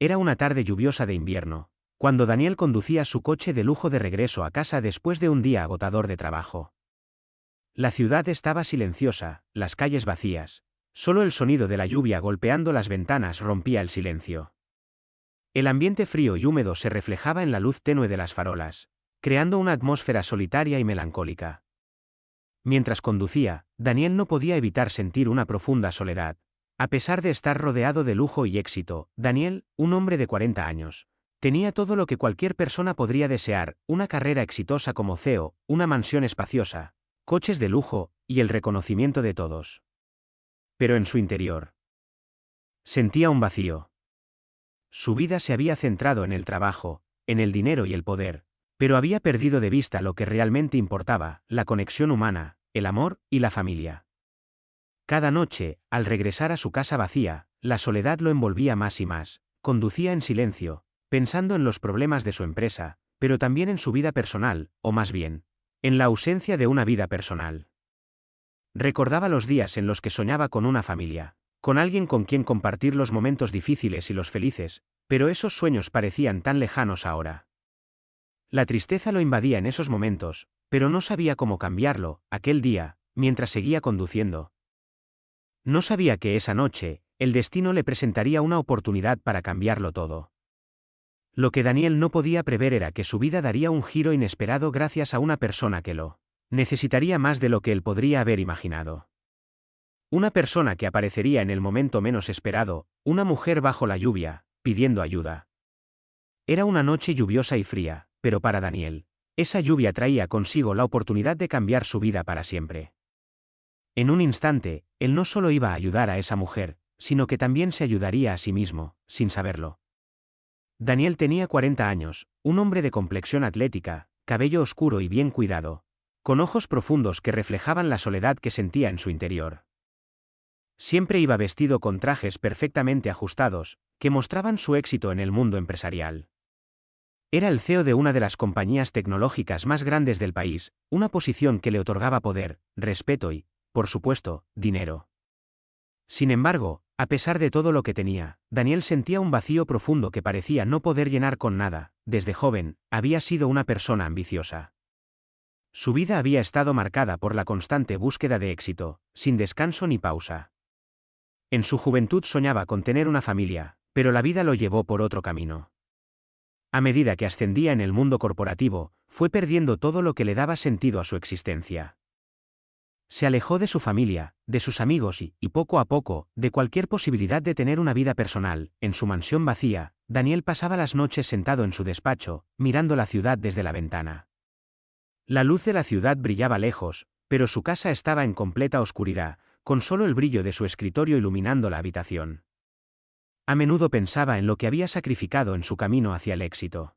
Era una tarde lluviosa de invierno, cuando Daniel conducía su coche de lujo de regreso a casa después de un día agotador de trabajo. La ciudad estaba silenciosa, las calles vacías. Solo el sonido de la lluvia golpeando las ventanas rompía el silencio. El ambiente frío y húmedo se reflejaba en la luz tenue de las farolas, creando una atmósfera solitaria y melancólica. Mientras conducía, Daniel no podía evitar sentir una profunda soledad. A pesar de estar rodeado de lujo y éxito, Daniel, un hombre de 40 años, tenía todo lo que cualquier persona podría desear: una carrera exitosa como CEO, una mansión espaciosa, coches de lujo, y el reconocimiento de todos. Pero en su interior sentía un vacío. Su vida se había centrado en el trabajo, en el dinero y el poder, pero había perdido de vista lo que realmente importaba: la conexión humana, el amor y la familia. Cada noche, al regresar a su casa vacía, la soledad lo envolvía más y más. Conducía en silencio, pensando en los problemas de su empresa, pero también en su vida personal, o más bien, en la ausencia de una vida personal. Recordaba los días en los que soñaba con una familia, con alguien con quien compartir los momentos difíciles y los felices, pero esos sueños parecían tan lejanos ahora. La tristeza lo invadía en esos momentos, pero no sabía cómo cambiarlo. Aquel día, mientras seguía conduciendo, no sabía que esa noche, el destino le presentaría una oportunidad para cambiarlo todo. Lo que Daniel no podía prever era que su vida daría un giro inesperado gracias a una persona que lo necesitaría más de lo que él podría haber imaginado. Una persona que aparecería en el momento menos esperado, una mujer bajo la lluvia, pidiendo ayuda. Era una noche lluviosa y fría, pero para Daniel, esa lluvia traía consigo la oportunidad de cambiar su vida para siempre. En un instante, él no solo iba a ayudar a esa mujer, sino que también se ayudaría a sí mismo, sin saberlo. Daniel tenía 40 años, un hombre de complexión atlética, cabello oscuro y bien cuidado, con ojos profundos que reflejaban la soledad que sentía en su interior. Siempre iba vestido con trajes perfectamente ajustados, que mostraban su éxito en el mundo empresarial. Era el CEO de una de las compañías tecnológicas más grandes del país, una posición que le otorgaba poder, respeto y, por supuesto, dinero. Sin embargo, a pesar de todo lo que tenía, Daniel sentía un vacío profundo que parecía no poder llenar con nada. Desde joven, había sido una persona ambiciosa. Su vida había estado marcada por la constante búsqueda de éxito, sin descanso ni pausa. En su juventud soñaba con tener una familia, pero la vida lo llevó por otro camino. A medida que ascendía en el mundo corporativo, fue perdiendo todo lo que le daba sentido a su existencia. Se alejó de su familia, de sus amigos y, poco a poco, de cualquier posibilidad de tener una vida personal. En su mansión vacía, Daniel pasaba las noches sentado en su despacho, mirando la ciudad desde la ventana. La luz de la ciudad brillaba lejos, pero su casa estaba en completa oscuridad, con solo el brillo de su escritorio iluminando la habitación. A menudo pensaba en lo que había sacrificado en su camino hacia el éxito.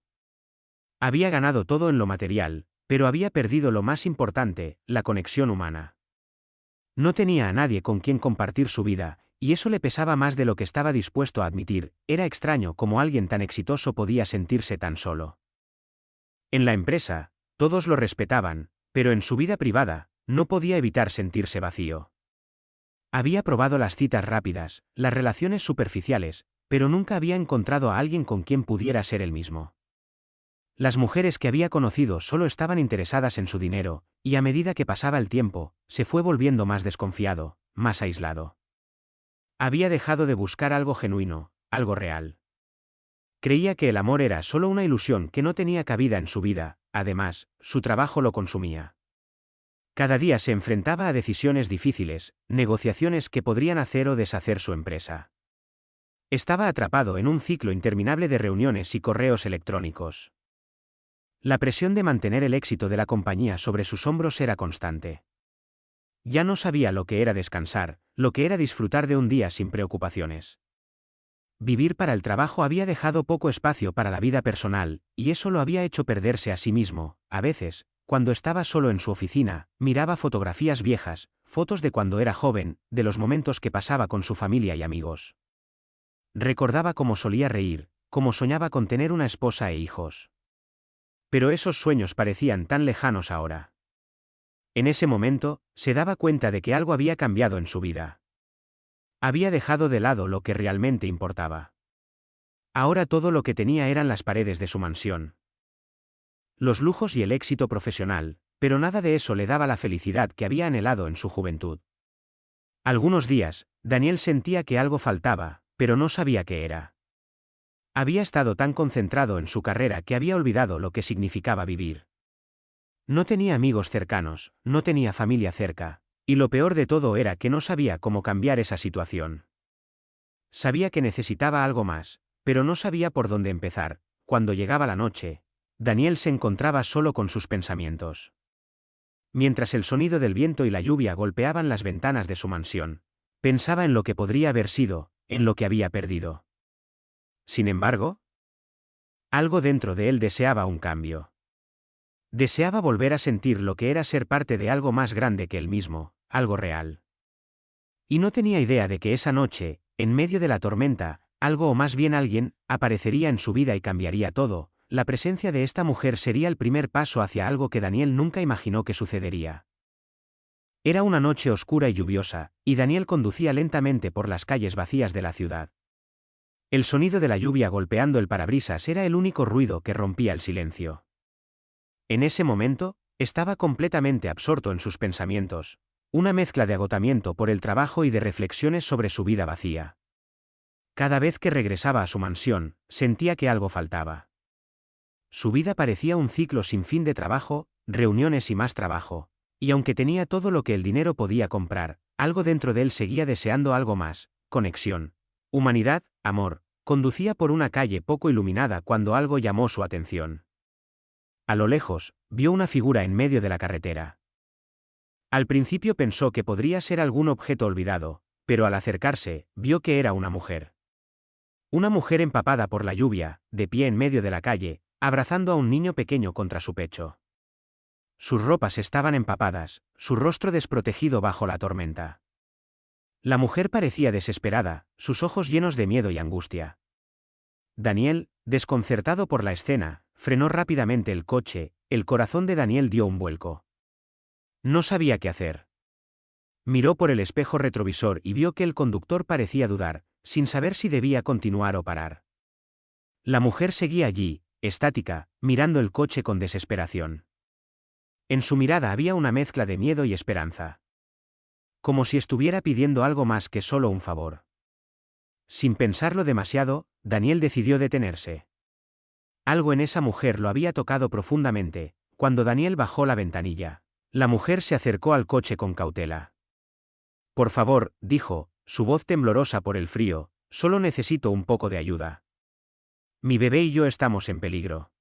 Había ganado todo en lo material, pero había perdido lo más importante: la conexión humana. No tenía a nadie con quien compartir su vida, y eso le pesaba más de lo que estaba dispuesto a admitir. Era extraño cómo alguien tan exitoso podía sentirse tan solo. En la empresa, todos lo respetaban, pero en su vida privada, no podía evitar sentirse vacío. Había probado las citas rápidas, las relaciones superficiales, pero nunca había encontrado a alguien con quien pudiera ser él mismo. Las mujeres que había conocido solo estaban interesadas en su dinero, y a medida que pasaba el tiempo, se fue volviendo más desconfiado, más aislado. Había dejado de buscar algo genuino, algo real. Creía que el amor era solo una ilusión que no tenía cabida en su vida. Además, su trabajo lo consumía. Cada día se enfrentaba a decisiones difíciles, negociaciones que podrían hacer o deshacer su empresa. Estaba atrapado en un ciclo interminable de reuniones y correos electrónicos. La presión de mantener el éxito de la compañía sobre sus hombros era constante. Ya no sabía lo que era descansar, lo que era disfrutar de un día sin preocupaciones. Vivir para el trabajo había dejado poco espacio para la vida personal, y eso lo había hecho perderse a sí mismo. A veces, cuando estaba solo en su oficina, miraba fotografías viejas, fotos de cuando era joven, de los momentos que pasaba con su familia y amigos. Recordaba cómo solía reír, cómo soñaba con tener una esposa e hijos. Pero esos sueños parecían tan lejanos ahora. En ese momento, se daba cuenta de que algo había cambiado en su vida. Había dejado de lado lo que realmente importaba. Ahora todo lo que tenía eran las paredes de su mansión. Los lujos y el éxito profesional, pero nada de eso le daba la felicidad que había anhelado en su juventud. Algunos días, Daniel sentía que algo faltaba, pero no sabía qué era. Había estado tan concentrado en su carrera que había olvidado lo que significaba vivir. No tenía amigos cercanos, no tenía familia cerca, y lo peor de todo era que no sabía cómo cambiar esa situación. Sabía que necesitaba algo más, pero no sabía por dónde empezar. Cuando llegaba la noche, Daniel se encontraba solo con sus pensamientos. Mientras el sonido del viento y la lluvia golpeaban las ventanas de su mansión, pensaba en lo que podría haber sido, en lo que había perdido. Sin embargo, algo dentro de él deseaba un cambio. Deseaba volver a sentir lo que era ser parte de algo más grande que él mismo, algo real. Y no tenía idea de que esa noche, en medio de la tormenta, algo o más bien alguien, aparecería en su vida y cambiaría todo. La presencia de esta mujer sería el primer paso hacia algo que Daniel nunca imaginó que sucedería. Era una noche oscura y lluviosa, y Daniel conducía lentamente por las calles vacías de la ciudad. El sonido de la lluvia golpeando el parabrisas era el único ruido que rompía el silencio. En ese momento, estaba completamente absorto en sus pensamientos, una mezcla de agotamiento por el trabajo y de reflexiones sobre su vida vacía. Cada vez que regresaba a su mansión, sentía que algo faltaba. Su vida parecía un ciclo sin fin de trabajo, reuniones y más trabajo, y aunque tenía todo lo que el dinero podía comprar, algo dentro de él seguía deseando algo más: conexión, humanidad, amor. Conducía por una calle poco iluminada cuando algo llamó su atención. A lo lejos, vio una figura en medio de la carretera. Al principio pensó que podría ser algún objeto olvidado, pero al acercarse, vio que era una mujer. Una mujer empapada por la lluvia, de pie en medio de la calle, abrazando a un niño pequeño contra su pecho. Sus ropas estaban empapadas, su rostro desprotegido bajo la tormenta. La mujer parecía desesperada, sus ojos llenos de miedo y angustia. Daniel, desconcertado por la escena, frenó rápidamente el coche. El corazón de Daniel dio un vuelco. No sabía qué hacer. Miró por el espejo retrovisor y vio que el conductor parecía dudar, sin saber si debía continuar o parar. La mujer seguía allí, estática, mirando el coche con desesperación. En su mirada había una mezcla de miedo y esperanza. Como si estuviera pidiendo algo más que solo un favor. Sin pensarlo demasiado, Daniel decidió detenerse. Algo en esa mujer lo había tocado profundamente. Cuando Daniel bajó la ventanilla, la mujer se acercó al coche con cautela. «Por favor», dijo, su voz temblorosa por el frío, «solo necesito un poco de ayuda. Mi bebé y yo estamos en peligro.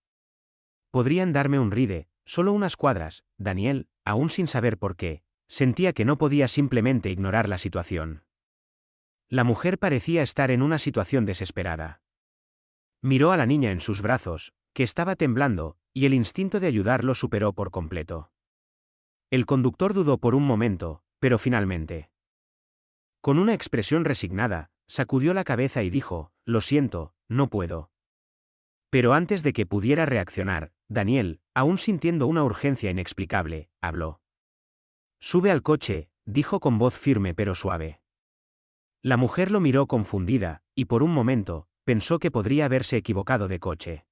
¿Podrían darme un ride, solo unas cuadras?» Daniel, aún sin saber por qué, sentía que no podía simplemente ignorar la situación. La mujer parecía estar en una situación desesperada. Miró a la niña en sus brazos, que estaba temblando, y el instinto de ayudar lo superó por completo. El conductor dudó por un momento, pero finalmente, con una expresión resignada, sacudió la cabeza y dijo: «Lo siento, no puedo». Pero antes de que pudiera reaccionar, Daniel, aún sintiendo una urgencia inexplicable, habló. «Sube al coche», dijo con voz firme pero suave. La mujer lo miró confundida, y por un momento, pensó que podría haberse equivocado de coche.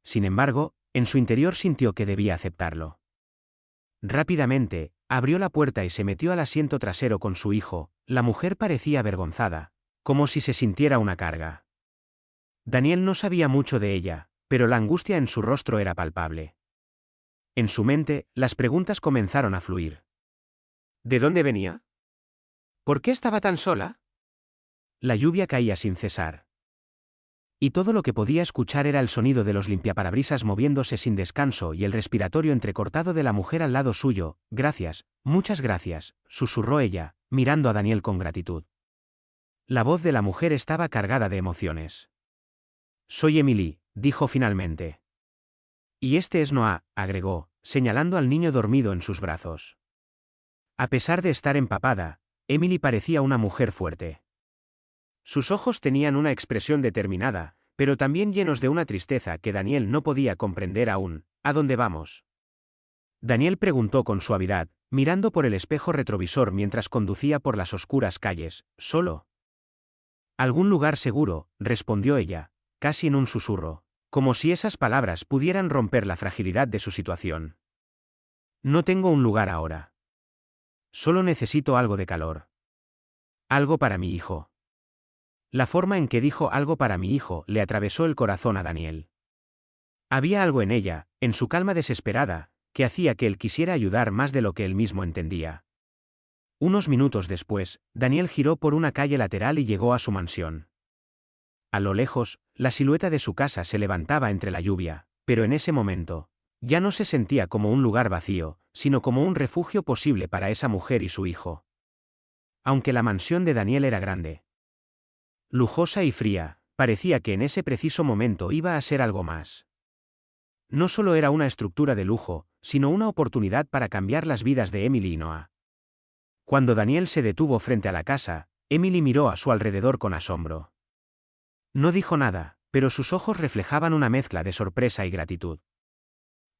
Sin embargo, en su interior sintió que debía aceptarlo. Rápidamente, abrió la puerta y se metió al asiento trasero con su hijo. La mujer parecía avergonzada, como si se sintiera una carga. Daniel no sabía mucho de ella, pero la angustia en su rostro era palpable. En su mente, las preguntas comenzaron a fluir. ¿De dónde venía? ¿Por qué estaba tan sola? La lluvia caía sin cesar. Y todo lo que podía escuchar era el sonido de los limpiaparabrisas moviéndose sin descanso y el respiratorio entrecortado de la mujer al lado suyo. «Gracias, muchas gracias», susurró ella, mirando a Daniel con gratitud. La voz de la mujer estaba cargada de emociones. «Soy Emily», dijo finalmente. «Y este es Noah», agregó, señalando al niño dormido en sus brazos. A pesar de estar empapada, Emily parecía una mujer fuerte. Sus ojos tenían una expresión determinada, pero también llenos de una tristeza que Daniel no podía comprender aún. «¿A dónde vamos?», Daniel preguntó con suavidad, mirando por el espejo retrovisor mientras conducía por las oscuras calles. «¿Solo?» «Algún lugar seguro», respondió ella, casi en un susurro, como si esas palabras pudieran romper la fragilidad de su situación. No tengo un lugar ahora. Solo necesito algo de calor. Algo para mi hijo. La forma en que dijo algo para mi hijo le atravesó el corazón a Daniel. Había algo en ella, en su calma desesperada, que hacía que él quisiera ayudar más de lo que él mismo entendía. Unos minutos después, Daniel giró por una calle lateral y llegó a su mansión. A lo lejos, la silueta de su casa se levantaba entre la lluvia, pero en ese momento, ya no se sentía como un lugar vacío, sino como un refugio posible para esa mujer y su hijo. Aunque la mansión de Daniel era grande, lujosa y fría, parecía que en ese preciso momento iba a ser algo más. No solo era una estructura de lujo, sino una oportunidad para cambiar las vidas de Emily y Noah. Cuando Daniel se detuvo frente a la casa, Emily miró a su alrededor con asombro. No dijo nada, pero sus ojos reflejaban una mezcla de sorpresa y gratitud.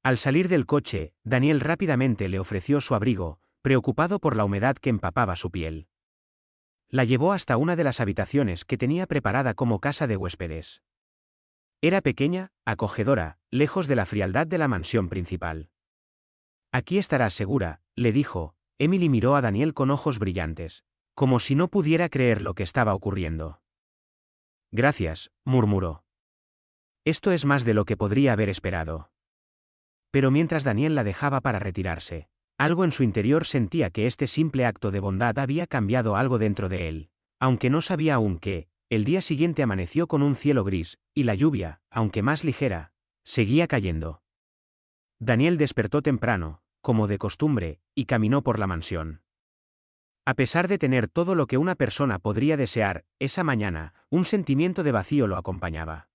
Al salir del coche, Daniel rápidamente le ofreció su abrigo, preocupado por la humedad que empapaba su piel. La llevó hasta una de las habitaciones que tenía preparada como casa de huéspedes. Era pequeña, acogedora, lejos de la frialdad de la mansión principal. Aquí estarás segura, le dijo. Emily miró a Daniel con ojos brillantes, como si no pudiera creer lo que estaba ocurriendo. Gracias, murmuró. Esto es más de lo que podría haber esperado. Pero mientras Daniel la dejaba para retirarse, algo en su interior sentía que este simple acto de bondad había cambiado algo dentro de él, aunque no sabía aún qué. El día siguiente amaneció con un cielo gris, y la lluvia, aunque más ligera, seguía cayendo. Daniel despertó temprano, como de costumbre, y caminó por la mansión. A pesar de tener todo lo que una persona podría desear, esa mañana, un sentimiento de vacío lo acompañaba.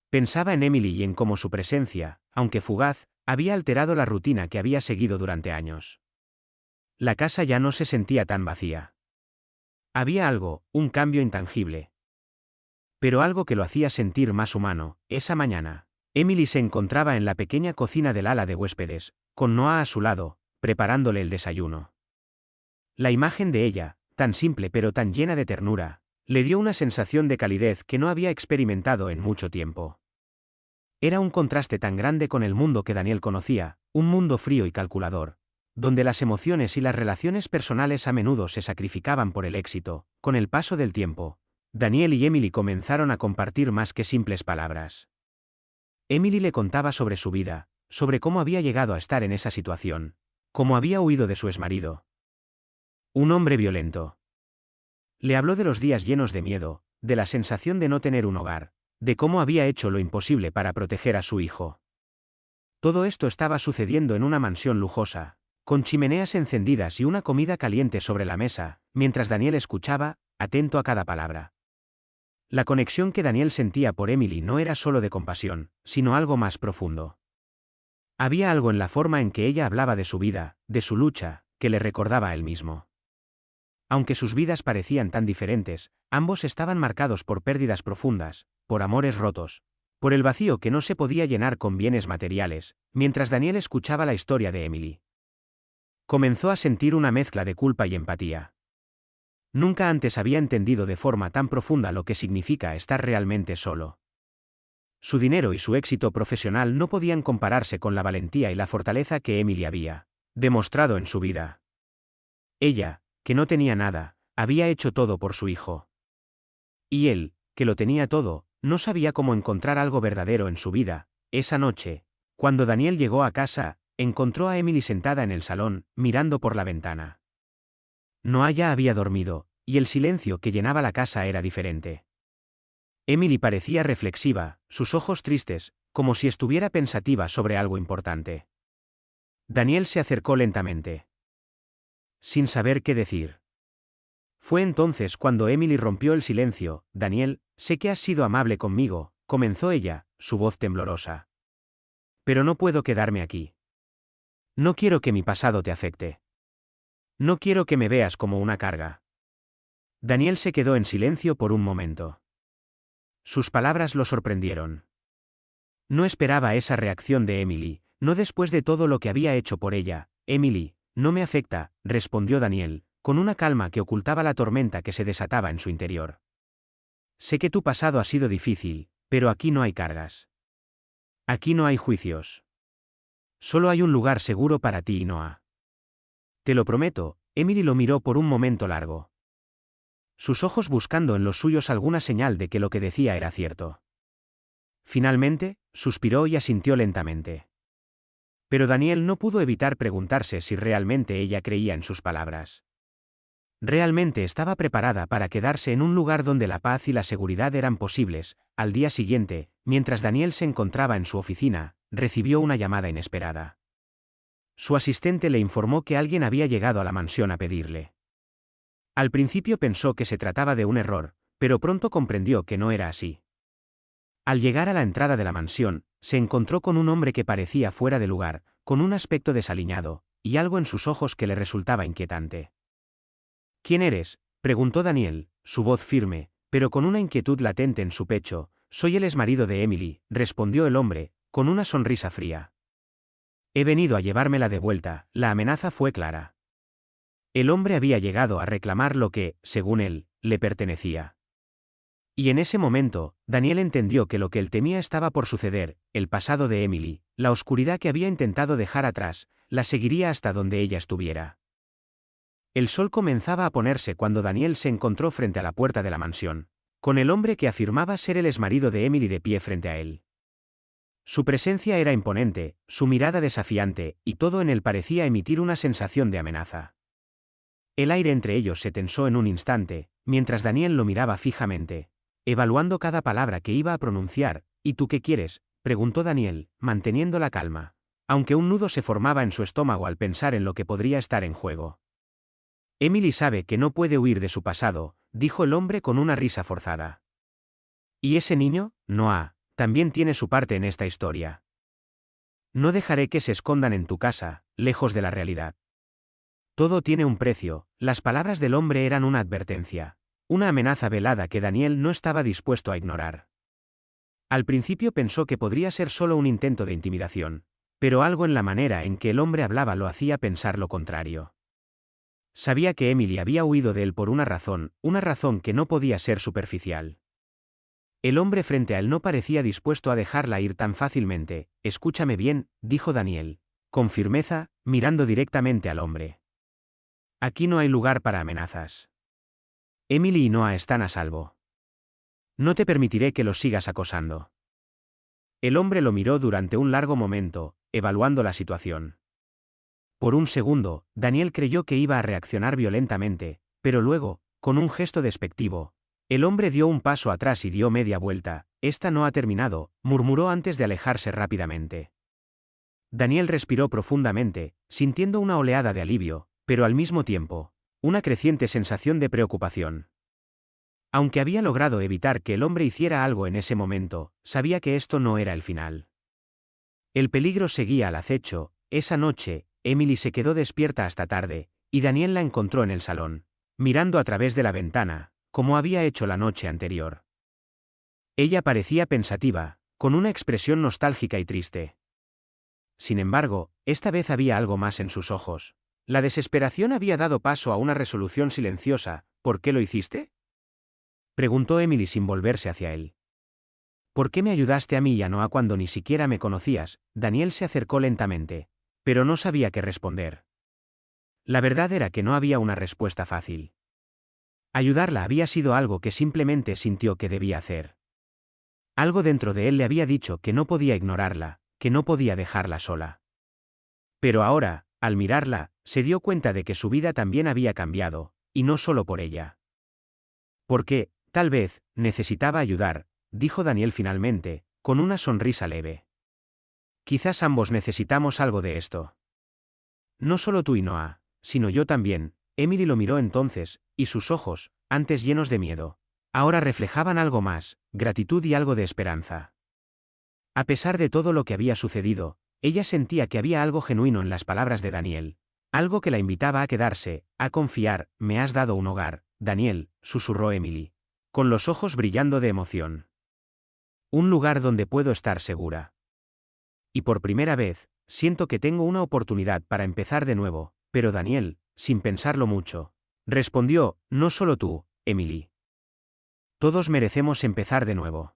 Pensaba en Emily y en cómo su presencia, aunque fugaz, había alterado la rutina que había seguido durante años. La casa ya no se sentía tan vacía. Había algo, un cambio intangible. Pero algo que lo hacía sentir más humano. Esa mañana, Emily se encontraba en la pequeña cocina del ala de huéspedes, con Noah a su lado, preparándole el desayuno. La imagen de ella, tan simple pero tan llena de ternura, le dio una sensación de calidez que no había experimentado en mucho tiempo. Era un contraste tan grande con el mundo que Daniel conocía, un mundo frío y calculador, donde las emociones y las relaciones personales a menudo se sacrificaban por el éxito. Con el paso del tiempo, Daniel y Emily comenzaron a compartir más que simples palabras. Emily le contaba sobre su vida, sobre cómo había llegado a estar en esa situación, cómo había huido de su exmarido. Un hombre violento. Le habló de los días llenos de miedo, de la sensación de no tener un hogar, de cómo había hecho lo imposible para proteger a su hijo. Todo esto estaba sucediendo en una mansión lujosa, con chimeneas encendidas y una comida caliente sobre la mesa, mientras Daniel escuchaba, atento a cada palabra. La conexión que Daniel sentía por Emily no era solo de compasión, sino algo más profundo. Había algo en la forma en que ella hablaba de su vida, de su lucha, que le recordaba a él mismo. Aunque sus vidas parecían tan diferentes, ambos estaban marcados por pérdidas profundas, por amores rotos, por el vacío que no se podía llenar con bienes materiales. Mientras Daniel escuchaba la historia de Emily, comenzó a sentir una mezcla de culpa y empatía. Nunca antes había entendido de forma tan profunda lo que significa estar realmente solo. Su dinero y su éxito profesional no podían compararse con la valentía y la fortaleza que Emily había demostrado en su vida. Ella, que no tenía nada, había hecho todo por su hijo. Y él, que lo tenía todo, no sabía cómo encontrar algo verdadero en su vida. Esa noche, cuando Daniel llegó a casa, encontró a Emily sentada en el salón, mirando por la ventana. Noah ya había dormido, y el silencio que llenaba la casa era diferente. Emily parecía reflexiva, sus ojos tristes, como si estuviera pensativa sobre algo importante. Daniel se acercó lentamente, sin saber qué decir. Fue entonces cuando Emily rompió el silencio. Daniel, sé que has sido amable conmigo, comenzó ella, su voz temblorosa. Pero no puedo quedarme aquí. No quiero que mi pasado te afecte. No quiero que me veas como una carga. Daniel se quedó en silencio por un momento. Sus palabras lo sorprendieron. No esperaba esa reacción de Emily, no después de todo lo que había hecho por ella. Emily, no me afecta, respondió Daniel, con una calma que ocultaba la tormenta que se desataba en su interior. Sé que tu pasado ha sido difícil, Pero aquí no hay cargas. Aquí no hay juicios. Solo hay un lugar seguro para ti y Noah. Te lo prometo. Emily lo miró por un momento largo. Sus ojos buscando en los suyos alguna señal de que lo que decía era cierto. Finalmente, suspiró y asintió lentamente. Pero Daniel no pudo evitar preguntarse si realmente ella creía en sus palabras. Realmente estaba preparada para quedarse en un lugar donde la paz y la seguridad eran posibles. Al día siguiente, mientras Daniel se encontraba en su oficina, recibió una llamada inesperada. Su asistente le informó que alguien había llegado a la mansión a pedirle. Al principio pensó que se trataba de un error, pero pronto comprendió que no era así. Al llegar a la entrada de la mansión, se encontró con un hombre que parecía fuera de lugar, con un aspecto desaliñado, y algo en sus ojos que le resultaba inquietante. ¿Quién eres?, preguntó Daniel, su voz firme, pero con una inquietud latente en su pecho. Soy el exmarido de Emily, respondió el hombre, con una sonrisa fría. He venido a llevármela de vuelta. La amenaza fue clara. El hombre había llegado a reclamar lo que, según él, le pertenecía. Y en ese momento, Daniel entendió que lo que él temía estaba por suceder. El pasado de Emily, la oscuridad que había intentado dejar atrás, la seguiría hasta donde ella estuviera. El sol comenzaba a ponerse cuando Daniel se encontró frente a la puerta de la mansión, con el hombre que afirmaba ser el exmarido de Emily de pie frente a él. Su presencia era imponente, su mirada desafiante, y todo en él parecía emitir una sensación de amenaza. El aire entre ellos se tensó en un instante, mientras Daniel lo miraba fijamente, evaluando cada palabra que iba a pronunciar. ¿Y tú qué quieres?, preguntó Daniel, manteniendo la calma, aunque un nudo se formaba en su estómago al pensar en lo que podría estar en juego. Emily sabe que no puede huir de su pasado, dijo el hombre con una risa forzada. Y ese niño, Noah, también tiene su parte en esta historia. No dejaré que se escondan en tu casa, lejos de la realidad. Todo tiene un precio. Las palabras del hombre eran una advertencia, una amenaza velada que Daniel no estaba dispuesto a ignorar. Al principio pensó que podría ser solo un intento de intimidación, pero algo en la manera en que el hombre hablaba lo hacía pensar lo contrario. Sabía que Emily había huido de él por una razón que no podía ser superficial. El hombre frente a él no parecía dispuesto a dejarla ir tan fácilmente. Escúchame bien, dijo Daniel, con firmeza, mirando directamente al hombre. Aquí no hay lugar para amenazas. Emily y Noah están a salvo. No te permitiré que los sigas acosando. El hombre lo miró durante un largo momento, evaluando la situación. Por un segundo, Daniel creyó que iba a reaccionar violentamente, pero luego, con un gesto despectivo, el hombre dio un paso atrás y dio media vuelta. Esta no ha terminado, murmuró antes de alejarse rápidamente. Daniel respiró profundamente, sintiendo una oleada de alivio, pero al mismo tiempo, una creciente sensación de preocupación. Aunque había logrado evitar que el hombre hiciera algo en ese momento, sabía que esto no era el final. El peligro seguía al acecho. Esa noche, Emily se quedó despierta hasta tarde, y Daniel la encontró en el salón, mirando a través de la ventana, como había hecho la noche anterior. Ella parecía pensativa, con una expresión nostálgica y triste. Sin embargo, esta vez había algo más en sus ojos. La desesperación había dado paso a una resolución silenciosa. ¿Por qué lo hiciste?, preguntó Emily sin volverse hacia él. ¿Por qué me ayudaste a mí y a Noah cuando ni siquiera me conocías? Daniel se acercó lentamente, pero no sabía qué responder. La verdad era que no había una respuesta fácil. Ayudarla había sido algo que simplemente sintió que debía hacer. Algo dentro de él le había dicho que no podía ignorarla, que no podía dejarla sola. Pero ahora, al mirarla, se dio cuenta de que su vida también había cambiado, y no solo por ella. Porque, tal vez, necesitaba ayudar, dijo Daniel finalmente, con una sonrisa leve. Quizás ambos necesitamos algo de esto. No solo tú y Noah, sino yo también. Emily lo miró entonces, y sus ojos, antes llenos de miedo, ahora reflejaban algo más, gratitud y algo de esperanza. A pesar de todo lo que había sucedido, ella sentía que había algo genuino en las palabras de Daniel, algo que la invitaba a quedarse, a confiar. Me has dado un hogar, Daniel, susurró Emily, con los ojos brillando de emoción. Un lugar donde puedo estar segura. Y por primera vez, siento que tengo una oportunidad para empezar de nuevo. Pero Daniel, sin pensarlo mucho, respondió, no solo tú, Emily. Todos merecemos empezar de nuevo.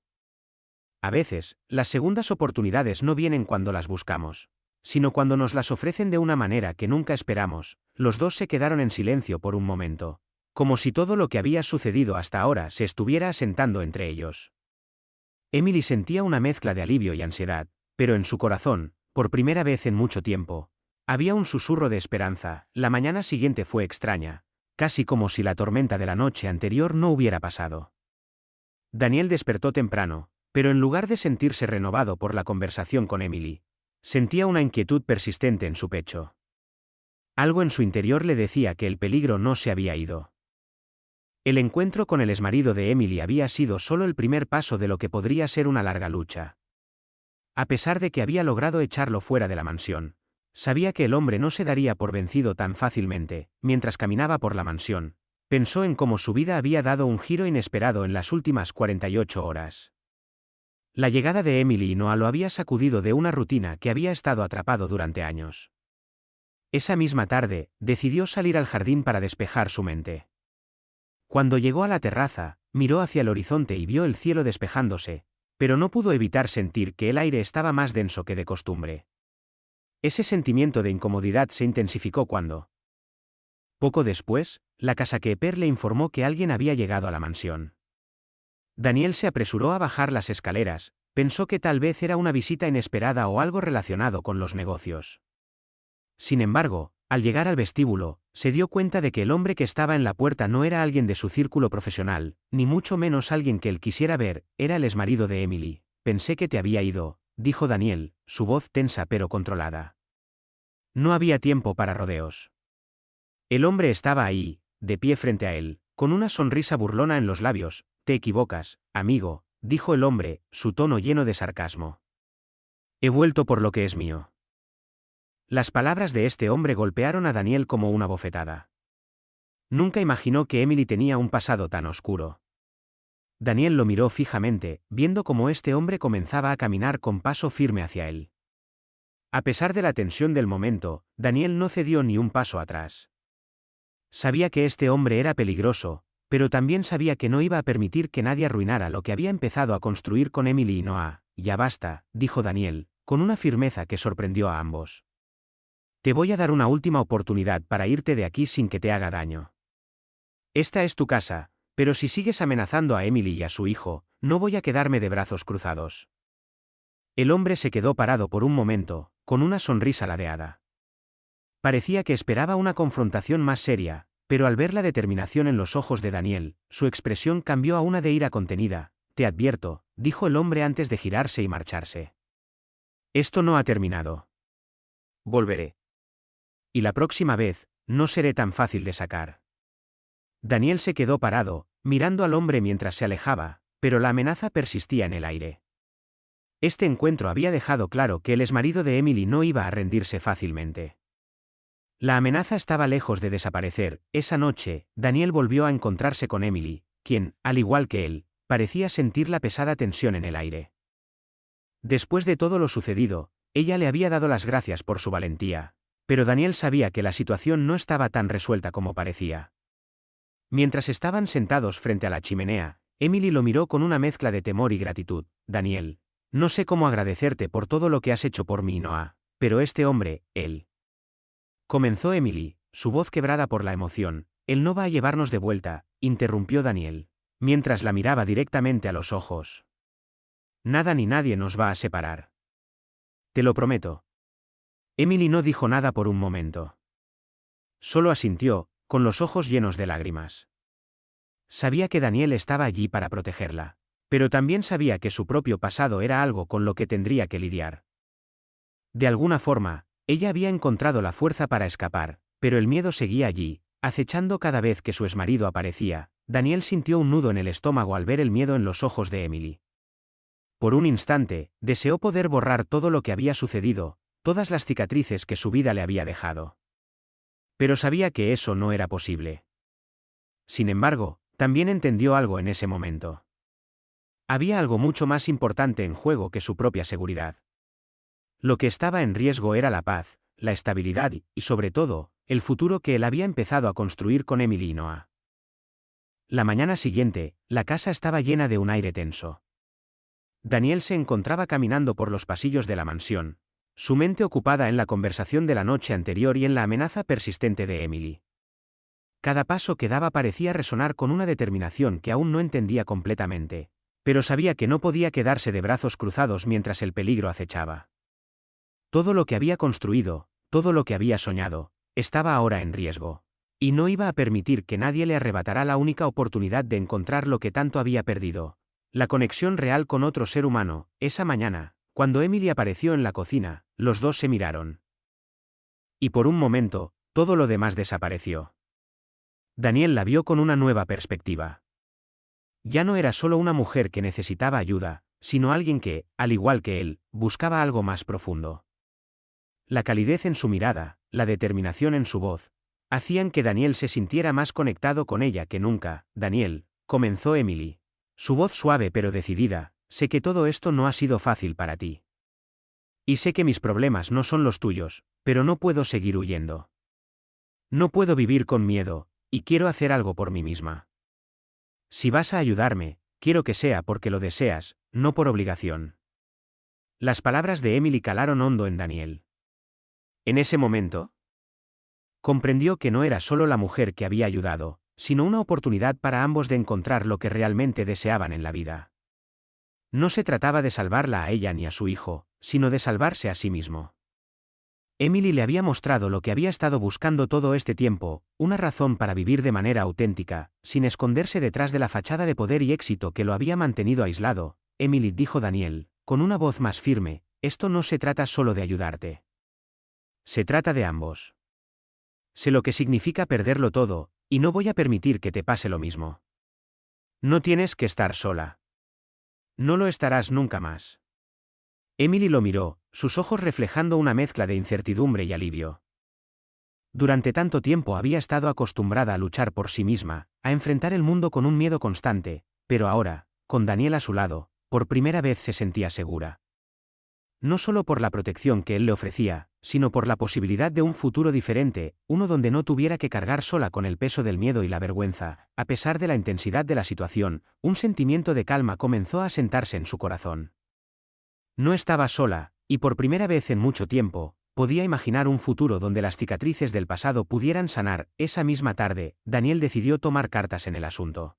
A veces, las segundas oportunidades no vienen cuando las buscamos, sino cuando nos las ofrecen de una manera que nunca esperamos. Los dos se quedaron en silencio por un momento, como si todo lo que había sucedido hasta ahora se estuviera asentando entre ellos. Emily sentía una mezcla de alivio y ansiedad, pero en su corazón, por primera vez en mucho tiempo, había un susurro de esperanza. La mañana siguiente fue extraña, casi como si la tormenta de la noche anterior no hubiera pasado. Daniel despertó temprano, pero en lugar de sentirse renovado por la conversación con Emily, sentía una inquietud persistente en su pecho. Algo en su interior le decía que el peligro no se había ido. El encuentro con el exmarido de Emily había sido solo el primer paso de lo que podría ser una larga lucha. A pesar de que había logrado echarlo fuera de la mansión, sabía que el hombre no se daría por vencido tan fácilmente. Mientras caminaba por la mansión, pensó en cómo su vida había dado un giro inesperado en las últimas 48 horas. La llegada de Emily y Noah lo había sacudido de una rutina que había estado atrapado durante años. Esa misma tarde, decidió salir al jardín para despejar su mente. Cuando llegó a la terraza, miró hacia el horizonte y vio el cielo despejándose, pero no pudo evitar sentir que el aire estaba más denso que de costumbre. Ese sentimiento de incomodidad se intensificó cuando, poco después, la casaqueper le informó que alguien había llegado a la mansión. Daniel se apresuró a bajar las escaleras, pensó que tal vez era una visita inesperada o algo relacionado con los negocios. Sin embargo, al llegar al vestíbulo, se dio cuenta de que el hombre que estaba en la puerta no era alguien de su círculo profesional, ni mucho menos alguien que él quisiera ver. Era el exmarido de Emily. Pensé que te había ido, dijo Daniel, su voz tensa pero controlada. No había tiempo para rodeos. El hombre estaba ahí, de pie frente a él, con una sonrisa burlona en los labios. Te equivocas, amigo, dijo el hombre, su tono lleno de sarcasmo. He vuelto por lo que es mío. Las palabras de este hombre golpearon a Daniel como una bofetada. Nunca imaginó que Emily tenía un pasado tan oscuro. Daniel lo miró fijamente, viendo cómo este hombre comenzaba a caminar con paso firme hacia él. A pesar de la tensión del momento, Daniel no cedió ni un paso atrás. Sabía que este hombre era peligroso, pero también sabía que no iba a permitir que nadie arruinara lo que había empezado a construir con Emily y Noah. Ya basta, dijo Daniel, con una firmeza que sorprendió a ambos. Te voy a dar una última oportunidad para irte de aquí sin que te haga daño. Esta es tu casa, pero si sigues amenazando a Emily y a su hijo, no voy a quedarme de brazos cruzados. El hombre se quedó parado por un momento, con una sonrisa ladeada. Parecía que esperaba una confrontación más seria, pero al ver la determinación en los ojos de Daniel, su expresión cambió a una de ira contenida. Te advierto, dijo el hombre antes de girarse y marcharse. Esto no ha terminado. Volveré. Y la próxima vez, no seré tan fácil de sacar. Daniel se quedó parado, mirando al hombre mientras se alejaba, pero la amenaza persistía en el aire. Este encuentro había dejado claro que el exmarido de Emily no iba a rendirse fácilmente. La amenaza estaba lejos de desaparecer. Esa noche, Daniel volvió a encontrarse con Emily, quien, al igual que él, parecía sentir la pesada tensión en el aire. Después de todo lo sucedido, ella le había dado las gracias por su valentía, pero Daniel sabía que la situación no estaba tan resuelta como parecía. Mientras estaban sentados frente a la chimenea, Emily lo miró con una mezcla de temor y gratitud. Daniel, no sé cómo agradecerte por todo lo que has hecho por mí y Noah, pero este hombre, él. Comenzó Emily, su voz quebrada por la emoción. Él no va a llevarnos de vuelta, interrumpió Daniel, mientras la miraba directamente a los ojos. Nada ni nadie nos va a separar. Te lo prometo. Emily no dijo nada por un momento. Solo asintió, con los ojos llenos de lágrimas. Sabía que Daniel estaba allí para protegerla, pero también sabía que su propio pasado era algo con lo que tendría que lidiar. De alguna forma, ella había encontrado la fuerza para escapar, pero el miedo seguía allí, acechando cada vez que su exmarido aparecía. Daniel sintió un nudo en el estómago al ver el miedo en los ojos de Emily. Por un instante, deseó poder borrar todo lo que había sucedido, todas las cicatrices que su vida le había dejado. Pero sabía que eso no era posible. Sin embargo, también entendió algo en ese momento. Había algo mucho más importante en juego que su propia seguridad. Lo que estaba en riesgo era la paz, la estabilidad y, sobre todo, el futuro que él había empezado a construir con Emily y Noah. La mañana siguiente, la casa estaba llena de un aire tenso. Daniel se encontraba caminando por los pasillos de la mansión, su mente ocupada en la conversación de la noche anterior y en la amenaza persistente de Emily. Cada paso que daba parecía resonar con una determinación que aún no entendía completamente, pero sabía que no podía quedarse de brazos cruzados mientras el peligro acechaba. Todo lo que había construido, todo lo que había soñado, estaba ahora en riesgo. Y no iba a permitir que nadie le arrebatara la única oportunidad de encontrar lo que tanto había perdido. La conexión real con otro ser humano. Esa mañana, cuando Emily apareció en la cocina, los dos se miraron. Y por un momento, todo lo demás desapareció. Daniel la vio con una nueva perspectiva. Ya no era solo una mujer que necesitaba ayuda, sino alguien que, al igual que él, buscaba algo más profundo. La calidez en su mirada, la determinación en su voz, hacían que Daniel se sintiera más conectado con ella que nunca. Daniel, comenzó Emily. Su voz suave pero decidida, sé que todo esto no ha sido fácil para ti. Y sé que mis problemas no son los tuyos, pero no puedo seguir huyendo. No puedo vivir con miedo, y quiero hacer algo por mí misma. Si vas a ayudarme, quiero que sea porque lo deseas, no por obligación. Las palabras de Emily calaron hondo en Daniel. En ese momento, comprendió que no era solo la mujer que había ayudado, sino una oportunidad para ambos de encontrar lo que realmente deseaban en la vida. No se trataba de salvarla a ella ni a su hijo, sino de salvarse a sí mismo. Emily le había mostrado lo que había estado buscando todo este tiempo, una razón para vivir de manera auténtica, sin esconderse detrás de la fachada de poder y éxito que lo había mantenido aislado. Emily, dijo Daniel, con una voz más firme, esto no se trata solo de ayudarte. Se trata de ambos. Sé lo que significa perderlo todo, y no voy a permitir que te pase lo mismo. No tienes que estar sola. No lo estarás nunca más. Emily lo miró, sus ojos reflejando una mezcla de incertidumbre y alivio. Durante tanto tiempo había estado acostumbrada a luchar por sí misma, a enfrentar el mundo con un miedo constante, pero ahora, con Daniel a su lado, por primera vez se sentía segura. No solo por la protección que él le ofrecía, sino por la posibilidad de un futuro diferente, uno donde no tuviera que cargar sola con el peso del miedo y la vergüenza. A pesar de la intensidad de la situación, un sentimiento de calma comenzó a asentarse en su corazón. No estaba sola, y por primera vez en mucho tiempo, podía imaginar un futuro donde las cicatrices del pasado pudieran sanar. Esa misma tarde, Daniel decidió tomar cartas en el asunto.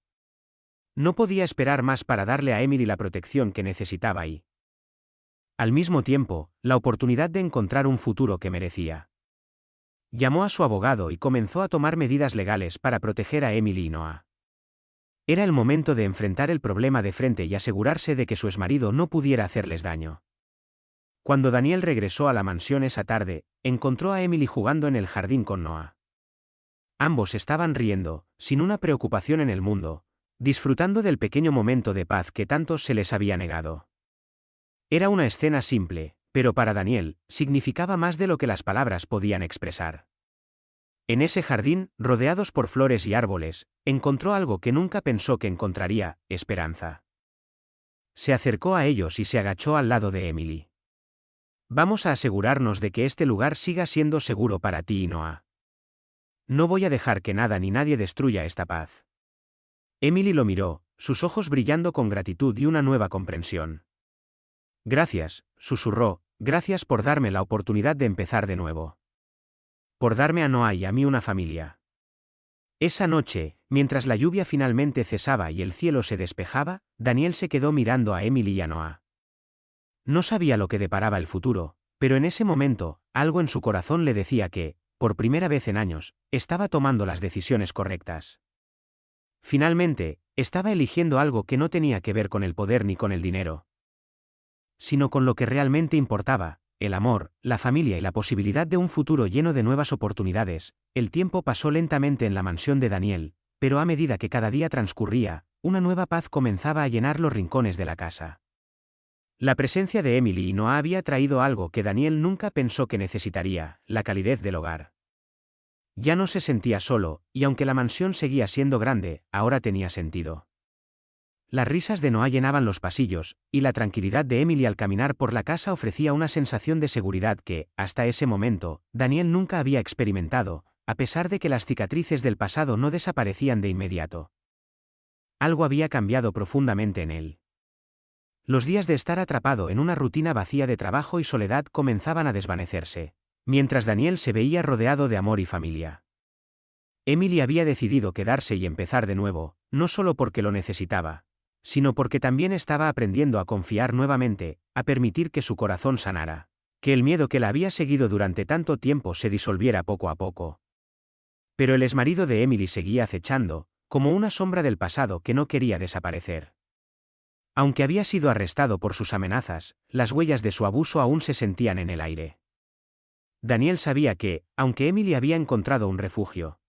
No podía esperar más para darle a Emily la protección que necesitaba y, al mismo tiempo, la oportunidad de encontrar un futuro que merecía. Llamó a su abogado y comenzó a tomar medidas legales para proteger a Emily y Noah. Era el momento de enfrentar el problema de frente y asegurarse de que su exmarido no pudiera hacerles daño. Cuando Daniel regresó a la mansión esa tarde, encontró a Emily jugando en el jardín con Noah. Ambos estaban riendo, sin una preocupación en el mundo, disfrutando del pequeño momento de paz que tantos se les había negado. Era una escena simple, pero para Daniel, significaba más de lo que las palabras podían expresar. En ese jardín, rodeados por flores y árboles, encontró algo que nunca pensó que encontraría: esperanza. Se acercó a ellos y se agachó al lado de Emily. Vamos a asegurarnos de que este lugar siga siendo seguro para ti y Noah. No voy a dejar que nada ni nadie destruya esta paz. Emily lo miró, sus ojos brillando con gratitud y una nueva comprensión. Gracias, susurró, gracias por darme la oportunidad de empezar de nuevo. Por darme a Noah y a mí una familia. Esa noche, mientras la lluvia finalmente cesaba y el cielo se despejaba, Daniel se quedó mirando a Emily y a Noah. No sabía lo que deparaba el futuro, pero en ese momento, algo en su corazón le decía que, por primera vez en años, estaba tomando las decisiones correctas. Finalmente, estaba eligiendo algo que no tenía que ver con el poder ni con el dinero, sino con lo que realmente importaba: el amor, la familia y la posibilidad de un futuro lleno de nuevas oportunidades. El tiempo pasó lentamente en la mansión de Daniel, pero a medida que cada día transcurría, una nueva paz comenzaba a llenar los rincones de la casa. La presencia de Emily y Noah había traído algo que Daniel nunca pensó que necesitaría: la calidez del hogar. Ya no se sentía solo, y aunque la mansión seguía siendo grande, ahora tenía sentido. Las risas de Noah llenaban los pasillos, y la tranquilidad de Emily al caminar por la casa ofrecía una sensación de seguridad que, hasta ese momento, Daniel nunca había experimentado, a pesar de que las cicatrices del pasado no desaparecían de inmediato. Algo había cambiado profundamente en él. Los días de estar atrapado en una rutina vacía de trabajo y soledad comenzaban a desvanecerse, mientras Daniel se veía rodeado de amor y familia. Emily había decidido quedarse y empezar de nuevo, no solo porque lo necesitaba, sino porque también estaba aprendiendo a confiar nuevamente, a permitir que su corazón sanara, que el miedo que la había seguido durante tanto tiempo se disolviera poco a poco. Pero el exmarido de Emily seguía acechando, como una sombra del pasado que no quería desaparecer. Aunque había sido arrestado por sus amenazas, las huellas de su abuso aún se sentían en el aire. Daniel sabía que, aunque Emily había encontrado un refugio,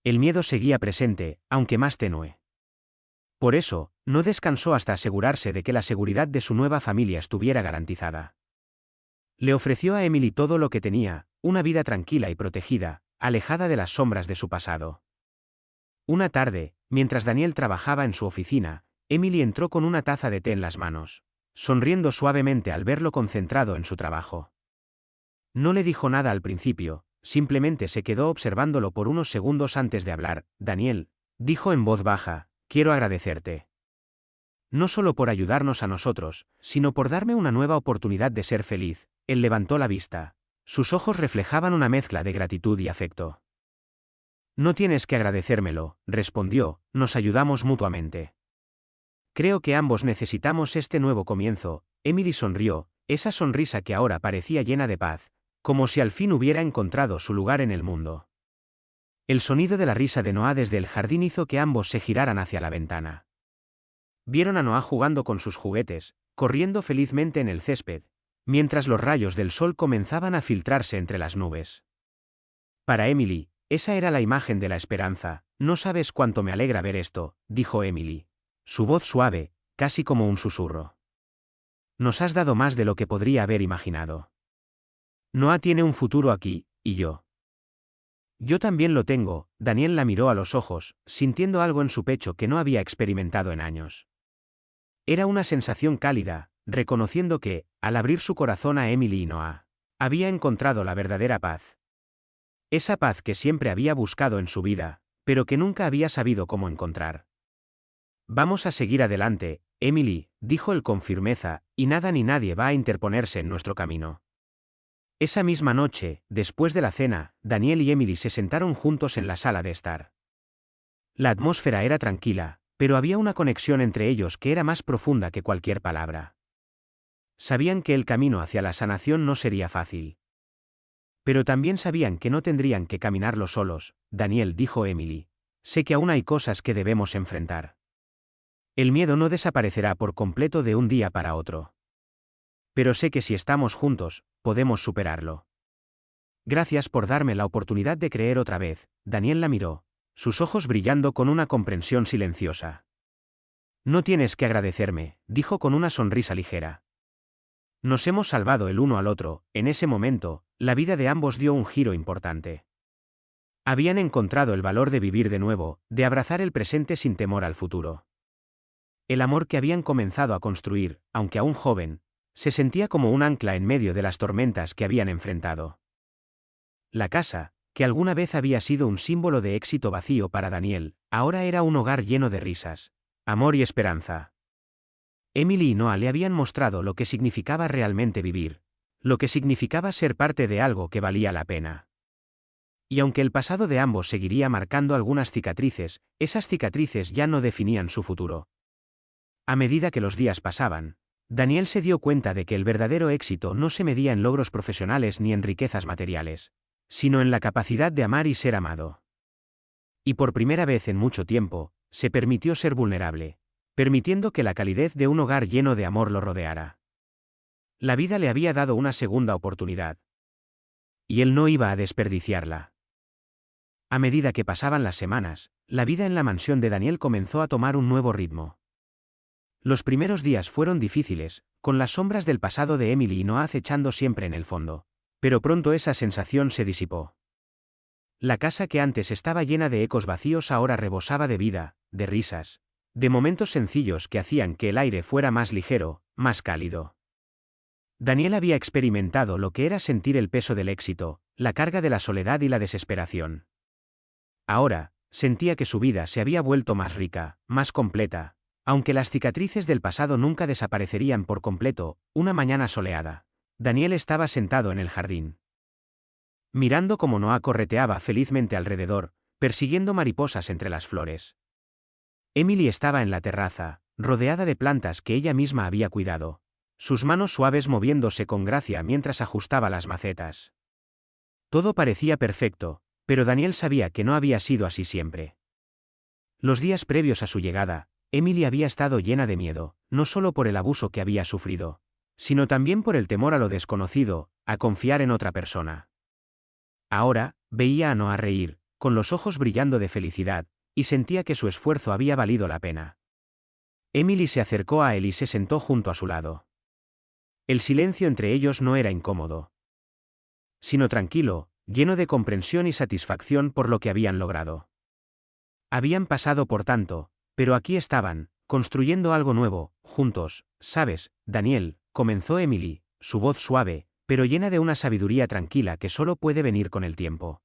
el miedo seguía presente, aunque más tenue. Por eso, no descansó hasta asegurarse de que la seguridad de su nueva familia estuviera garantizada. Le ofreció a Emily todo lo que tenía, una vida tranquila y protegida, alejada de las sombras de su pasado. Una tarde, mientras Daniel trabajaba en su oficina, Emily entró con una taza de té en las manos, sonriendo suavemente al verlo concentrado en su trabajo. No le dijo nada al principio, simplemente se quedó observándolo por unos segundos antes de hablar. Daniel, dijo en voz baja, quiero agradecerte. No solo por ayudarnos a nosotros, sino por darme una nueva oportunidad de ser feliz. Él levantó la vista. Sus ojos reflejaban una mezcla de gratitud y afecto. No tienes que agradecérmelo, respondió, nos ayudamos mutuamente. Creo que ambos necesitamos este nuevo comienzo. Emily sonrió, esa sonrisa que ahora parecía llena de paz, como si al fin hubiera encontrado su lugar en el mundo. El sonido de la risa de Noah desde el jardín hizo que ambos se giraran hacia la ventana. Vieron a Noah jugando con sus juguetes, corriendo felizmente en el césped, mientras los rayos del sol comenzaban a filtrarse entre las nubes. Para Emily, esa era la imagen de la esperanza. No sabes cuánto me alegra ver esto, dijo Emily. Su voz suave, casi como un susurro. Nos has dado más de lo que podría haber imaginado. Noah tiene un futuro aquí, y yo. Yo también lo tengo. Daniel la miró a los ojos, sintiendo algo en su pecho que no había experimentado en años. Era una sensación cálida, reconociendo que, al abrir su corazón a Emily y Noah, había encontrado la verdadera paz. Esa paz que siempre había buscado en su vida, pero que nunca había sabido cómo encontrar. Vamos a seguir adelante, Emily, dijo él con firmeza, y nada ni nadie va a interponerse en nuestro camino. Esa misma noche, después de la cena, Daniel y Emily se sentaron juntos en la sala de estar. La atmósfera era tranquila, pero había una conexión entre ellos que era más profunda que cualquier palabra. Sabían que el camino hacia la sanación no sería fácil. Pero también sabían que no tendrían que caminarlo solos. Daniel, dijo Emily, sé que aún hay cosas que debemos enfrentar. El miedo no desaparecerá por completo de un día para otro. Pero sé que si estamos juntos, podemos superarlo. Gracias por darme la oportunidad de creer otra vez. Daniel la miró, sus ojos brillando con una comprensión silenciosa. No tienes que agradecerme, dijo con una sonrisa ligera. Nos hemos salvado el uno al otro. En ese momento, la vida de ambos dio un giro importante. Habían encontrado el valor de vivir de nuevo, de abrazar el presente sin temor al futuro. El amor que habían comenzado a construir, aunque aún joven, se sentía como un ancla en medio de las tormentas que habían enfrentado. La casa, que alguna vez había sido un símbolo de éxito vacío para Daniel, ahora era un hogar lleno de risas, amor y esperanza. Emily y Noah le habían mostrado lo que significaba realmente vivir, lo que significaba ser parte de algo que valía la pena. Y aunque el pasado de ambos seguiría marcando algunas cicatrices, esas cicatrices ya no definían su futuro. A medida que los días pasaban, Daniel se dio cuenta de que el verdadero éxito no se medía en logros profesionales ni en riquezas materiales, sino en la capacidad de amar y ser amado. Y por primera vez en mucho tiempo, se permitió ser vulnerable, permitiendo que la calidez de un hogar lleno de amor lo rodeara. La vida le había dado una segunda oportunidad. Y él no iba a desperdiciarla. A medida que pasaban las semanas, la vida en la mansión de Daniel comenzó a tomar un nuevo ritmo. Los primeros días fueron difíciles, con las sombras del pasado de Emily y Noah acechando siempre en el fondo. Pero pronto esa sensación se disipó. La casa que antes estaba llena de ecos vacíos ahora rebosaba de vida, de risas, de momentos sencillos que hacían que el aire fuera más ligero, más cálido. Daniel había experimentado lo que era sentir el peso del éxito, la carga de la soledad y la desesperación. Ahora, sentía que su vida se había vuelto más rica, más completa, Aunque las cicatrices del pasado nunca desaparecerían por completo, una mañana soleada, Daniel estaba sentado en el jardín, mirando cómo Noah correteaba felizmente alrededor, persiguiendo mariposas entre las flores. Emily estaba en la terraza, rodeada de plantas que ella misma había cuidado, sus manos suaves moviéndose con gracia mientras ajustaba las macetas. Todo parecía perfecto, pero Daniel sabía que no había sido así siempre. Los días previos a su llegada, Emily había estado llena de miedo, no solo por el abuso que había sufrido, sino también por el temor a lo desconocido, a confiar en otra persona. Ahora, veía a Noah reír, con los ojos brillando de felicidad, y sentía que su esfuerzo había valido la pena. Emily se acercó a él y se sentó junto a su lado. El silencio entre ellos no era incómodo, sino tranquilo, lleno de comprensión y satisfacción por lo que habían logrado. Habían pasado por tanto, pero aquí estaban, construyendo algo nuevo, juntos. ¿Sabes, Daniel?, comenzó Emily, su voz suave, pero llena de una sabiduría tranquila que solo puede venir con el tiempo.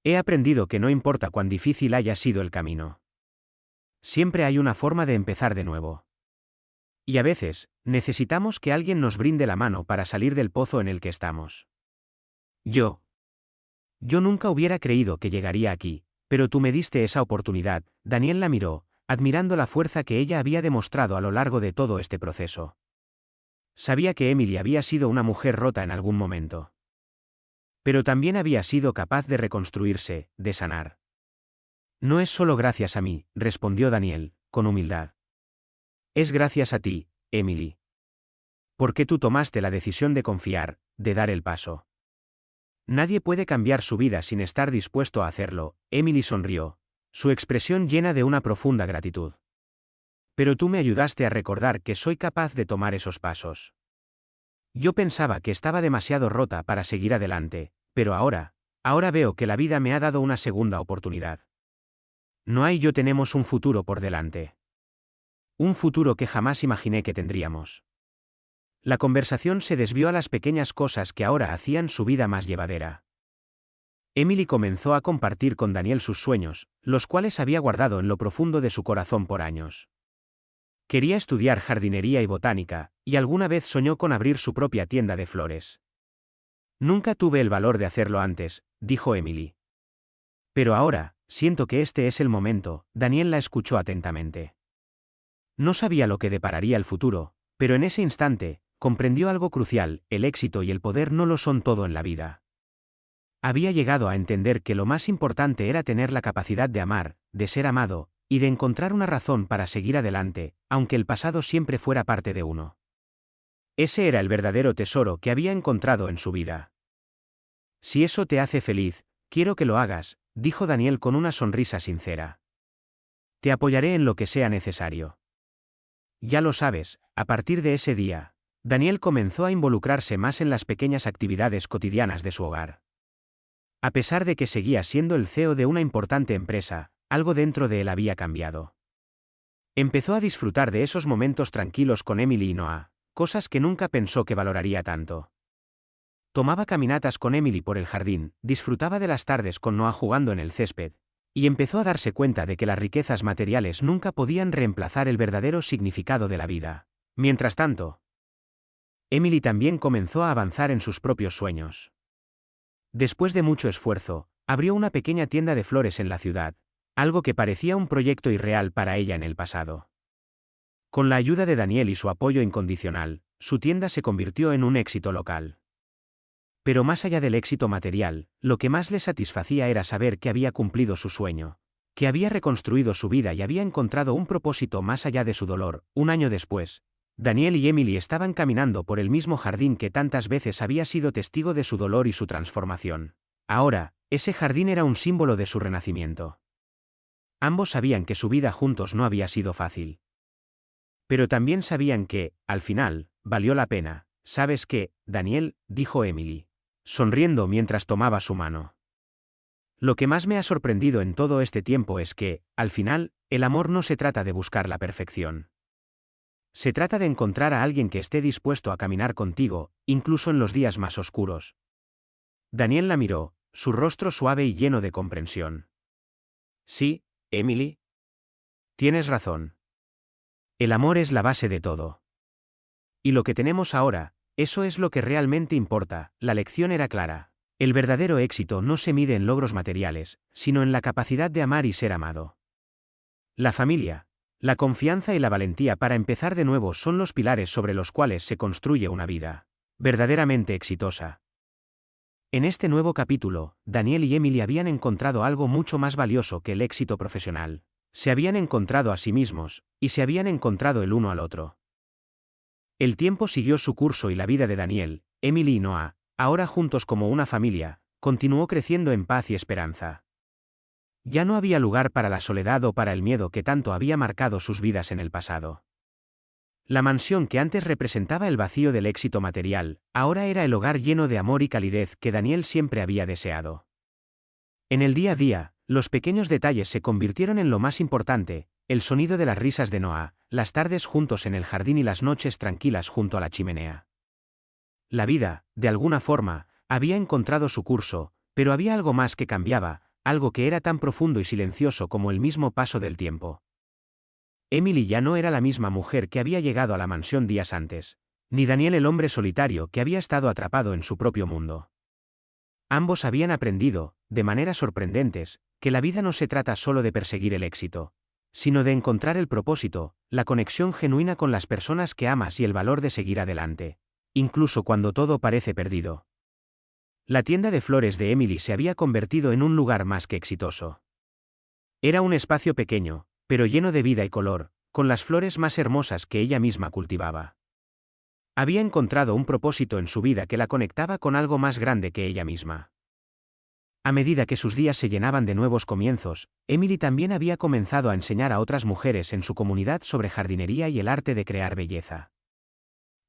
He aprendido que no importa cuán difícil haya sido el camino, siempre hay una forma de empezar de nuevo. Y a veces, necesitamos que alguien nos brinde la mano para salir del pozo en el que estamos. Yo nunca hubiera creído que llegaría aquí, pero tú me diste esa oportunidad. Daniel la miró, admirando la fuerza que ella había demostrado a lo largo de todo este proceso. Sabía que Emily había sido una mujer rota en algún momento, pero también había sido capaz de reconstruirse, de sanar. No es solo gracias a mí, respondió Daniel, con humildad. Es gracias a ti, Emily. Porque tú tomaste la decisión de confiar, de dar el paso. Nadie puede cambiar su vida sin estar dispuesto a hacerlo. Emily sonrió, su expresión llena de una profunda gratitud. Pero tú me ayudaste a recordar que soy capaz de tomar esos pasos. Yo pensaba que estaba demasiado rota para seguir adelante, pero ahora veo que la vida me ha dado una segunda oportunidad. Noah y yo tenemos un futuro por delante. Un futuro que jamás imaginé que tendríamos. La conversación se desvió a las pequeñas cosas que ahora hacían su vida más llevadera. Emily comenzó a compartir con Daniel sus sueños, los cuales había guardado en lo profundo de su corazón por años. Quería estudiar jardinería y botánica, y alguna vez soñó con abrir su propia tienda de flores. Nunca tuve el valor de hacerlo antes, dijo Emily. Pero ahora, siento que este es el momento. Daniel la escuchó atentamente. No sabía lo que depararía el futuro, pero en ese instante, comprendió algo crucial: el éxito y el poder no lo son todo en la vida. Había llegado a entender que lo más importante era tener la capacidad de amar, de ser amado, y de encontrar una razón para seguir adelante, aunque el pasado siempre fuera parte de uno. Ese era el verdadero tesoro que había encontrado en su vida. Si eso te hace feliz, quiero que lo hagas, dijo Daniel con una sonrisa sincera. Te apoyaré en lo que sea necesario. Ya lo sabes, a partir de ese día, Daniel comenzó a involucrarse más en las pequeñas actividades cotidianas de su hogar. A pesar de que seguía siendo el CEO de una importante empresa, algo dentro de él había cambiado. Empezó a disfrutar de esos momentos tranquilos con Emily y Noah, cosas que nunca pensó que valoraría tanto. Tomaba caminatas con Emily por el jardín, disfrutaba de las tardes con Noah jugando en el césped, y empezó a darse cuenta de que las riquezas materiales nunca podían reemplazar el verdadero significado de la vida. Mientras tanto, Emily también comenzó a avanzar en sus propios sueños. Después de mucho esfuerzo, abrió una pequeña tienda de flores en la ciudad, algo que parecía un proyecto irreal para ella en el pasado. Con la ayuda de Daniel y su apoyo incondicional, su tienda se convirtió en un éxito local. Pero más allá del éxito material, lo que más le satisfacía era saber que había cumplido su sueño, que había reconstruido su vida y había encontrado un propósito más allá de su dolor. Un año después, Daniel y Emily estaban caminando por el mismo jardín que tantas veces había sido testigo de su dolor y su transformación. Ahora, ese jardín era un símbolo de su renacimiento. Ambos sabían que su vida juntos no había sido fácil. Pero también sabían que, al final, valió la pena. ¿Sabes qué, Daniel?, dijo Emily, sonriendo mientras tomaba su mano. Lo que más me ha sorprendido en todo este tiempo es que, al final, el amor no se trata de buscar la perfección. Se trata de encontrar a alguien que esté dispuesto a caminar contigo, incluso en los días más oscuros. Daniel la miró, su rostro suave y lleno de comprensión. Sí, Emily. Tienes razón. El amor es la base de todo. Y lo que tenemos ahora, eso es lo que realmente importa. La lección era clara. El verdadero éxito no se mide en logros materiales, sino en la capacidad de amar y ser amado. La familia, la confianza y la valentía para empezar de nuevo son los pilares sobre los cuales se construye una vida verdaderamente exitosa. En este nuevo capítulo, Daniel y Emily habían encontrado algo mucho más valioso que el éxito profesional. Se habían encontrado a sí mismos, y se habían encontrado el uno al otro. El tiempo siguió su curso y la vida de Daniel, Emily y Noah, ahora juntos como una familia, continuó creciendo en paz y esperanza. Ya no había lugar para la soledad o para el miedo que tanto había marcado sus vidas en el pasado. La mansión que antes representaba el vacío del éxito material, ahora era el hogar lleno de amor y calidez que Daniel siempre había deseado. En el día a día, los pequeños detalles se convirtieron en lo más importante, el sonido de las risas de Noah, las tardes juntos en el jardín y las noches tranquilas junto a la chimenea. La vida, de alguna forma, había encontrado su curso, pero había algo más que cambiaba, algo que era tan profundo y silencioso como el mismo paso del tiempo. Emily ya no era la misma mujer que había llegado a la mansión días antes, ni Daniel el hombre solitario que había estado atrapado en su propio mundo. Ambos habían aprendido, de maneras sorprendentes, que la vida no se trata solo de perseguir el éxito, sino de encontrar el propósito, la conexión genuina con las personas que amas y el valor de seguir adelante, incluso cuando todo parece perdido. La tienda de flores de Emily se había convertido en un lugar más que exitoso. Era un espacio pequeño, pero lleno de vida y color, con las flores más hermosas que ella misma cultivaba. Había encontrado un propósito en su vida que la conectaba con algo más grande que ella misma. A medida que sus días se llenaban de nuevos comienzos, Emily también había comenzado a enseñar a otras mujeres en su comunidad sobre jardinería y el arte de crear belleza.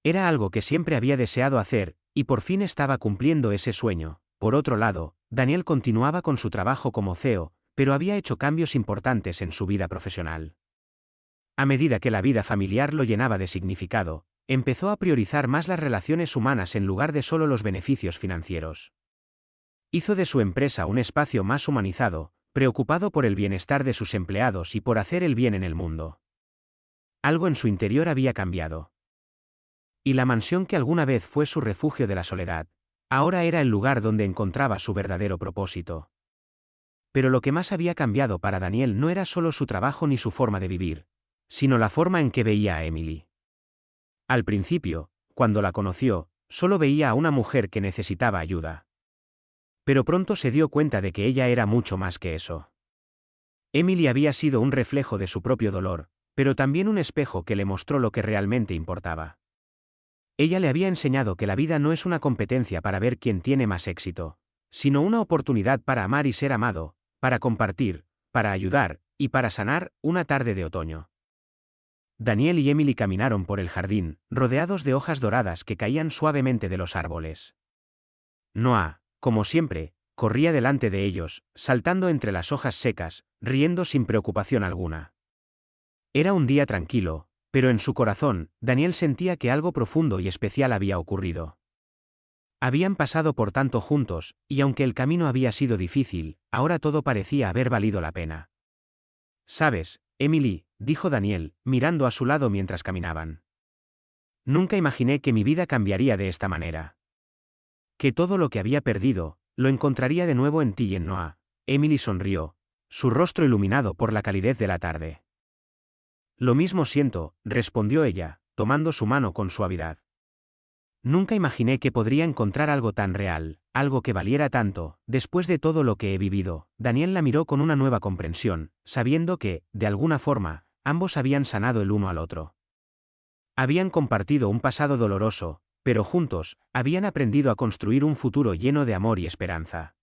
Era algo que siempre había deseado hacer, y por fin estaba cumpliendo ese sueño. Por otro lado, Daniel continuaba con su trabajo como CEO, pero había hecho cambios importantes en su vida profesional. A medida que la vida familiar lo llenaba de significado, empezó a priorizar más las relaciones humanas en lugar de solo los beneficios financieros. Hizo de su empresa un espacio más humanizado, preocupado por el bienestar de sus empleados y por hacer el bien en el mundo. Algo en su interior había cambiado. Y la mansión que alguna vez fue su refugio de la soledad, ahora era el lugar donde encontraba su verdadero propósito. Pero lo que más había cambiado para Daniel no era solo su trabajo ni su forma de vivir, sino la forma en que veía a Emily. Al principio, cuando la conoció, solo veía a una mujer que necesitaba ayuda. Pero pronto se dio cuenta de que ella era mucho más que eso. Emily había sido un reflejo de su propio dolor, pero también un espejo que le mostró lo que realmente importaba. Ella le había enseñado que la vida no es una competencia para ver quién tiene más éxito, sino una oportunidad para amar y ser amado, para compartir, para ayudar, y para sanar, una tarde de otoño. Daniel y Emily caminaron por el jardín, rodeados de hojas doradas que caían suavemente de los árboles. Noah, como siempre, corría delante de ellos, saltando entre las hojas secas, riendo sin preocupación alguna. Era un día tranquilo, pero en su corazón, Daniel sentía que algo profundo y especial había ocurrido. Habían pasado por tanto juntos, y aunque el camino había sido difícil, ahora todo parecía haber valido la pena. «¿Sabes, Emily?», dijo Daniel, mirando a su lado mientras caminaban. «Nunca imaginé que mi vida cambiaría de esta manera. Que todo lo que había perdido, lo encontraría de nuevo en ti y en Noah». Emily sonrió, su rostro iluminado por la calidez de la tarde. «Lo mismo siento», respondió ella, tomando su mano con suavidad. «Nunca imaginé que podría encontrar algo tan real, algo que valiera tanto, después de todo lo que he vivido». Daniel la miró con una nueva comprensión, sabiendo que, de alguna forma, ambos habían sanado el uno al otro. Habían compartido un pasado doloroso, pero juntos, habían aprendido a construir un futuro lleno de amor y esperanza.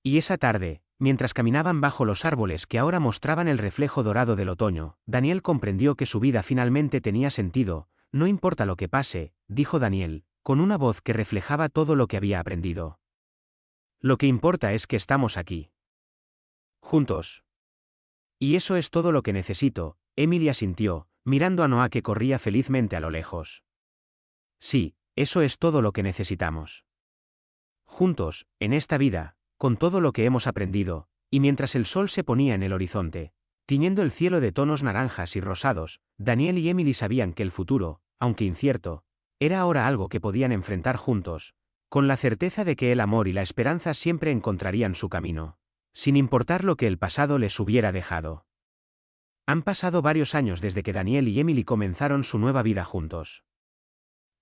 Y esa tarde, mientras caminaban bajo los árboles que ahora mostraban el reflejo dorado del otoño, Daniel comprendió que su vida finalmente tenía sentido. «No importa lo que pase», dijo Daniel, con una voz que reflejaba todo lo que había aprendido. «Lo que importa es que estamos aquí. Juntos. Y eso es todo lo que necesito», Emily asintió, mirando a Noah que corría felizmente a lo lejos. «Sí, eso es todo lo que necesitamos. Juntos, en esta vida, con todo lo que hemos aprendido», y mientras el sol se ponía en el horizonte, Tiñendo el cielo de tonos naranjas y rosados, Daniel y Emily sabían que el futuro, aunque incierto, era ahora algo que podían enfrentar juntos, con la certeza de que el amor y la esperanza siempre encontrarían su camino, sin importar lo que el pasado les hubiera dejado. Han pasado varios años desde que Daniel y Emily comenzaron su nueva vida juntos.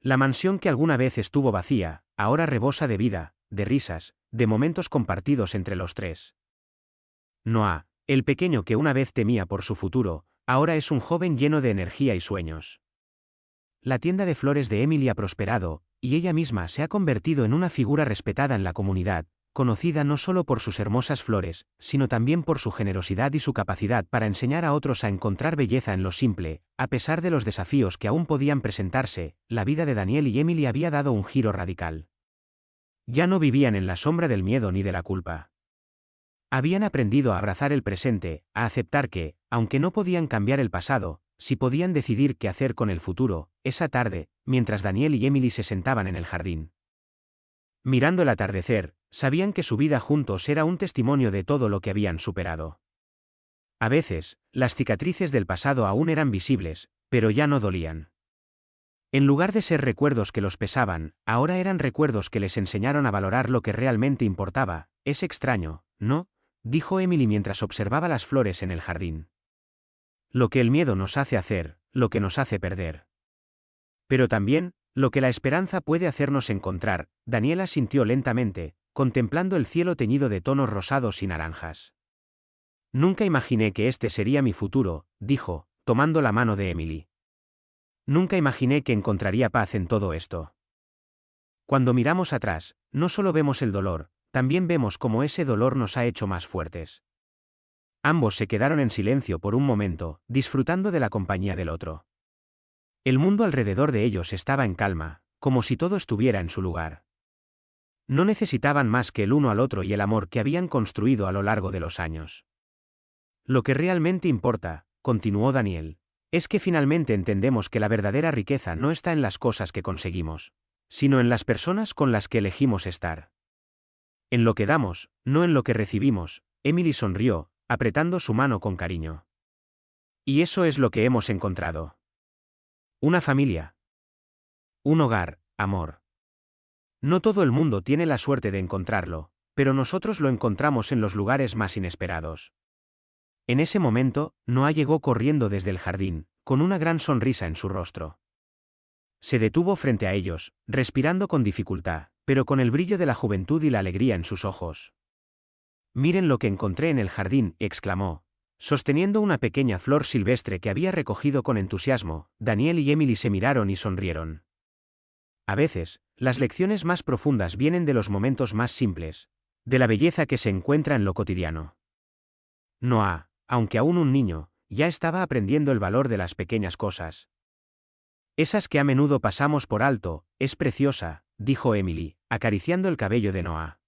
La mansión que alguna vez estuvo vacía, ahora rebosa de vida, de risas, de momentos compartidos entre los tres. Noah, el pequeño que una vez temía por su futuro, ahora es un joven lleno de energía y sueños. La tienda de flores de Emily ha prosperado, y ella misma se ha convertido en una figura respetada en la comunidad, conocida no solo por sus hermosas flores, sino también por su generosidad y su capacidad para enseñar a otros a encontrar belleza en lo simple. A pesar de los desafíos que aún podían presentarse, la vida de Daniel y Emily había dado un giro radical. Ya no vivían en la sombra del miedo ni de la culpa. Habían aprendido a abrazar el presente, a aceptar que, aunque no podían cambiar el pasado, sí podían decidir qué hacer con el futuro. Esa tarde, mientras Daniel y Emily se sentaban en el jardín, mirando el atardecer, sabían que su vida juntos era un testimonio de todo lo que habían superado. A veces, las cicatrices del pasado aún eran visibles, pero ya no dolían. En lugar de ser recuerdos que los pesaban, ahora eran recuerdos que les enseñaron a valorar lo que realmente importaba. Es extraño, ¿no?, dijo Emily mientras observaba las flores en el jardín. Lo que el miedo nos hace hacer, lo que nos hace perder. Pero también, lo que la esperanza puede hacernos encontrar. Daniela sintió lentamente, contemplando el cielo teñido de tonos rosados y naranjas. Nunca imaginé que este sería mi futuro, dijo, tomando la mano de Emily. Nunca imaginé que encontraría paz en todo esto. Cuando miramos atrás, no solo vemos el dolor, también vemos cómo ese dolor nos ha hecho más fuertes. Ambos se quedaron en silencio por un momento, disfrutando de la compañía del otro. El mundo alrededor de ellos estaba en calma, como si todo estuviera en su lugar. No necesitaban más que el uno al otro y el amor que habían construido a lo largo de los años. Lo que realmente importa, continuó Daniel, es que finalmente entendemos que la verdadera riqueza no está en las cosas que conseguimos, sino en las personas con las que elegimos estar. En lo que damos, no en lo que recibimos. Emily sonrió, apretando su mano con cariño. Y eso es lo que hemos encontrado. Una familia. Un hogar, amor. No todo el mundo tiene la suerte de encontrarlo, pero nosotros lo encontramos en los lugares más inesperados. En ese momento, Noah llegó corriendo desde el jardín, con una gran sonrisa en su rostro. Se detuvo frente a ellos, respirando con dificultad, pero con el brillo de la juventud y la alegría en sus ojos. «Miren lo que encontré en el jardín», exclamó, sosteniendo una pequeña flor silvestre que había recogido con entusiasmo. Daniel y Emily se miraron y sonrieron. A veces, las lecciones más profundas vienen de los momentos más simples, de la belleza que se encuentra en lo cotidiano. Noah, aunque aún un niño, ya estaba aprendiendo el valor de las pequeñas cosas. Esas que a menudo pasamos por alto. Es preciosa, dijo Emily, acariciando el cabello de Noah.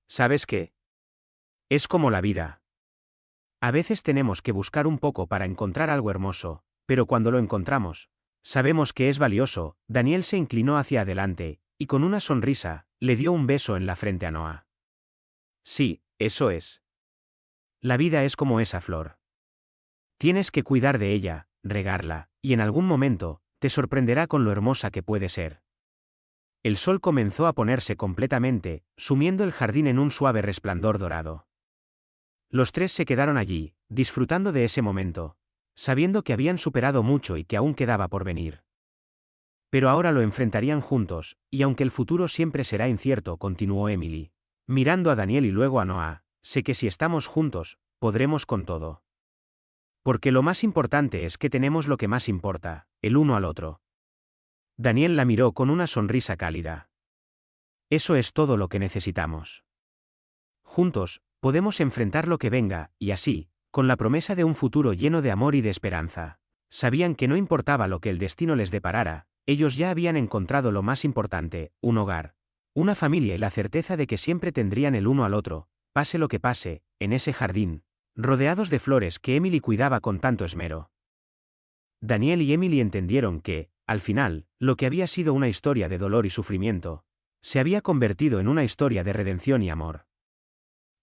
¿Sabes qué? Es como la vida. A veces tenemos que buscar un poco para encontrar algo hermoso, pero cuando lo encontramos, sabemos que es valioso. Daniel se inclinó hacia adelante, y con una sonrisa, le dio un beso en la frente a Noah. Sí, eso es. La vida es como esa flor. Tienes que cuidar de ella, regarla, y en algún momento, te sorprenderá con lo hermosa que puede ser. El sol comenzó a ponerse completamente, sumiendo el jardín en un suave resplandor dorado. Los tres se quedaron allí, disfrutando de ese momento, sabiendo que habían superado mucho y que aún quedaba por venir. Pero ahora lo enfrentarían juntos, y aunque el futuro siempre será incierto, continuó Emily, mirando a Daniel y luego a Noah, sé que si estamos juntos, podremos con todo. Porque lo más importante es que tenemos lo que más importa, el uno al otro. Daniel la miró con una sonrisa cálida. Eso es todo lo que necesitamos. Juntos, podemos enfrentar lo que venga, y así, con la promesa de un futuro lleno de amor y de esperanza. Sabían que no importaba lo que el destino les deparara, ellos ya habían encontrado lo más importante, un hogar, una familia y la certeza de que siempre tendrían el uno al otro, pase lo que pase, en ese jardín, rodeados de flores que Emily cuidaba con tanto esmero. Daniel y Emily entendieron que, al final, lo que había sido una historia de dolor y sufrimiento, se había convertido en una historia de redención y amor.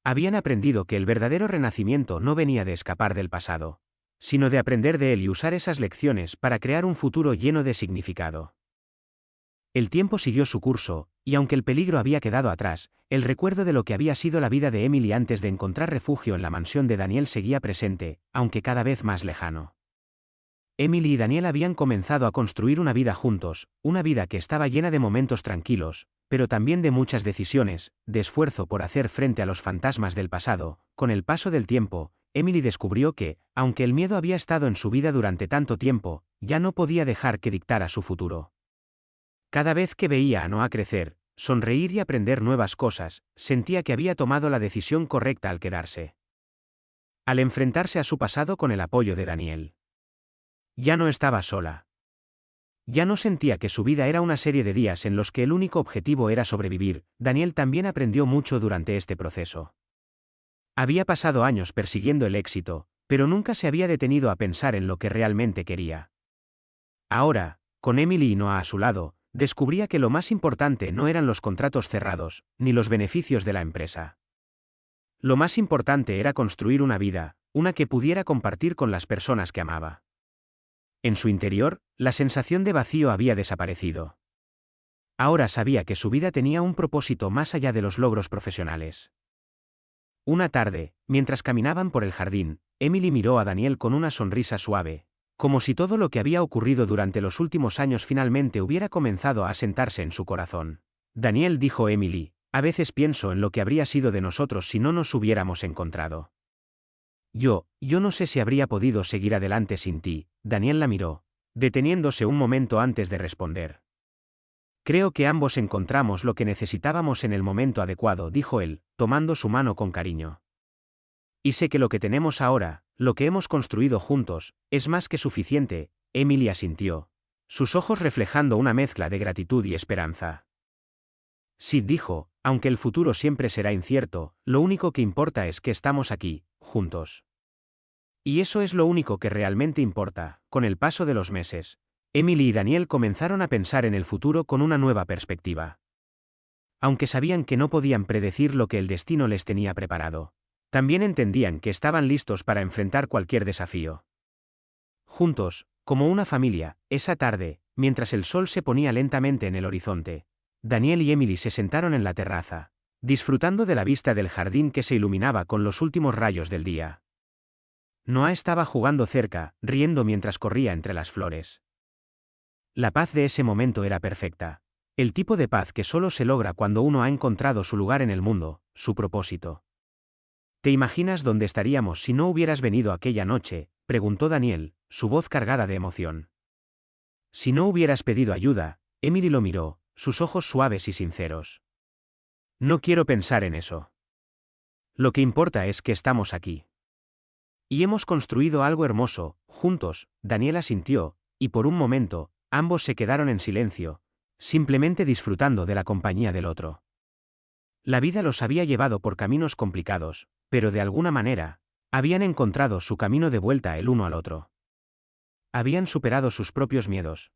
Habían aprendido que el verdadero renacimiento no venía de escapar del pasado, sino de aprender de él y usar esas lecciones para crear un futuro lleno de significado. El tiempo siguió su curso, y aunque el peligro había quedado atrás, el recuerdo de lo que había sido la vida de Emily antes de encontrar refugio en la mansión de Daniel seguía presente, aunque cada vez más lejano. Emily y Daniel habían comenzado a construir una vida juntos, una vida que estaba llena de momentos tranquilos, pero también de muchas decisiones, de esfuerzo por hacer frente a los fantasmas del pasado. Con el paso del tiempo, Emily descubrió que, aunque el miedo había estado en su vida durante tanto tiempo, ya no podía dejar que dictara su futuro. Cada vez que veía a Noah crecer, sonreír y aprender nuevas cosas, sentía que había tomado la decisión correcta al quedarse. Al enfrentarse a su pasado con el apoyo de Daniel. Ya no estaba sola. Ya no sentía que su vida era una serie de días en los que el único objetivo era sobrevivir. Daniel también aprendió mucho durante este proceso. Había pasado años persiguiendo el éxito, pero nunca se había detenido a pensar en lo que realmente quería. Ahora, con Emily y Noah a su lado, descubría que lo más importante no eran los contratos cerrados, ni los beneficios de la empresa. Lo más importante era construir una vida, una que pudiera compartir con las personas que amaba. En su interior, la sensación de vacío había desaparecido. Ahora sabía que su vida tenía un propósito más allá de los logros profesionales. Una tarde, mientras caminaban por el jardín, Emily miró a Daniel con una sonrisa suave, como si todo lo que había ocurrido durante los últimos años finalmente hubiera comenzado a asentarse en su corazón. Daniel, dijo Emily, a veces pienso en lo que habría sido de nosotros si no nos hubiéramos encontrado. Yo no sé si habría podido seguir adelante sin ti. Daniel la miró, deteniéndose un momento antes de responder. Creo que ambos encontramos lo que necesitábamos en el momento adecuado, dijo él, tomando su mano con cariño. Y sé que lo que tenemos ahora, lo que hemos construido juntos, es más que suficiente. Emily asintió, sus ojos reflejando una mezcla de gratitud y esperanza. Sí, dijo, aunque el futuro siempre será incierto, lo único que importa es que estamos aquí, juntos. Y eso es lo único que realmente importa. Con el paso de los meses, Emily y Daniel comenzaron a pensar en el futuro con una nueva perspectiva. Aunque sabían que no podían predecir lo que el destino les tenía preparado, también entendían que estaban listos para enfrentar cualquier desafío. Juntos, como una familia, esa tarde, mientras el sol se ponía lentamente en el horizonte, Daniel y Emily se sentaron en la terraza, disfrutando de la vista del jardín que se iluminaba con los últimos rayos del día. Noah estaba jugando cerca, riendo mientras corría entre las flores. La paz de ese momento era perfecta, el tipo de paz que solo se logra cuando uno ha encontrado su lugar en el mundo, su propósito. ¿Te imaginas dónde estaríamos si no hubieras venido aquella noche?, preguntó Daniel, su voz cargada de emoción. Si no hubieras pedido ayuda, Emily lo miró, sus ojos suaves y sinceros. No quiero pensar en eso. Lo que importa es que estamos aquí. Y hemos construido algo hermoso, juntos. Daniel asintió, y por un momento, ambos se quedaron en silencio, simplemente disfrutando de la compañía del otro. La vida los había llevado por caminos complicados, pero de alguna manera, habían encontrado su camino de vuelta el uno al otro. Habían superado sus propios miedos,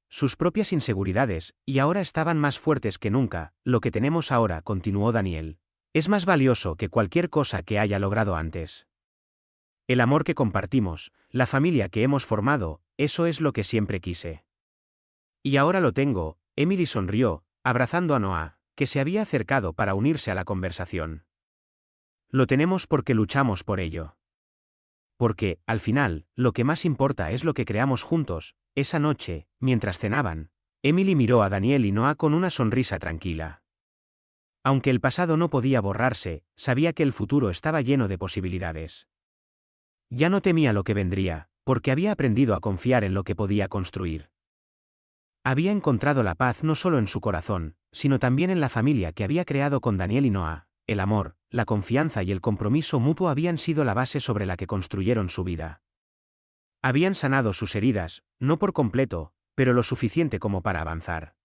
sus propias inseguridades, y ahora estaban más fuertes que nunca. Lo que tenemos ahora, continuó Daniel, es más valioso que cualquier cosa que haya logrado antes. El amor que compartimos, la familia que hemos formado, eso es lo que siempre quise. Y ahora lo tengo. Emily sonrió, abrazando a Noah, que se había acercado para unirse a la conversación. Lo tenemos porque luchamos por ello. Porque, al final, lo que más importa es lo que creamos juntos. Esa noche, mientras cenaban, Emily miró a Daniel y Noah con una sonrisa tranquila. Aunque el pasado no podía borrarse, sabía que el futuro estaba lleno de posibilidades. Ya no temía lo que vendría, porque había aprendido a confiar en lo que podía construir. Había encontrado la paz no solo en su corazón, sino también en la familia que había creado con Daniel y Noah. El amor, la confianza y el compromiso mutuo habían sido la base sobre la que construyeron su vida. Habían sanado sus heridas, no por completo, pero lo suficiente como para avanzar.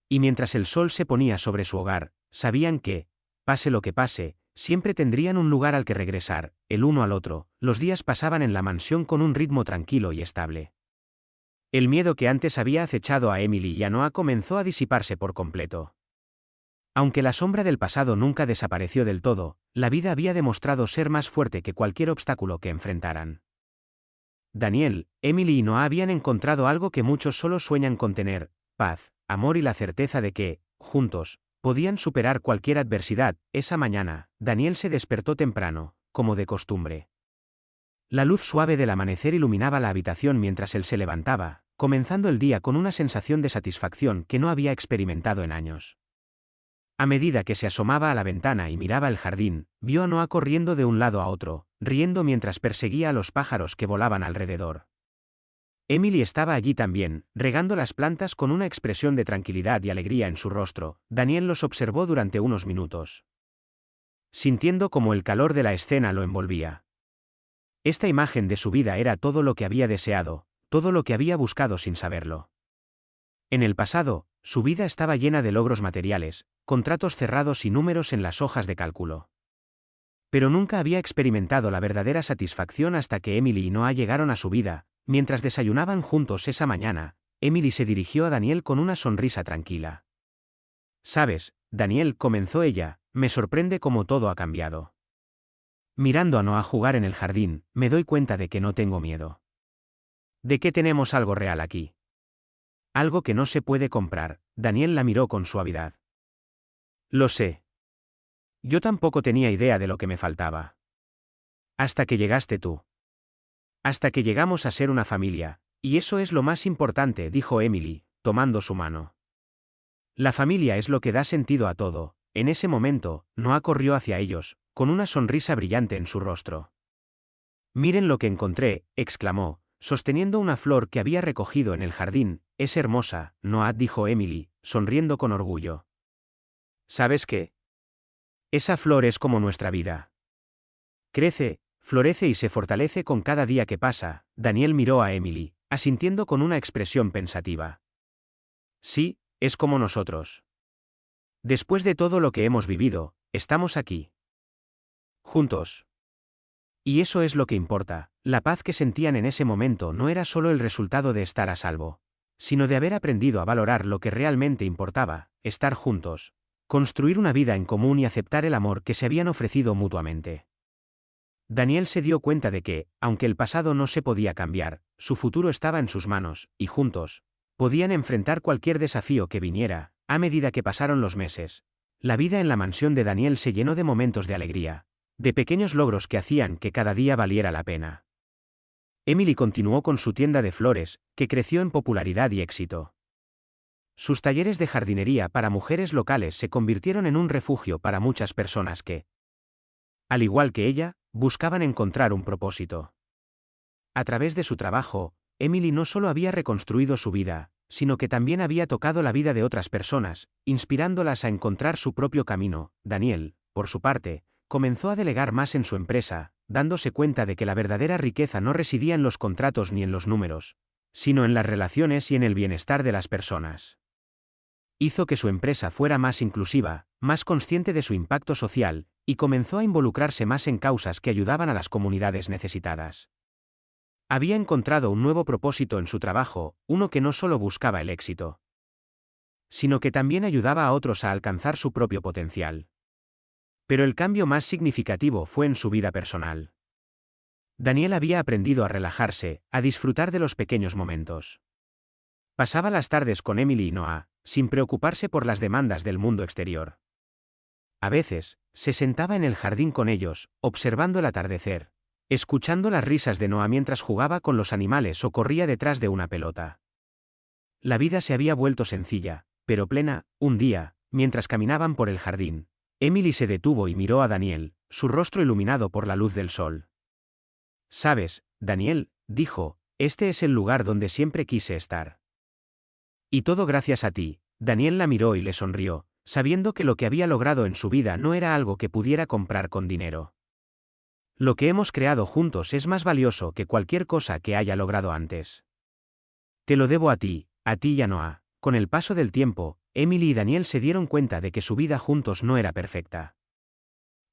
Y mientras el sol se ponía sobre su hogar, sabían que, pase lo que pase, siempre tendrían un lugar al que regresar, el uno al otro. Los días pasaban en la mansión con un ritmo tranquilo y estable. El miedo que antes había acechado a Emily y a Noah comenzó a disiparse por completo. Aunque la sombra del pasado nunca desapareció del todo, la vida había demostrado ser más fuerte que cualquier obstáculo que enfrentaran. Daniel, Emily y Noah habían encontrado algo que muchos solo sueñan con tener: paz, amor y la certeza de que, juntos, podían superar cualquier adversidad. Esa mañana, Daniel se despertó temprano, como de costumbre. La luz suave del amanecer iluminaba la habitación mientras él se levantaba, comenzando el día con una sensación de satisfacción que no había experimentado en años. A medida que se asomaba a la ventana y miraba el jardín, vio a Noah corriendo de un lado a otro, riendo mientras perseguía a los pájaros que volaban alrededor. Emily estaba allí también, regando las plantas con una expresión de tranquilidad y alegría en su rostro. Daniel los observó durante unos minutos, sintiendo cómo el calor de la escena lo envolvía. Esta imagen de su vida era todo lo que había deseado, todo lo que había buscado sin saberlo. En el pasado, su vida estaba llena de logros materiales, contratos cerrados y números en las hojas de cálculo. Pero nunca había experimentado la verdadera satisfacción hasta que Emily y Noah llegaron a su vida. Mientras desayunaban juntos esa mañana, Emily se dirigió a Daniel con una sonrisa tranquila. «Sabes, Daniel», comenzó ella, «me sorprende cómo todo ha cambiado. Mirando a Noah jugar en el jardín, me doy cuenta de que no tengo miedo. De que tenemos algo real aquí. Algo que no se puede comprar». Daniel la miró con suavidad. «Lo sé. Yo tampoco tenía idea de lo que me faltaba. Hasta que llegaste tú. Hasta que llegamos a ser una familia, y eso es lo más importante», dijo Emily, tomando su mano. «La familia es lo que da sentido a todo». En ese momento, Noah corrió hacia ellos, con una sonrisa brillante en su rostro. «Miren lo que encontré», exclamó, sosteniendo una flor que había recogido en el jardín. «Es hermosa, Noah», dijo Emily, sonriendo con orgullo. «¿Sabes qué? Esa flor es como nuestra vida. Crece, florece y se fortalece con cada día que pasa». Daniel miró a Emily, asintiendo con una expresión pensativa. «Sí, es como nosotros. Después de todo lo que hemos vivido, estamos aquí. Juntos. Y eso es lo que importa». La paz que sentían en ese momento no era solo el resultado de estar a salvo, sino de haber aprendido a valorar lo que realmente importaba: estar juntos, construir una vida en común y aceptar el amor que se habían ofrecido mutuamente. Daniel se dio cuenta de que, aunque el pasado no se podía cambiar, su futuro estaba en sus manos, y juntos, podían enfrentar cualquier desafío que viniera. A medida que pasaron los meses, la vida en la mansión de Daniel se llenó de momentos de alegría, de pequeños logros que hacían que cada día valiera la pena. Emily continuó con su tienda de flores, que creció en popularidad y éxito. Sus talleres de jardinería para mujeres locales se convirtieron en un refugio para muchas personas que, al igual que ella, buscaban encontrar un propósito. A través de su trabajo, Emily no solo había reconstruido su vida, sino que también había tocado la vida de otras personas, inspirándolas a encontrar su propio camino. Daniel, por su parte, comenzó a delegar más en su empresa, dándose cuenta de que la verdadera riqueza no residía en los contratos ni en los números, sino en las relaciones y en el bienestar de las personas. Hizo que su empresa fuera más inclusiva, más consciente de su impacto social, y comenzó a involucrarse más en causas que ayudaban a las comunidades necesitadas. Había encontrado un nuevo propósito en su trabajo, uno que no solo buscaba el éxito, sino que también ayudaba a otros a alcanzar su propio potencial. Pero el cambio más significativo fue en su vida personal. Daniel había aprendido a relajarse, a disfrutar de los pequeños momentos. Pasaba las tardes con Emily y Noah, sin preocuparse por las demandas del mundo exterior. A veces, se sentaba en el jardín con ellos, observando el atardecer, escuchando las risas de Noah mientras jugaba con los animales o corría detrás de una pelota. La vida se había vuelto sencilla, pero plena. Un día, mientras caminaban por el jardín, Emily se detuvo y miró a Daniel, su rostro iluminado por la luz del sol. «Sabes, Daniel», dijo, «este es el lugar donde siempre quise estar. Y todo gracias a ti». Daniel la miró y le sonrió, sabiendo que lo que había logrado en su vida no era algo que pudiera comprar con dinero. «Lo que hemos creado juntos es más valioso que cualquier cosa que haya logrado antes. Te lo debo a ti y a Noah». Con el paso del tiempo, Emily y Daniel se dieron cuenta de que su vida juntos no era perfecta.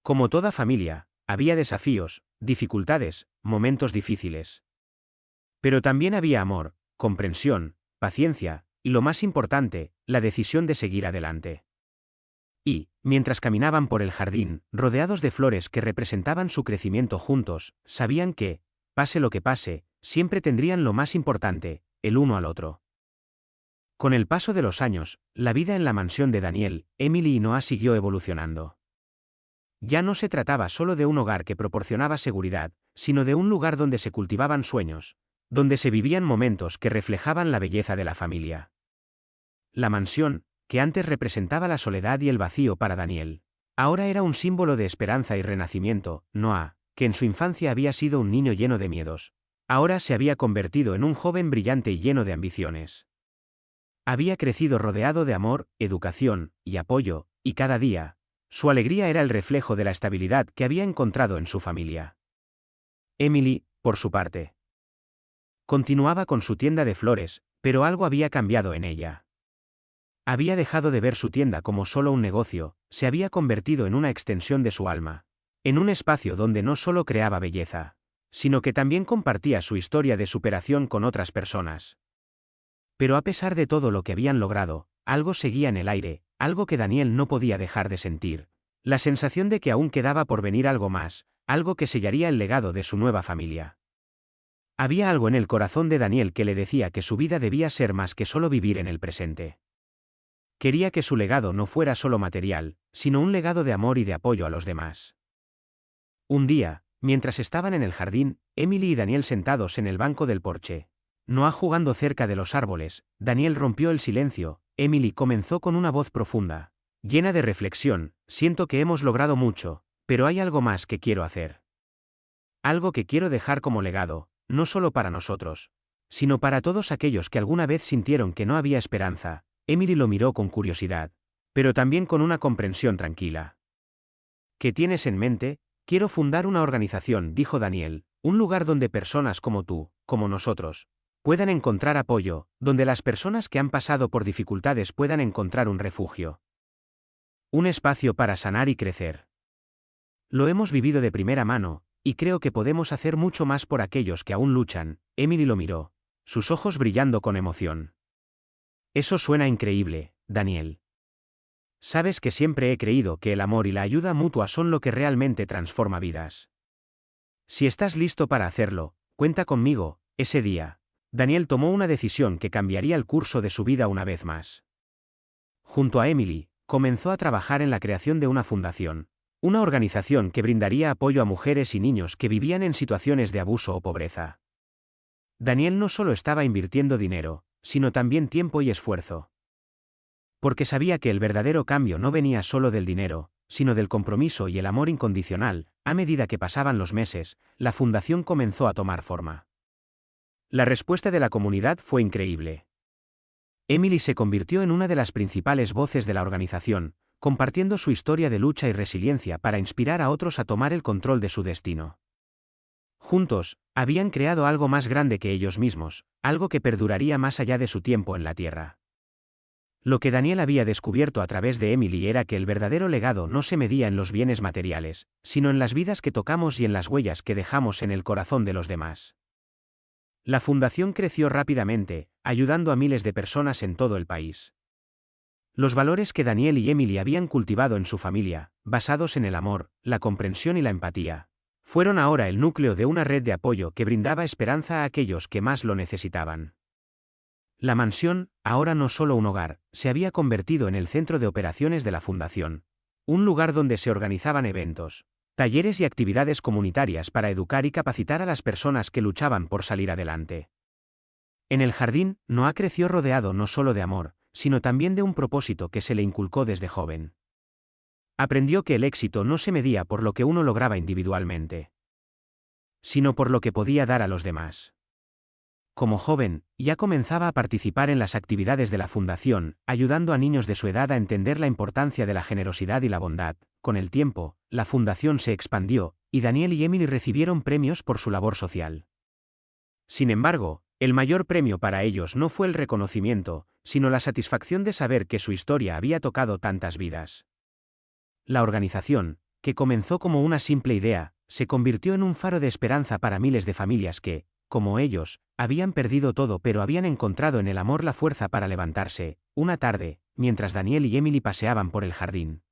Como toda familia, había desafíos, dificultades, momentos difíciles. Pero también había amor, comprensión, paciencia, y lo más importante, la decisión de seguir adelante. Y, mientras caminaban por el jardín, rodeados de flores que representaban su crecimiento juntos, sabían que, pase lo que pase, siempre tendrían lo más importante, el uno al otro. Con el paso de los años, la vida en la mansión de Daniel, Emily y Noah siguió evolucionando. Ya no se trataba solo de un hogar que proporcionaba seguridad, sino de un lugar donde se cultivaban sueños, donde se vivían momentos que reflejaban la belleza de la familia. La mansión, que antes representaba la soledad y el vacío para Daniel, ahora era un símbolo de esperanza y renacimiento. Noah, que en su infancia había sido un niño lleno de miedos, ahora se había convertido en un joven brillante y lleno de ambiciones. Había crecido rodeado de amor, educación y apoyo, y cada día, su alegría era el reflejo de la estabilidad que había encontrado en su familia. Emily, por su parte, continuaba con su tienda de flores, pero algo había cambiado en ella. Había dejado de ver su tienda como solo un negocio, se había convertido en una extensión de su alma, en un espacio donde no solo creaba belleza, sino que también compartía su historia de superación con otras personas. Pero a pesar de todo lo que habían logrado, algo seguía en el aire, algo que Daniel no podía dejar de sentir. La sensación de que aún quedaba por venir algo más, algo que sellaría el legado de su nueva familia. Había algo en el corazón de Daniel que le decía que su vida debía ser más que solo vivir en el presente. Quería que su legado no fuera solo material, sino un legado de amor y de apoyo a los demás. Un día, mientras estaban en el jardín, Emily y Daniel sentados en el banco del porche, Noah jugando cerca de los árboles, Daniel rompió el silencio. Emily comenzó con una voz profunda, llena de reflexión: siento que hemos logrado mucho, pero hay algo más que quiero hacer. Algo que quiero dejar como legado, no solo para nosotros, sino para todos aquellos que alguna vez sintieron que no había esperanza. Emily lo miró con curiosidad, pero también con una comprensión tranquila. ¿Qué tienes en mente? Quiero fundar una organización, dijo Daniel, un lugar donde personas como tú, como nosotros, puedan encontrar apoyo, donde las personas que han pasado por dificultades puedan encontrar un refugio. Un espacio para sanar y crecer. Lo hemos vivido de primera mano, y creo que podemos hacer mucho más por aquellos que aún luchan. Emily lo miró, sus ojos brillando con emoción. Eso suena increíble, Daniel. Sabes que siempre he creído que el amor y la ayuda mutua son lo que realmente transforma vidas. Si estás listo para hacerlo, cuenta conmigo. Ese día, Daniel tomó una decisión que cambiaría el curso de su vida una vez más. Junto a Emily, comenzó a trabajar en la creación de una fundación, una organización que brindaría apoyo a mujeres y niños que vivían en situaciones de abuso o pobreza. Daniel no solo estaba invirtiendo dinero, sino también tiempo y esfuerzo. Porque sabía que el verdadero cambio no venía solo del dinero, sino del compromiso y el amor incondicional. A medida que pasaban los meses, la fundación comenzó a tomar forma. La respuesta de la comunidad fue increíble. Emily se convirtió en una de las principales voces de la organización, compartiendo su historia de lucha y resiliencia para inspirar a otros a tomar el control de su destino. Juntos, habían creado algo más grande que ellos mismos, algo que perduraría más allá de su tiempo en la Tierra. Lo que Daniel había descubierto a través de Emily era que el verdadero legado no se medía en los bienes materiales, sino en las vidas que tocamos y en las huellas que dejamos en el corazón de los demás. La fundación creció rápidamente, ayudando a miles de personas en todo el país. Los valores que Daniel y Emily habían cultivado en su familia, basados en el amor, la comprensión y la empatía, fueron ahora el núcleo de una red de apoyo que brindaba esperanza a aquellos que más lo necesitaban. La mansión, ahora no solo un hogar, se había convertido en el centro de operaciones de la fundación, un lugar donde se organizaban eventos, talleres y actividades comunitarias para educar y capacitar a las personas que luchaban por salir adelante. En el jardín, Noah creció rodeado no solo de amor, sino también de un propósito que se le inculcó desde joven. Aprendió que el éxito no se medía por lo que uno lograba individualmente, sino por lo que podía dar a los demás. Como joven, ya comenzaba a participar en las actividades de la fundación, ayudando a niños de su edad a entender la importancia de la generosidad y la bondad. Con el tiempo, la fundación se expandió, y Daniel y Emily recibieron premios por su labor social. Sin embargo, el mayor premio para ellos no fue el reconocimiento, sino la satisfacción de saber que su historia había tocado tantas vidas. La organización, que comenzó como una simple idea, se convirtió en un faro de esperanza para miles de familias que, como ellos, habían perdido todo pero habían encontrado en el amor la fuerza para levantarse. Una tarde, mientras Daniel y Emily paseaban por el jardín,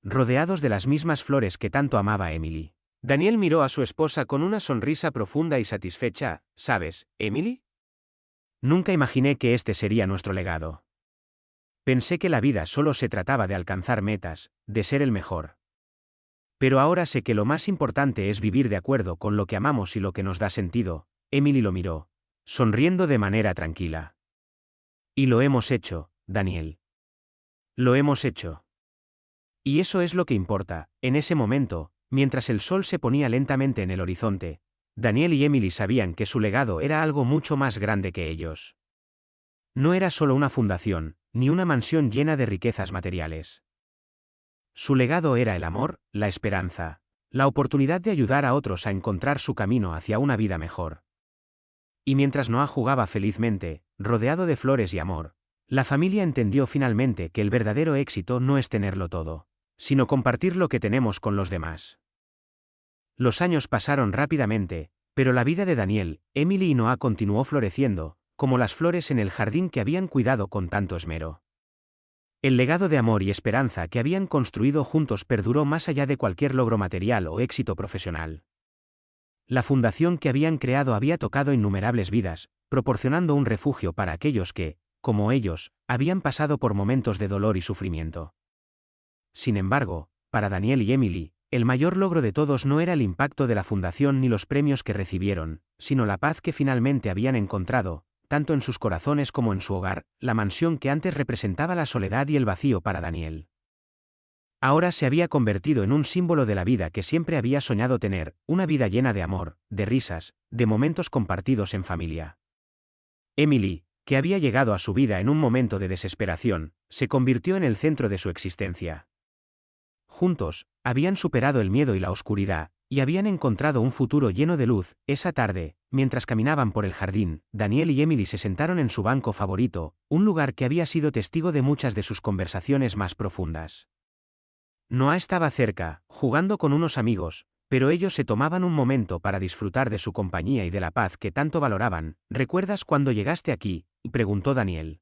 rodeados de las mismas flores que tanto amaba Emily. Daniel miró a su esposa con una sonrisa profunda y satisfecha. ¿Sabes, Emily? Nunca imaginé que este sería nuestro legado. Pensé que la vida solo se trataba de alcanzar metas, de ser el mejor. Pero ahora sé que lo más importante es vivir de acuerdo con lo que amamos y lo que nos da sentido. Emily lo miró, sonriendo de manera tranquila. Y lo hemos hecho, Daniel. Lo hemos hecho. Y eso es lo que importa. En ese momento, mientras el sol se ponía lentamente en el horizonte, Daniel y Emily sabían que su legado era algo mucho más grande que ellos. No era solo una fundación, ni una mansión llena de riquezas materiales. Su legado era el amor, la esperanza, la oportunidad de ayudar a otros a encontrar su camino hacia una vida mejor. Y mientras Noah jugaba felizmente, rodeado de flores y amor, la familia entendió finalmente que el verdadero éxito no es tenerlo todo, sino compartir lo que tenemos con los demás. Los años pasaron rápidamente, pero la vida de Daniel, Emily y Noah continuó floreciendo, como las flores en el jardín que habían cuidado con tanto esmero. El legado de amor y esperanza que habían construido juntos perduró más allá de cualquier logro material o éxito profesional. La fundación que habían creado había tocado innumerables vidas, proporcionando un refugio para aquellos que, como ellos, habían pasado por momentos de dolor y sufrimiento. Sin embargo, para Daniel y Emily, el mayor logro de todos no era el impacto de la fundación ni los premios que recibieron, sino la paz que finalmente habían encontrado, tanto en sus corazones como en su hogar, la mansión que antes representaba la soledad y el vacío para Daniel. Ahora se había convertido en un símbolo de la vida que siempre había soñado tener, una vida llena de amor, de risas, de momentos compartidos en familia. Emily, que había llegado a su vida en un momento de desesperación, se convirtió en el centro de su existencia. Juntos, habían superado el miedo y la oscuridad, y habían encontrado un futuro lleno de luz. Esa tarde, mientras caminaban por el jardín, Daniel y Emily se sentaron en su banco favorito, un lugar que había sido testigo de muchas de sus conversaciones más profundas. Noah estaba cerca, jugando con unos amigos, pero ellos se tomaban un momento para disfrutar de su compañía y de la paz que tanto valoraban. ¿Recuerdas cuando llegaste aquí?, preguntó Daniel,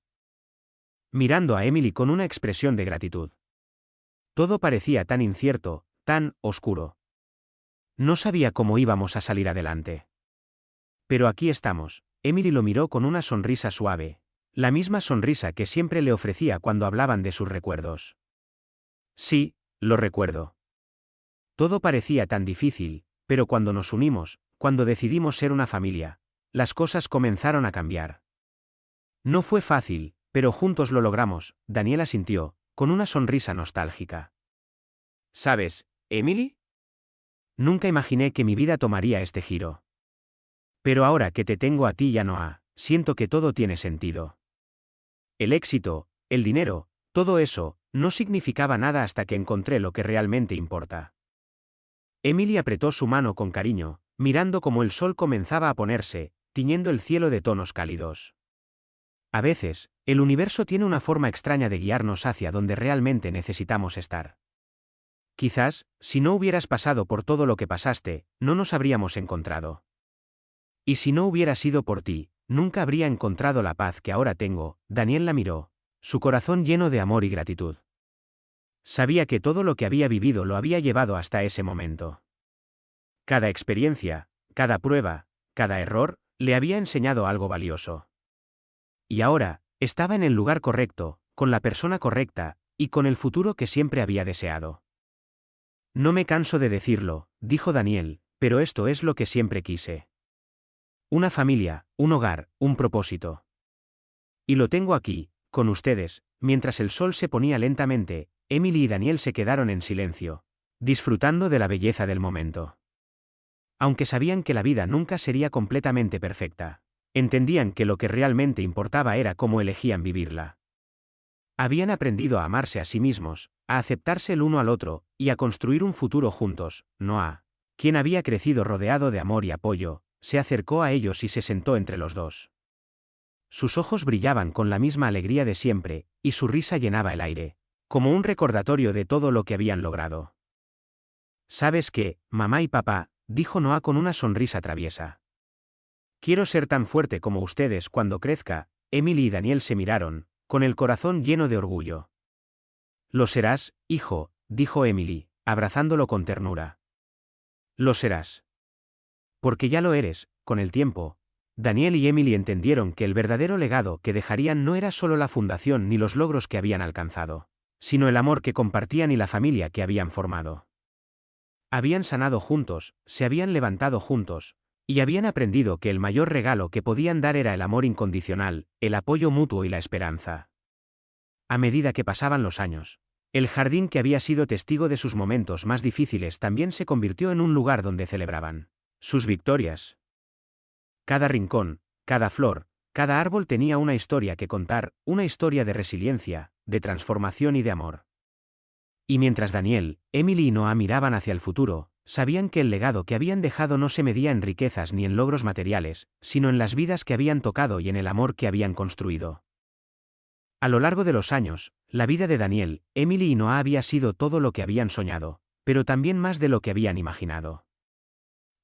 mirando a Emily con una expresión de gratitud. Todo parecía tan incierto, tan oscuro. No sabía cómo íbamos a salir adelante. Pero aquí estamos. Emily lo miró con una sonrisa suave, la misma sonrisa que siempre le ofrecía cuando hablaban de sus recuerdos. Sí, lo recuerdo. Todo parecía tan difícil, pero cuando nos unimos, cuando decidimos ser una familia, las cosas comenzaron a cambiar. No fue fácil, pero juntos lo logramos. Daniel asintió, con una sonrisa nostálgica. ¿Sabes, Emily? Nunca imaginé que mi vida tomaría este giro. Pero ahora que te tengo a ti y a Noah, siento que todo tiene sentido. El éxito, el dinero, todo eso, no significaba nada hasta que encontré lo que realmente importa. Emily apretó su mano con cariño, mirando cómo el sol comenzaba a ponerse, tiñendo el cielo de tonos cálidos. A veces, el universo tiene una forma extraña de guiarnos hacia donde realmente necesitamos estar. Quizás, si no hubieras pasado por todo lo que pasaste, no nos habríamos encontrado. Y si no hubiera sido por ti, nunca habría encontrado la paz que ahora tengo. Daniel la miró, su corazón lleno de amor y gratitud. Sabía que todo lo que había vivido lo había llevado hasta ese momento. Cada experiencia, cada prueba, cada error, le había enseñado algo valioso. Y ahora, estaba en el lugar correcto, con la persona correcta, y con el futuro que siempre había deseado. No me canso de decirlo, dijo Daniel, pero esto es lo que siempre quise. Una familia, un hogar, un propósito. Y lo tengo aquí, con ustedes. Mientras el sol se ponía lentamente, Emily y Daniel se quedaron en silencio, disfrutando de la belleza del momento. Aunque sabían que la vida nunca sería completamente perfecta, entendían que lo que realmente importaba era cómo elegían vivirla. Habían aprendido a amarse a sí mismos, a aceptarse el uno al otro, y a construir un futuro juntos. Noah, quien había crecido rodeado de amor y apoyo, se acercó a ellos y se sentó entre los dos. Sus ojos brillaban con la misma alegría de siempre, y su risa llenaba el aire, como un recordatorio de todo lo que habían logrado. ¿Sabes qué, mamá y papá?, dijo Noah con una sonrisa traviesa. Quiero ser tan fuerte como ustedes cuando crezca. Emily y Daniel se miraron, con el corazón lleno de orgullo. Lo serás, hijo, dijo Emily, abrazándolo con ternura. Lo serás. Porque ya lo eres, con el tiempo. Daniel y Emily entendieron que el verdadero legado que dejarían no era solo la fundación ni los logros que habían alcanzado, sino el amor que compartían y la familia que habían formado. Habían sanado juntos, se habían levantado juntos, y habían aprendido que el mayor regalo que podían dar era el amor incondicional, el apoyo mutuo y la esperanza. A medida que pasaban los años, el jardín que había sido testigo de sus momentos más difíciles también se convirtió en un lugar donde celebraban sus victorias. Cada rincón, cada flor, cada árbol tenía una historia que contar, una historia de resiliencia, de transformación y de amor. Y mientras Daniel, Emily y Noah miraban hacia el futuro, sabían que el legado que habían dejado no se medía en riquezas ni en logros materiales, sino en las vidas que habían tocado y en el amor que habían construido. A lo largo de los años, la vida de Daniel, Emily y Noah había sido todo lo que habían soñado, pero también más de lo que habían imaginado.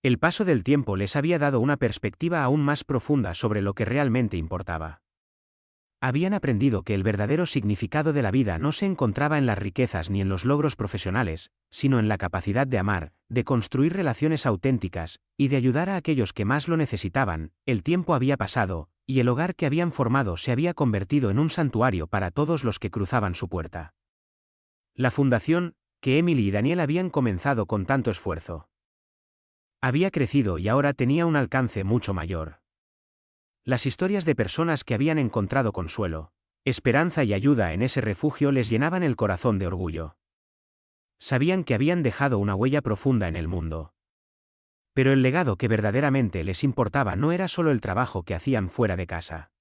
El paso del tiempo les había dado una perspectiva aún más profunda sobre lo que realmente importaba. Habían aprendido que el verdadero significado de la vida no se encontraba en las riquezas ni en los logros profesionales, sino en la capacidad de amar, de construir relaciones auténticas, y de ayudar a aquellos que más lo necesitaban. El tiempo había pasado, y el hogar que habían formado se había convertido en un santuario para todos los que cruzaban su puerta. La fundación, que Emily y Daniel habían comenzado con tanto esfuerzo, había crecido y ahora tenía un alcance mucho mayor. Las historias de personas que habían encontrado consuelo, esperanza y ayuda en ese refugio les llenaban el corazón de orgullo. Sabían que habían dejado una huella profunda en el mundo. Pero el legado que verdaderamente les importaba no era solo el trabajo que hacían fuera de casa.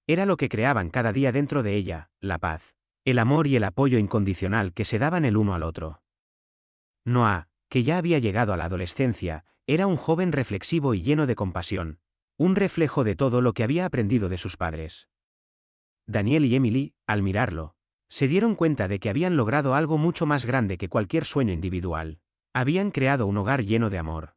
Era lo que creaban cada día dentro de ella, la paz, el amor y el apoyo incondicional que se daban el uno al otro. Noah, que ya había llegado a la adolescencia, era un joven reflexivo y lleno de compasión, un reflejo de todo lo que había aprendido de sus padres. Daniel y Emily, al mirarlo, se dieron cuenta de que habían logrado algo mucho más grande que cualquier sueño individual. Habían creado un hogar lleno de amor,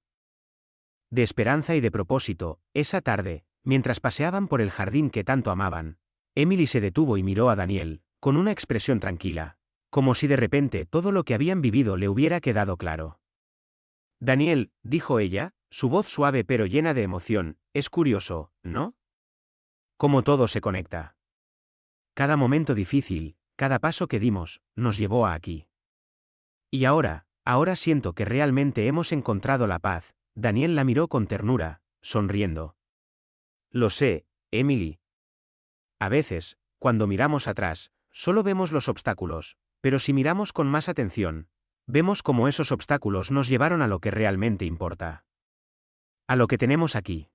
de esperanza y de propósito. Esa tarde, mientras paseaban por el jardín que tanto amaban, Emily se detuvo y miró a Daniel, con una expresión tranquila, como si de repente todo lo que habían vivido le hubiera quedado claro. Daniel, dijo ella, su voz suave pero llena de emoción, es curioso, ¿no? Cómo todo se conecta. Cada momento difícil, cada paso que dimos, nos llevó a aquí. Y ahora siento que realmente hemos encontrado la paz. Daniel la miró con ternura, sonriendo. Lo sé, Emily. A veces, cuando miramos atrás, solo vemos los obstáculos, pero si miramos con más atención, vemos cómo esos obstáculos nos llevaron a lo que realmente importa. A lo que tenemos aquí.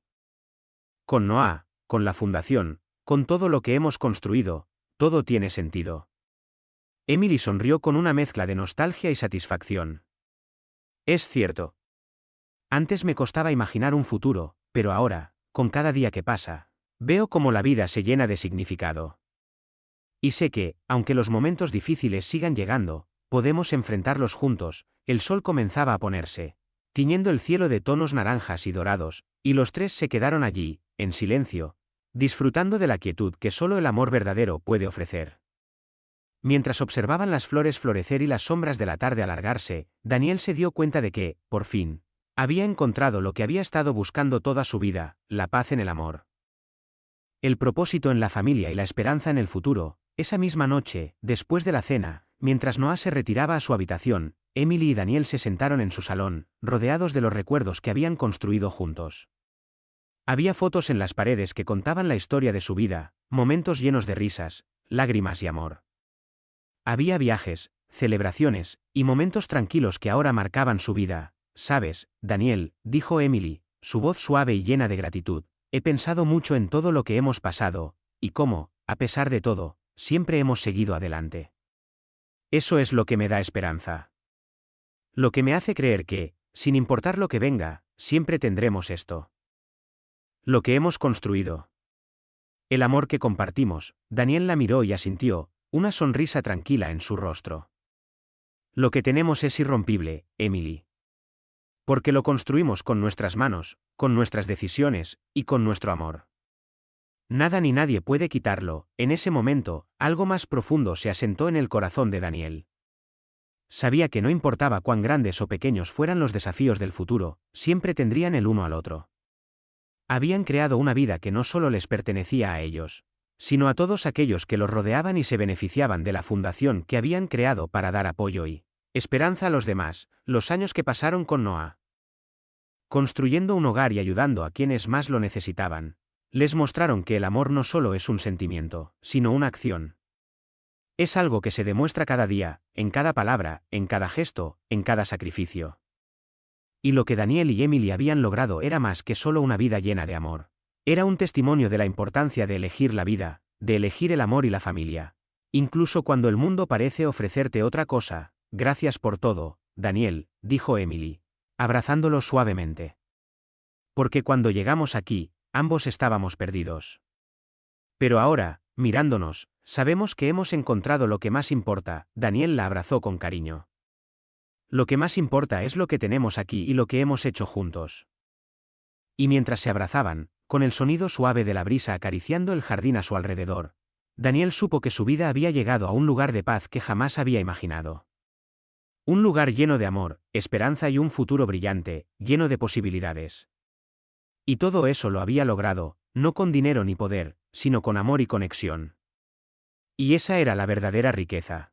Con Noah, con la fundación, con todo lo que hemos construido, todo tiene sentido. Emily sonrió con una mezcla de nostalgia y satisfacción. Es cierto. Antes me costaba imaginar un futuro, pero ahora, con cada día que pasa, veo cómo la vida se llena de significado. Y sé que, aunque los momentos difíciles sigan llegando, podemos enfrentarlos juntos. El sol comenzaba a ponerse, tiñendo el cielo de tonos naranjas y dorados, y los tres se quedaron allí, en silencio, disfrutando de la quietud que solo el amor verdadero puede ofrecer. Mientras observaban las flores florecer y las sombras de la tarde alargarse, Daniel se dio cuenta de que, por fin, había encontrado lo que había estado buscando toda su vida, la paz en el amor. El propósito en la familia y la esperanza en el futuro. Esa misma noche, después de la cena, mientras Noah se retiraba a su habitación, Emily y Daniel se sentaron en su salón, rodeados de los recuerdos que habían construido juntos. Había fotos en las paredes que contaban la historia de su vida, momentos llenos de risas, lágrimas y amor. Había viajes, celebraciones, y momentos tranquilos que ahora marcaban su vida. ¿Sabes, Daniel?, dijo Emily, su voz suave y llena de gratitud, he pensado mucho en todo lo que hemos pasado, y cómo, a pesar de todo, siempre hemos seguido adelante. Eso es lo que me da esperanza. Lo que me hace creer que, sin importar lo que venga, siempre tendremos esto. Lo que hemos construido. El amor que compartimos. Daniel la miró y asintió, una sonrisa tranquila en su rostro. Lo que tenemos es irrompible, Emily. Porque lo construimos con nuestras manos, con nuestras decisiones, y con nuestro amor. Nada ni nadie puede quitarlo. En ese momento, algo más profundo se asentó en el corazón de Daniel. Sabía que no importaba cuán grandes o pequeños fueran los desafíos del futuro, siempre tendrían el uno al otro. Habían creado una vida que no solo les pertenecía a ellos, sino a todos aquellos que los rodeaban y se beneficiaban de la fundación que habían creado para dar apoyo y esperanza a los demás. Los años que pasaron con Noah, construyendo un hogar y ayudando a quienes más lo necesitaban, les mostraron que el amor no solo es un sentimiento, sino una acción. Es algo que se demuestra cada día, en cada palabra, en cada gesto, en cada sacrificio. Y lo que Daniel y Emily habían logrado era más que solo una vida llena de amor. Era un testimonio de la importancia de elegir la vida, de elegir el amor y la familia. Incluso cuando el mundo parece ofrecerte otra cosa. Gracias por todo, Daniel, dijo Emily, abrazándolo suavemente. Porque cuando llegamos aquí, ambos estábamos perdidos. Pero ahora, mirándonos, sabemos que hemos encontrado lo que más importa. Daniel la abrazó con cariño. Lo que más importa es lo que tenemos aquí y lo que hemos hecho juntos. Y mientras se abrazaban, con el sonido suave de la brisa acariciando el jardín a su alrededor, Daniel supo que su vida había llegado a un lugar de paz que jamás había imaginado. Un lugar lleno de amor, esperanza y un futuro brillante, lleno de posibilidades. Y todo eso lo había logrado, no con dinero ni poder, sino con amor y conexión. Y esa era la verdadera riqueza.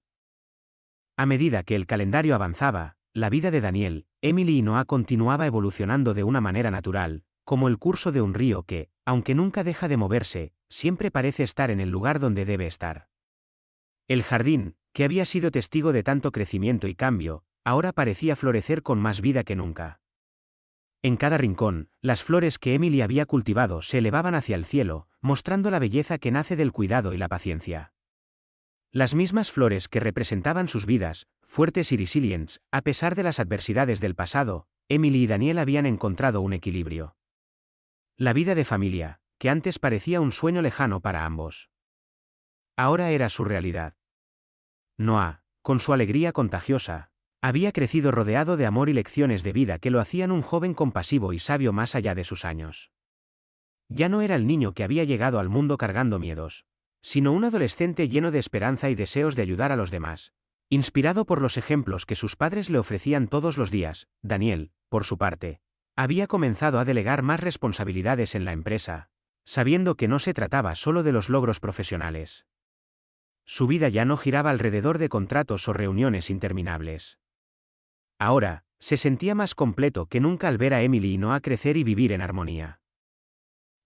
A medida que el calendario avanzaba, la vida de Daniel, Emily y Noah continuaba evolucionando de una manera natural, como el curso de un río que, aunque nunca deja de moverse, siempre parece estar en el lugar donde debe estar. El jardín, que había sido testigo de tanto crecimiento y cambio, ahora parecía florecer con más vida que nunca. En cada rincón, las flores que Emily había cultivado se elevaban hacia el cielo, mostrando la belleza que nace del cuidado y la paciencia. Las mismas flores que representaban sus vidas, fuertes y resilientes, a pesar de las adversidades del pasado, Emily y Daniel habían encontrado un equilibrio. La vida de familia, que antes parecía un sueño lejano para ambos, ahora era su realidad. Noah, con su alegría contagiosa, había crecido rodeado de amor y lecciones de vida que lo hacían un joven compasivo y sabio más allá de sus años. Ya no era el niño que había llegado al mundo cargando miedos, sino un adolescente lleno de esperanza y deseos de ayudar a los demás. Inspirado por los ejemplos que sus padres le ofrecían todos los días, Daniel, por su parte, había comenzado a delegar más responsabilidades en la empresa, sabiendo que no se trataba solo de los logros profesionales. Su vida ya no giraba alrededor de contratos o reuniones interminables. Ahora, se sentía más completo que nunca al ver a Emily y Noah crecer y vivir en armonía.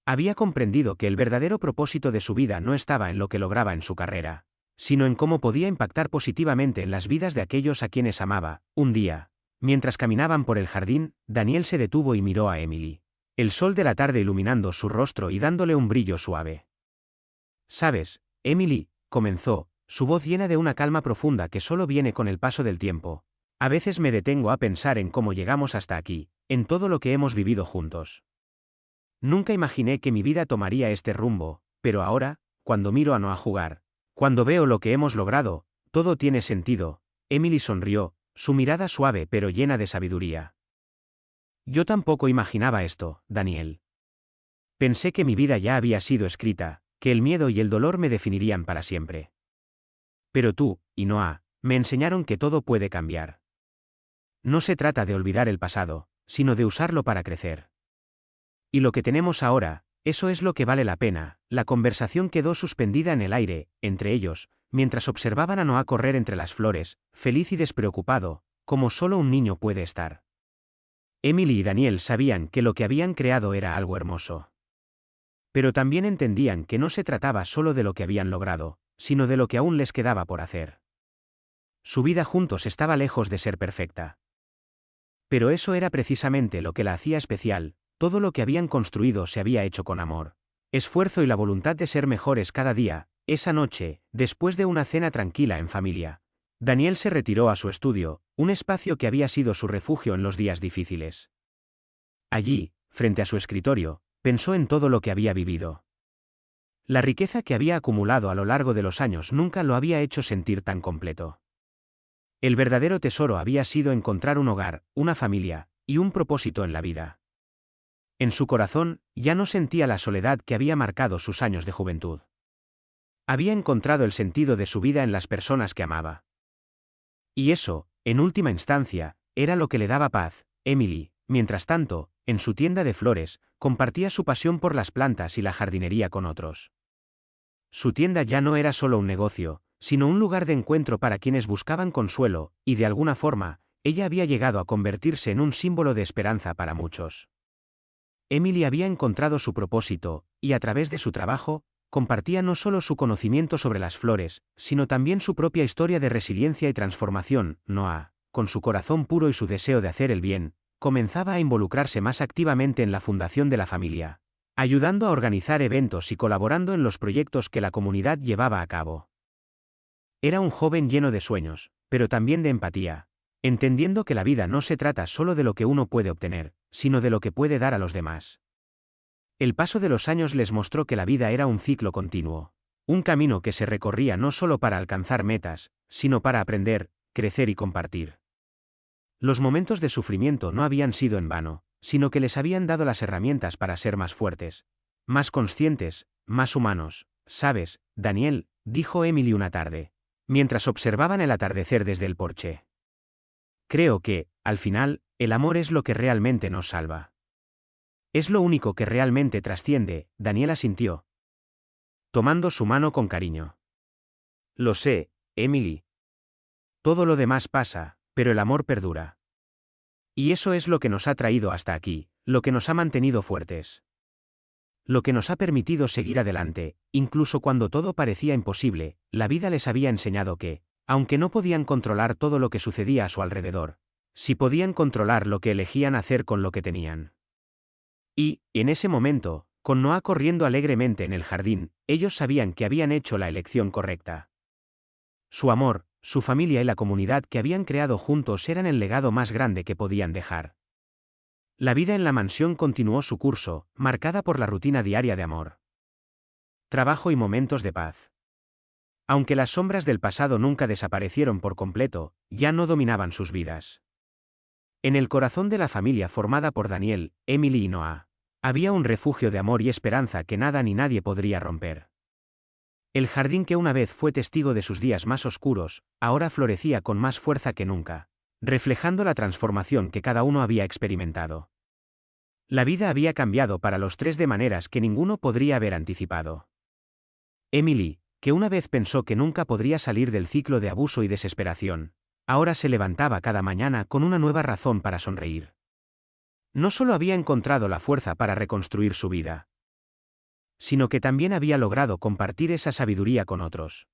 Había comprendido que el verdadero propósito de su vida no estaba en lo que lograba en su carrera, sino en cómo podía impactar positivamente en las vidas de aquellos a quienes amaba. Un día, mientras caminaban por el jardín, Daniel se detuvo y miró a Emily. El sol de la tarde iluminando su rostro y dándole un brillo suave. «¿Sabes, Emily?», comenzó, su voz llena de una calma profunda que solo viene con el paso del tiempo. «A veces me detengo a pensar en cómo llegamos hasta aquí, en todo lo que hemos vivido juntos. Nunca imaginé que mi vida tomaría este rumbo, pero ahora, cuando miro a Noah jugar, cuando veo lo que hemos logrado, todo tiene sentido». Emily sonrió, su mirada suave pero llena de sabiduría. «Yo tampoco imaginaba esto, Daniel. Pensé que mi vida ya había sido escrita, que el miedo y el dolor me definirían para siempre. Pero tú, y Noah, me enseñaron que todo puede cambiar. No se trata de olvidar el pasado, sino de usarlo para crecer. Y lo que tenemos ahora, eso es lo que vale la pena». La conversación quedó suspendida en el aire, entre ellos, mientras observaban a Noah correr entre las flores, feliz y despreocupado, como solo un niño puede estar. Emily y Daniel sabían que lo que habían creado era algo hermoso. Pero también entendían que no se trataba solo de lo que habían logrado, sino de lo que aún les quedaba por hacer. Su vida juntos estaba lejos de ser perfecta. Pero eso era precisamente lo que la hacía especial. Todo lo que habían construido se había hecho con amor, esfuerzo y la voluntad de ser mejores cada día. Esa noche, después de una cena tranquila en familia, Daniel se retiró a su estudio, un espacio que había sido su refugio en los días difíciles. Allí, frente a su escritorio, pensó en todo lo que había vivido. La riqueza que había acumulado a lo largo de los años nunca lo había hecho sentir tan completo. El verdadero tesoro había sido encontrar un hogar, una familia, y un propósito en la vida. En su corazón, ya no sentía la soledad que había marcado sus años de juventud. Había encontrado el sentido de su vida en las personas que amaba. Y eso, En última instancia, era lo que le daba paz. Emily, mientras tanto, en su tienda de flores, compartía su pasión por las plantas y la jardinería con otros. Su tienda ya no era solo un negocio, sino un lugar de encuentro para quienes buscaban consuelo, y de alguna forma, ella había llegado a convertirse en un símbolo de esperanza para muchos. Emily había encontrado su propósito, y a través de su trabajo, compartía no solo su conocimiento sobre las flores, sino también su propia historia de resiliencia y transformación. Noah, con su corazón puro y su deseo de hacer el bien, comenzaba a involucrarse más activamente en la fundación de la familia, ayudando a organizar eventos y colaborando en los proyectos que la comunidad llevaba a cabo. Era un joven lleno de sueños, pero también de empatía, entendiendo que la vida no se trata solo de lo que uno puede obtener, sino de lo que puede dar a los demás. El paso de los años les mostró que la vida era un ciclo continuo, un camino que se recorría no solo para alcanzar metas, sino para aprender, crecer y compartir. Los momentos de sufrimiento no habían sido en vano, sino que les habían dado las herramientas para ser más fuertes, más conscientes, más humanos. ¿Sabes, Daniel?, dijo Emily una tarde, mientras observaban el atardecer desde el porche. Creo que, al final, el amor es lo que realmente nos salva. Es lo único que realmente trasciende. Daniel asintió, tomando su mano con cariño. Lo sé, Emily. Todo lo demás pasa, pero el amor perdura. Y eso es lo que nos ha traído hasta aquí, lo que nos ha mantenido fuertes. Lo que nos ha permitido seguir adelante, incluso cuando todo parecía imposible. La vida les había enseñado que, aunque no podían controlar todo lo que sucedía a su alrededor, sí podían controlar lo que elegían hacer con lo que tenían. Y, en ese momento, con Noah corriendo alegremente en el jardín, ellos sabían que habían hecho la elección correcta. Su amor, su familia y la comunidad que habían creado juntos eran el legado más grande que podían dejar. La vida en la mansión continuó su curso, marcada por la rutina diaria de amor, trabajo y momentos de paz. Aunque las sombras del pasado nunca desaparecieron por completo, ya no dominaban sus vidas. En el corazón de la familia formada por Daniel, Emily y Noah, había un refugio de amor y esperanza que nada ni nadie podría romper. El jardín que una vez fue testigo de sus días más oscuros, ahora florecía con más fuerza que nunca, reflejando la transformación que cada uno había experimentado. La vida había cambiado para los tres de maneras que ninguno podría haber anticipado. Emily, que una vez pensó que nunca podría salir del ciclo de abuso y desesperación, ahora se levantaba cada mañana con una nueva razón para sonreír. No solo había encontrado la fuerza para reconstruir su vida, sino que también había logrado compartir esa sabiduría con otros.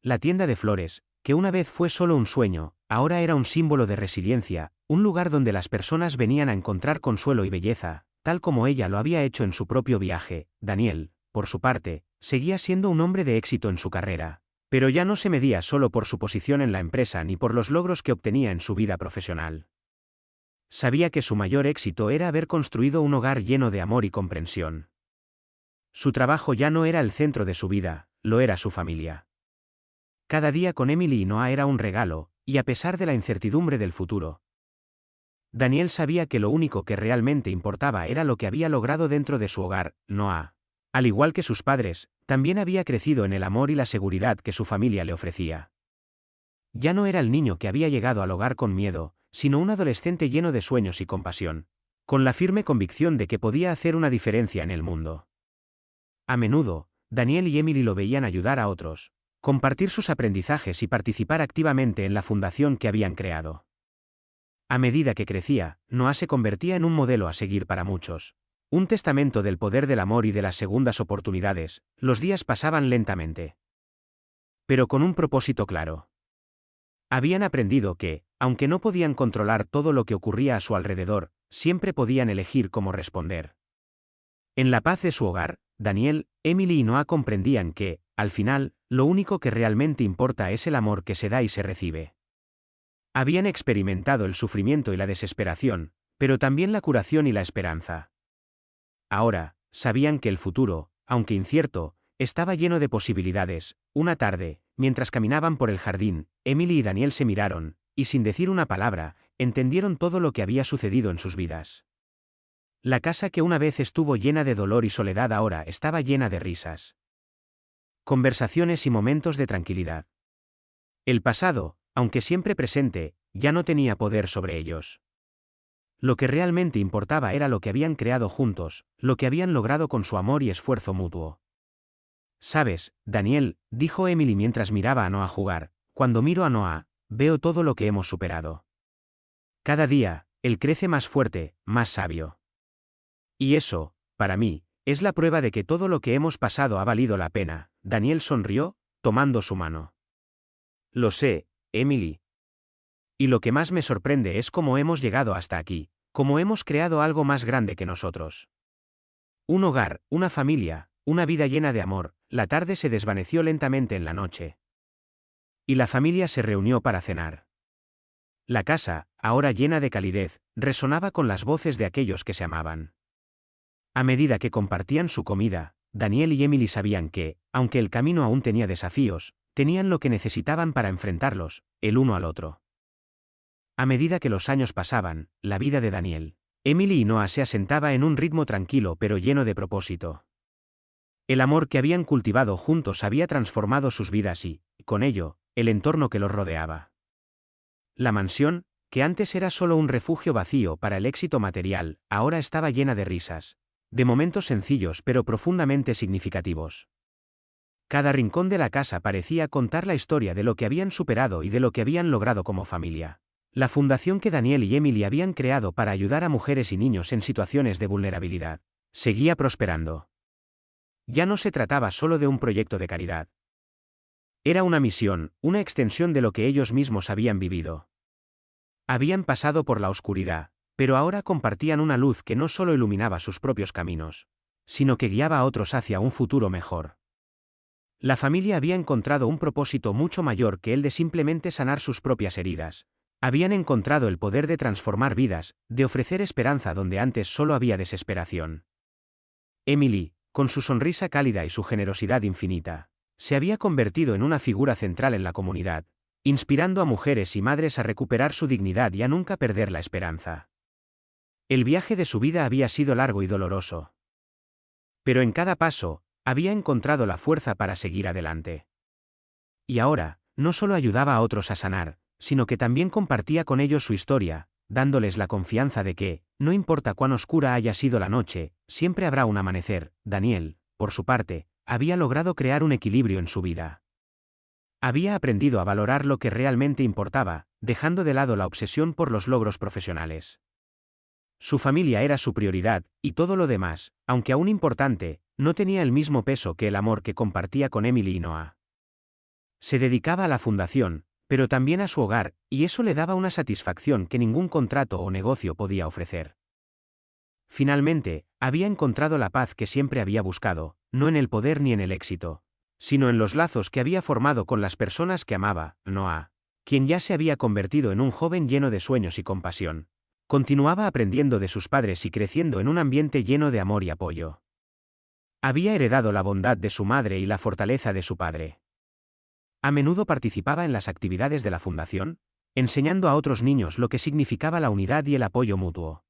La tienda de flores, que una vez fue solo un sueño, ahora era un símbolo de resiliencia, un lugar donde las personas venían a encontrar consuelo y belleza, tal como ella lo había hecho en su propio viaje. Daniel, por su parte, seguía siendo un hombre de éxito en su carrera, pero ya no se medía solo por su posición en la empresa ni por los logros que obtenía en su vida profesional. Sabía que su mayor éxito era haber construido un hogar lleno de amor y comprensión. Su trabajo ya no era el centro de su vida, lo era su familia. Cada día con Emily y Noah era un regalo, y a pesar de la incertidumbre del futuro, Daniel sabía que lo único que realmente importaba era lo que había logrado dentro de su hogar. Noah, al igual que sus padres, también había crecido en el amor y la seguridad que su familia le ofrecía. Ya no era el niño que había llegado al hogar con miedo, sino un adolescente lleno de sueños y compasión, con la firme convicción de que podía hacer una diferencia en el mundo. A menudo, Daniel y Emily lo veían ayudar a otros, compartir sus aprendizajes y participar activamente en la fundación que habían creado. A medida que crecía, Noah se convertía en un modelo a seguir para muchos, un testamento del poder del amor y de las segundas oportunidades. Los días pasaban lentamente, pero con un propósito claro. Habían aprendido que, aunque no podían controlar todo lo que ocurría a su alrededor, siempre podían elegir cómo responder. En la paz de su hogar, Daniel, Emily y Noah comprendían que, al final, lo único que realmente importa es el amor que se da y se recibe. Habían experimentado el sufrimiento y la desesperación, pero también la curación y la esperanza. Ahora, sabían que el futuro, aunque incierto, estaba lleno de posibilidades. Una tarde, mientras caminaban por el jardín, Emily y Daniel se miraron, y sin decir una palabra, entendieron todo lo que había sucedido en sus vidas. La casa que una vez estuvo llena de dolor y soledad ahora estaba llena de risas, conversaciones y momentos de tranquilidad. El pasado, aunque siempre presente, ya no tenía poder sobre ellos. Lo que realmente importaba era lo que habían creado juntos, lo que habían logrado con su amor y esfuerzo mutuo. «Sabes, Daniel», dijo Emily mientras miraba a Noah jugar, «cuando miro a Noah, veo todo lo que hemos superado. Cada día, él crece más fuerte, más sabio. Y eso, para mí, es la prueba de que todo lo que hemos pasado ha valido la pena». Daniel sonrió, tomando su mano. «Lo sé, Emily. Y lo que más me sorprende es cómo hemos llegado hasta aquí, cómo hemos creado algo más grande que nosotros. Un hogar, una familia, una vida llena de amor». La tarde se desvaneció lentamente en la noche. Y la familia se reunió para cenar. La casa, ahora llena de calidez, resonaba con las voces de aquellos que se amaban. A medida que compartían su comida, Daniel y Emily sabían que, aunque el camino aún tenía desafíos, tenían lo que necesitaban para enfrentarlos, el uno al otro. A medida que los años pasaban, la vida de Daniel, Emily y Noah se asentaba en un ritmo tranquilo pero lleno de propósito. El amor que habían cultivado juntos había transformado sus vidas y, con ello, el entorno que los rodeaba. La mansión, que antes era solo un refugio vacío para el éxito material, ahora estaba llena de risas, de momentos sencillos pero profundamente significativos. Cada rincón de la casa parecía contar la historia de lo que habían superado y de lo que habían logrado como familia. La fundación que Daniel y Emily habían creado para ayudar a mujeres y niños en situaciones de vulnerabilidad seguía prosperando. Ya no se trataba solo de un proyecto de caridad. Era una misión, una extensión de lo que ellos mismos habían vivido. Habían pasado por la oscuridad, pero ahora compartían una luz que no solo iluminaba sus propios caminos, sino que guiaba a otros hacia un futuro mejor. La familia había encontrado un propósito mucho mayor que el de simplemente sanar sus propias heridas. Habían encontrado el poder de transformar vidas, de ofrecer esperanza donde antes solo había desesperación. Emily, con su sonrisa cálida y su generosidad infinita, se había convertido en una figura central en la comunidad, inspirando a mujeres y madres a recuperar su dignidad y a nunca perder la esperanza. El viaje de su vida había sido largo y doloroso. Pero en cada paso, había encontrado la fuerza para seguir adelante. Y ahora, no solo ayudaba a otros a sanar, sino que también compartía con ellos su historia, dándoles la confianza de que, no importa cuán oscura haya sido la noche, siempre habrá un amanecer. Daniel, por su parte, había logrado crear un equilibrio en su vida. Había aprendido a valorar lo que realmente importaba, dejando de lado la obsesión por los logros profesionales. Su familia era su prioridad, y todo lo demás, aunque aún importante, no tenía el mismo peso que el amor que compartía con Emily y Noah. Se dedicaba a la fundación, pero también a su hogar, y eso le daba una satisfacción que ningún contrato o negocio podía ofrecer. Finalmente, había encontrado la paz que siempre había buscado, no en el poder ni en el éxito, sino en los lazos que había formado con las personas que amaba. Noah, quien ya se había convertido en un joven lleno de sueños y compasión, continuaba aprendiendo de sus padres y creciendo en un ambiente lleno de amor y apoyo. Había heredado la bondad de su madre y la fortaleza de su padre. A menudo participaba en las actividades de la fundación, enseñando a otros niños lo que significaba la unidad y el apoyo mutuo.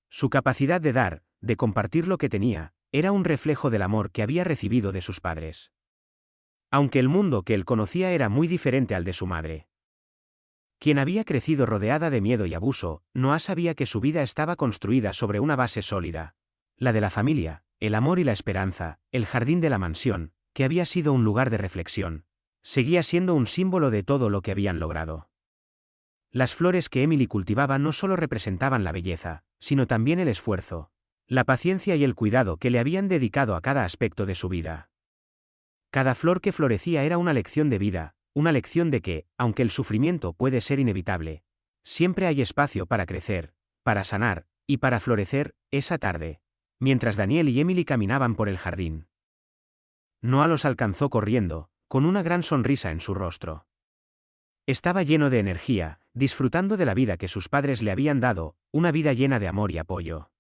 Su capacidad de dar, de compartir lo que tenía, era un reflejo del amor que había recibido de sus padres. Aunque el mundo que él conocía era muy diferente al de su madre, quien había crecido rodeada de miedo y abuso, Noah sabía que su vida estaba construida sobre una base sólida, la de la familia, el amor y la esperanza. El jardín de la mansión, que había sido un lugar de reflexión, seguía siendo un símbolo de todo lo que habían logrado. Las flores que Emily cultivaba no solo representaban la belleza, sino también el esfuerzo, la paciencia y el cuidado que le habían dedicado a cada aspecto de su vida. Cada flor que florecía era una lección de vida, una lección de que, aunque el sufrimiento puede ser inevitable, siempre hay espacio para crecer, para sanar, y para florecer. Esa tarde, mientras Daniel y Emily caminaban por el jardín, Noah los alcanzó corriendo, con una gran sonrisa en su rostro. Estaba lleno de energía, disfrutando de la vida que sus padres le habían dado, una vida llena de amor y apoyo.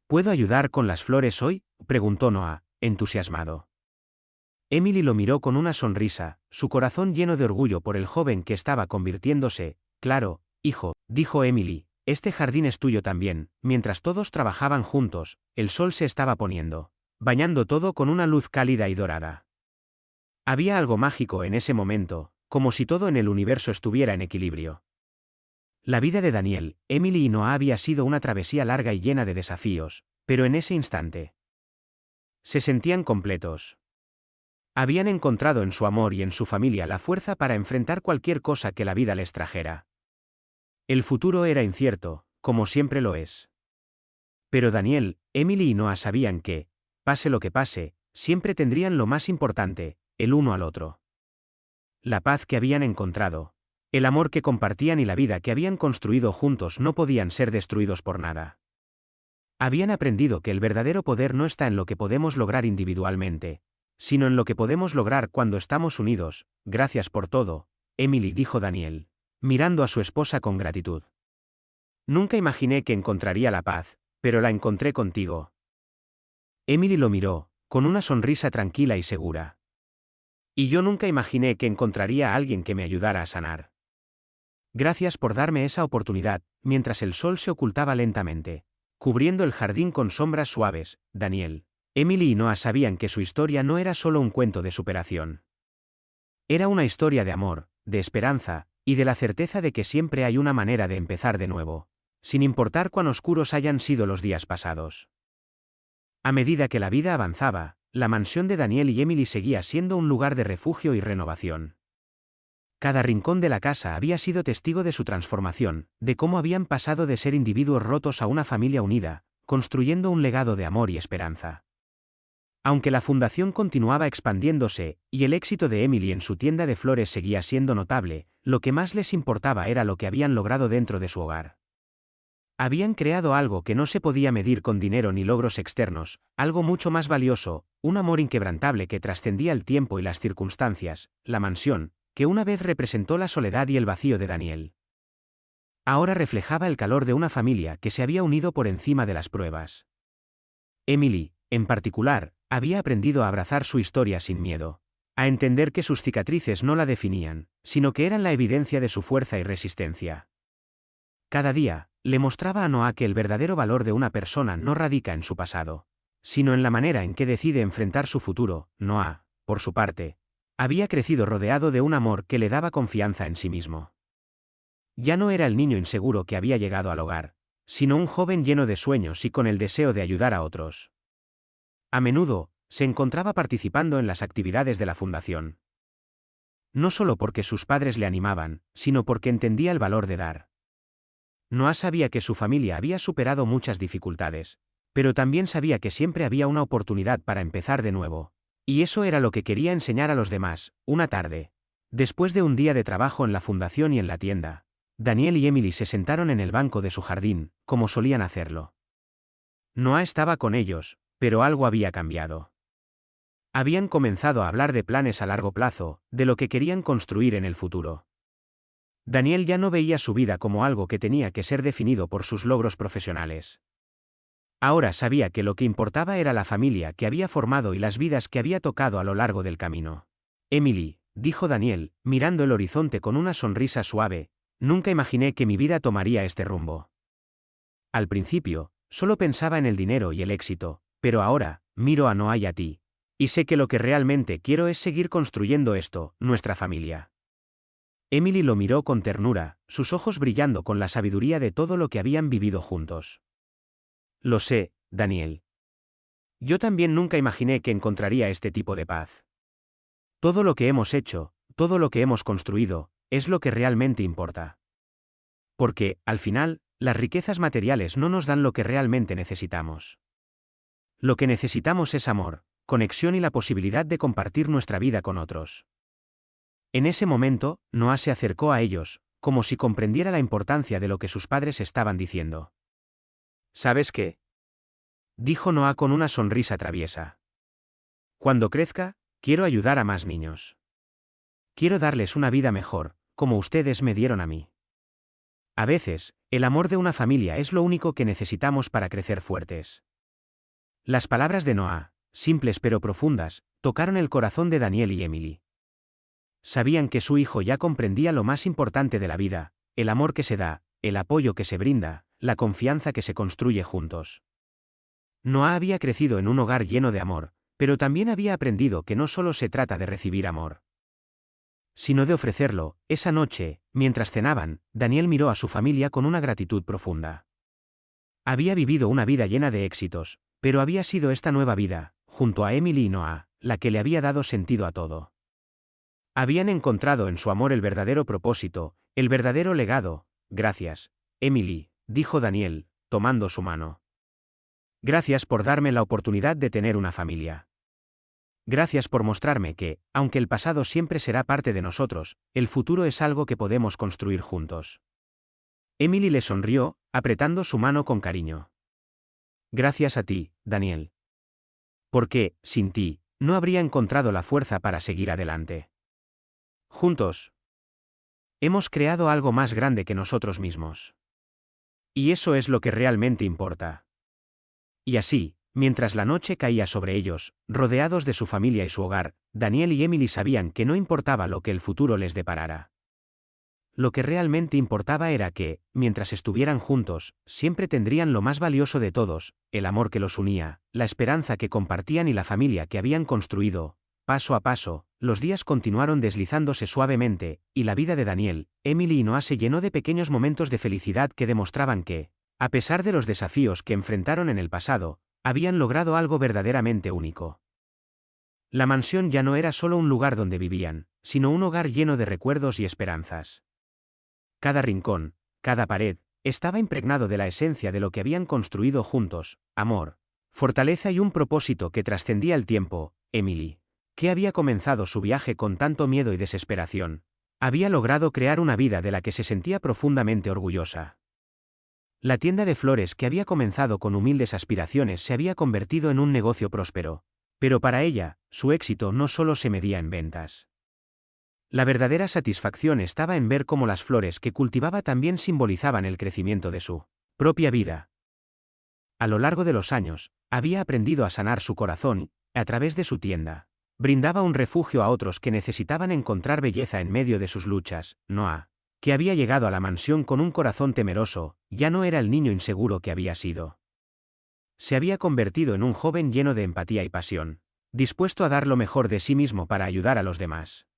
¿Puedo ayudar con las flores hoy?, preguntó Noah, entusiasmado. Emily lo miró con una sonrisa, su corazón lleno de orgullo por el joven que estaba convirtiéndose. Claro, hijo, dijo Emily, este jardín es tuyo también. Mientras todos trabajaban juntos, el sol se estaba poniendo, bañando todo con una luz cálida y dorada. Había algo mágico en ese momento, como si todo en el universo estuviera en equilibrio. La vida de Daniel, Emily y Noah había sido una travesía larga y llena de desafíos, pero en ese instante se sentían completos. Habían encontrado en su amor y en su familia la fuerza para enfrentar cualquier cosa que la vida les trajera. El futuro era incierto, como siempre lo es. Pero Daniel, Emily y Noah sabían que, pase lo que pase, siempre tendrían lo más importante, el uno al otro. La paz que habían encontrado, el amor que compartían y la vida que habían construido juntos no podían ser destruidos por nada. Habían aprendido que el verdadero poder no está en lo que podemos lograr individualmente, sino en lo que podemos lograr cuando estamos unidos. Gracias por todo, Emily, dijo Daniel, mirando a su esposa con gratitud. Nunca imaginé que encontraría la paz, pero la encontré contigo. Emily lo miró, con una sonrisa tranquila y segura. Y yo nunca imaginé que encontraría a alguien que me ayudara a sanar. Gracias por darme esa oportunidad, mientras el sol se ocultaba lentamente, cubriendo el jardín con sombras suaves. Daniel, Emily y Noah sabían que su historia no era solo un cuento de superación. Era una historia de amor, de esperanza, y de la certeza de que siempre hay una manera de empezar de nuevo, sin importar cuán oscuros hayan sido los días pasados. A medida que la vida avanzaba, la mansión de Daniel y Emily seguía siendo un lugar de refugio y renovación. Cada rincón de la casa había sido testigo de su transformación, de cómo habían pasado de ser individuos rotos a una familia unida, construyendo un legado de amor y esperanza. Aunque la fundación continuaba expandiéndose, y el éxito de Emily en su tienda de flores seguía siendo notable, lo que más les importaba era lo que habían logrado dentro de su hogar. Habían creado algo que no se podía medir con dinero ni logros externos, algo mucho más valioso, un amor inquebrantable que trascendía el tiempo y las circunstancias, la mansión, que una vez representó la soledad y el vacío de Daniel. Ahora reflejaba el calor de una familia que se había unido por encima de las pruebas. Emily, en particular, había aprendido a abrazar su historia sin miedo, a entender que sus cicatrices no la definían, sino que eran la evidencia de su fuerza y resistencia. Cada día, le mostraba a Noah que el verdadero valor de una persona no radica en su pasado, sino en la manera en que decide enfrentar su futuro. Noah, por su parte, había crecido rodeado de un amor que le daba confianza en sí mismo. Ya no era el niño inseguro que había llegado al hogar, sino un joven lleno de sueños y con el deseo de ayudar a otros. A menudo, se encontraba participando en las actividades de la fundación. No solo porque sus padres le animaban, sino porque entendía el valor de dar. Noah sabía que su familia había superado muchas dificultades, pero también sabía que siempre había una oportunidad para empezar de nuevo. Y eso era lo que quería enseñar a los demás. Una tarde, después de un día de trabajo en la fundación y en la tienda, Daniel y Emily se sentaron en el banco de su jardín, como solían hacerlo. Noah estaba con ellos, pero algo había cambiado. Habían comenzado a hablar de planes a largo plazo, de lo que querían construir en el futuro. Daniel ya no veía su vida como algo que tenía que ser definido por sus logros profesionales. Ahora sabía que lo que importaba era la familia que había formado y las vidas que había tocado a lo largo del camino. Emily, dijo Daniel, mirando el horizonte con una sonrisa suave, nunca imaginé que mi vida tomaría este rumbo. Al principio, solo pensaba en el dinero y el éxito, pero ahora, miro a Noah y a ti, y sé que lo que realmente quiero es seguir construyendo esto, nuestra familia. Emily lo miró con ternura, sus ojos brillando con la sabiduría de todo lo que habían vivido juntos. Lo sé, Daniel. Yo también nunca imaginé que encontraría este tipo de paz. Todo lo que hemos hecho, todo lo que hemos construido, es lo que realmente importa. Porque, al final, las riquezas materiales no nos dan lo que realmente necesitamos. Lo que necesitamos es amor, conexión y la posibilidad de compartir nuestra vida con otros. En ese momento, Noah se acercó a ellos, como si comprendiera la importancia de lo que sus padres estaban diciendo. ¿Sabes qué?, dijo Noah con una sonrisa traviesa. Cuando crezca, quiero ayudar a más niños. Quiero darles una vida mejor, como ustedes me dieron a mí. A veces, el amor de una familia es lo único que necesitamos para crecer fuertes. Las palabras de Noah, simples pero profundas, tocaron el corazón de Daniel y Emily. Sabían que su hijo ya comprendía lo más importante de la vida, el amor que se da, el apoyo que se brinda, la confianza que se construye juntos. Noah había crecido en un hogar lleno de amor, pero también había aprendido que no solo se trata de recibir amor, sino de ofrecerlo. Esa noche, mientras cenaban, Daniel miró a su familia con una gratitud profunda. Había vivido una vida llena de éxitos, pero había sido esta nueva vida, junto a Emily y Noah, la que le había dado sentido a todo. Habían encontrado en su amor el verdadero propósito, el verdadero legado. Gracias, Emily, dijo Daniel, tomando su mano. Gracias por darme la oportunidad de tener una familia. Gracias por mostrarme que, aunque el pasado siempre será parte de nosotros, el futuro es algo que podemos construir juntos. Emily le sonrió, apretando su mano con cariño. Gracias a ti, Daniel. Porque, sin ti, no habría encontrado la fuerza para seguir adelante. Juntos, hemos creado algo más grande que nosotros mismos. Y eso es lo que realmente importa. Y así, mientras la noche caía sobre ellos, rodeados de su familia y su hogar, Daniel y Emily sabían que no importaba lo que el futuro les deparara. Lo que realmente importaba era que, mientras estuvieran juntos, siempre tendrían lo más valioso de todos, el amor que los unía, la esperanza que compartían y la familia que habían construido. Paso a paso, los días continuaron deslizándose suavemente, y la vida de Daniel, Emily y Noah se llenó de pequeños momentos de felicidad que demostraban que, a pesar de los desafíos que enfrentaron en el pasado, habían logrado algo verdaderamente único. La mansión ya no era solo un lugar donde vivían, sino un hogar lleno de recuerdos y esperanzas. Cada rincón, cada pared, estaba impregnado de la esencia de lo que habían construido juntos: amor, fortaleza y un propósito que trascendía el tiempo. Emily, que había comenzado su viaje con tanto miedo y desesperación, había logrado crear una vida de la que se sentía profundamente orgullosa. La tienda de flores que había comenzado con humildes aspiraciones se había convertido en un negocio próspero, pero para ella, su éxito no solo se medía en ventas. La verdadera satisfacción estaba en ver cómo las flores que cultivaba también simbolizaban el crecimiento de su propia vida. A lo largo de los años, había aprendido a sanar su corazón y, a través de su tienda, brindaba un refugio a otros que necesitaban encontrar belleza en medio de sus luchas. Noah, que había llegado a la mansión con un corazón temeroso, ya no era el niño inseguro que había sido. Se había convertido en un joven lleno de empatía y pasión, dispuesto a dar lo mejor de sí mismo para ayudar a los demás.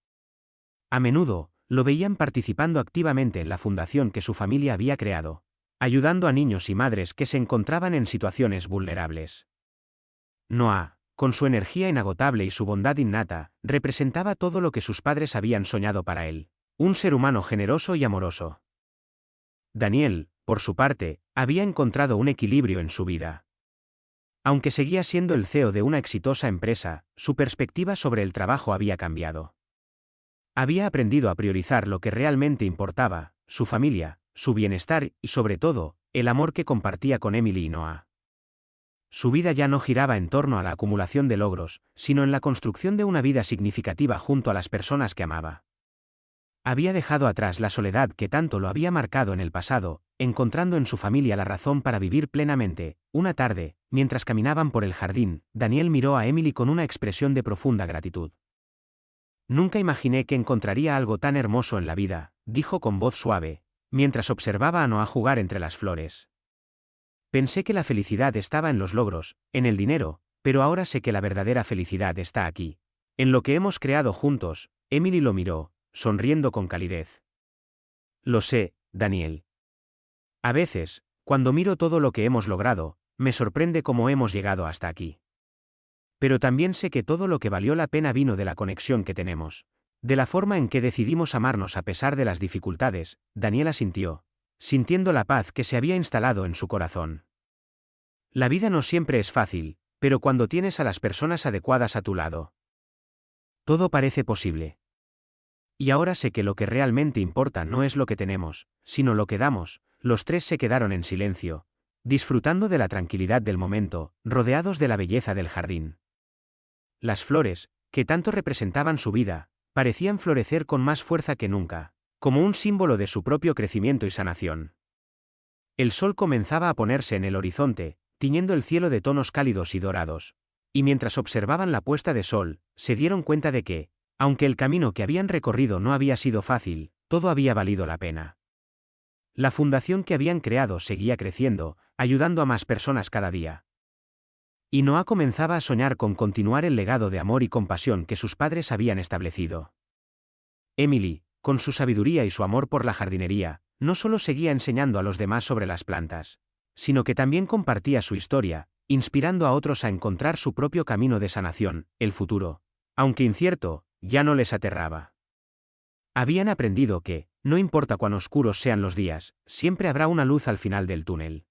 A menudo, lo veían participando activamente en la fundación que su familia había creado, ayudando a niños y madres que se encontraban en situaciones vulnerables. Noah, con su energía inagotable y su bondad innata, representaba todo lo que sus padres habían soñado para él: un ser humano generoso y amoroso. Daniel, por su parte, había encontrado un equilibrio en su vida. Aunque seguía siendo el CEO de una exitosa empresa, su perspectiva sobre el trabajo había cambiado. Había aprendido a priorizar lo que realmente importaba: su familia, su bienestar y, sobre todo, el amor que compartía con Emily y Noah. Su vida ya no giraba en torno a la acumulación de logros, sino en la construcción de una vida significativa junto a las personas que amaba. Había dejado atrás la soledad que tanto lo había marcado en el pasado, encontrando en su familia la razón para vivir plenamente. Una tarde, mientras caminaban por el jardín, Daniel miró a Emily con una expresión de profunda gratitud. Nunca imaginé que encontraría algo tan hermoso en la vida, dijo con voz suave, mientras observaba a Noah jugar entre las flores. Pensé que la felicidad estaba en los logros, en el dinero, pero ahora sé que la verdadera felicidad está aquí, en lo que hemos creado juntos. Emily lo miró, sonriendo con calidez. Lo sé, Daniel. A veces, cuando miro todo lo que hemos logrado, me sorprende cómo hemos llegado hasta aquí. Pero también sé que todo lo que valió la pena vino de la conexión que tenemos, de la forma en que decidimos amarnos a pesar de las dificultades. Daniel asintió, sintiendo la paz que se había instalado en su corazón. La vida no siempre es fácil, pero cuando tienes a las personas adecuadas a tu lado, todo parece posible. Y ahora sé que lo que realmente importa no es lo que tenemos, sino lo que damos. Los tres se quedaron en silencio, disfrutando de la tranquilidad del momento, rodeados de la belleza del jardín. Las flores, que tanto representaban su vida, parecían florecer con más fuerza que nunca, como un símbolo de su propio crecimiento y sanación. El sol comenzaba a ponerse en el horizonte, tiñendo el cielo de tonos cálidos y dorados, y mientras observaban la puesta de sol, se dieron cuenta de que, aunque el camino que habían recorrido no había sido fácil, todo había valido la pena. La fundación que habían creado seguía creciendo, ayudando a más personas cada día. Y Noah comenzaba a soñar con continuar el legado de amor y compasión que sus padres habían establecido. Emily, con su sabiduría y su amor por la jardinería, no solo seguía enseñando a los demás sobre las plantas, sino que también compartía su historia, inspirando a otros a encontrar su propio camino de sanación. El futuro, aunque incierto, ya no les aterraba. Habían aprendido que, no importa cuán oscuros sean los días, siempre habrá una luz al final del túnel.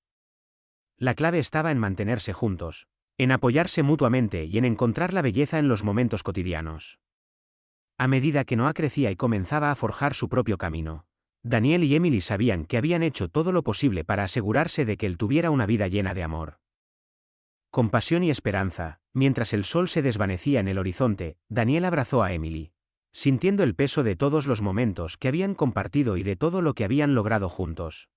La clave estaba en mantenerse juntos, en apoyarse mutuamente y en encontrar la belleza en los momentos cotidianos. A medida que Noah crecía y comenzaba a forjar su propio camino, Daniel y Emily sabían que habían hecho todo lo posible para asegurarse de que él tuviera una vida llena de amor, compasión y esperanza. Mientras el sol se desvanecía en el horizonte, Daniel abrazó a Emily, sintiendo el peso de todos los momentos que habían compartido y de todo lo que habían logrado juntos.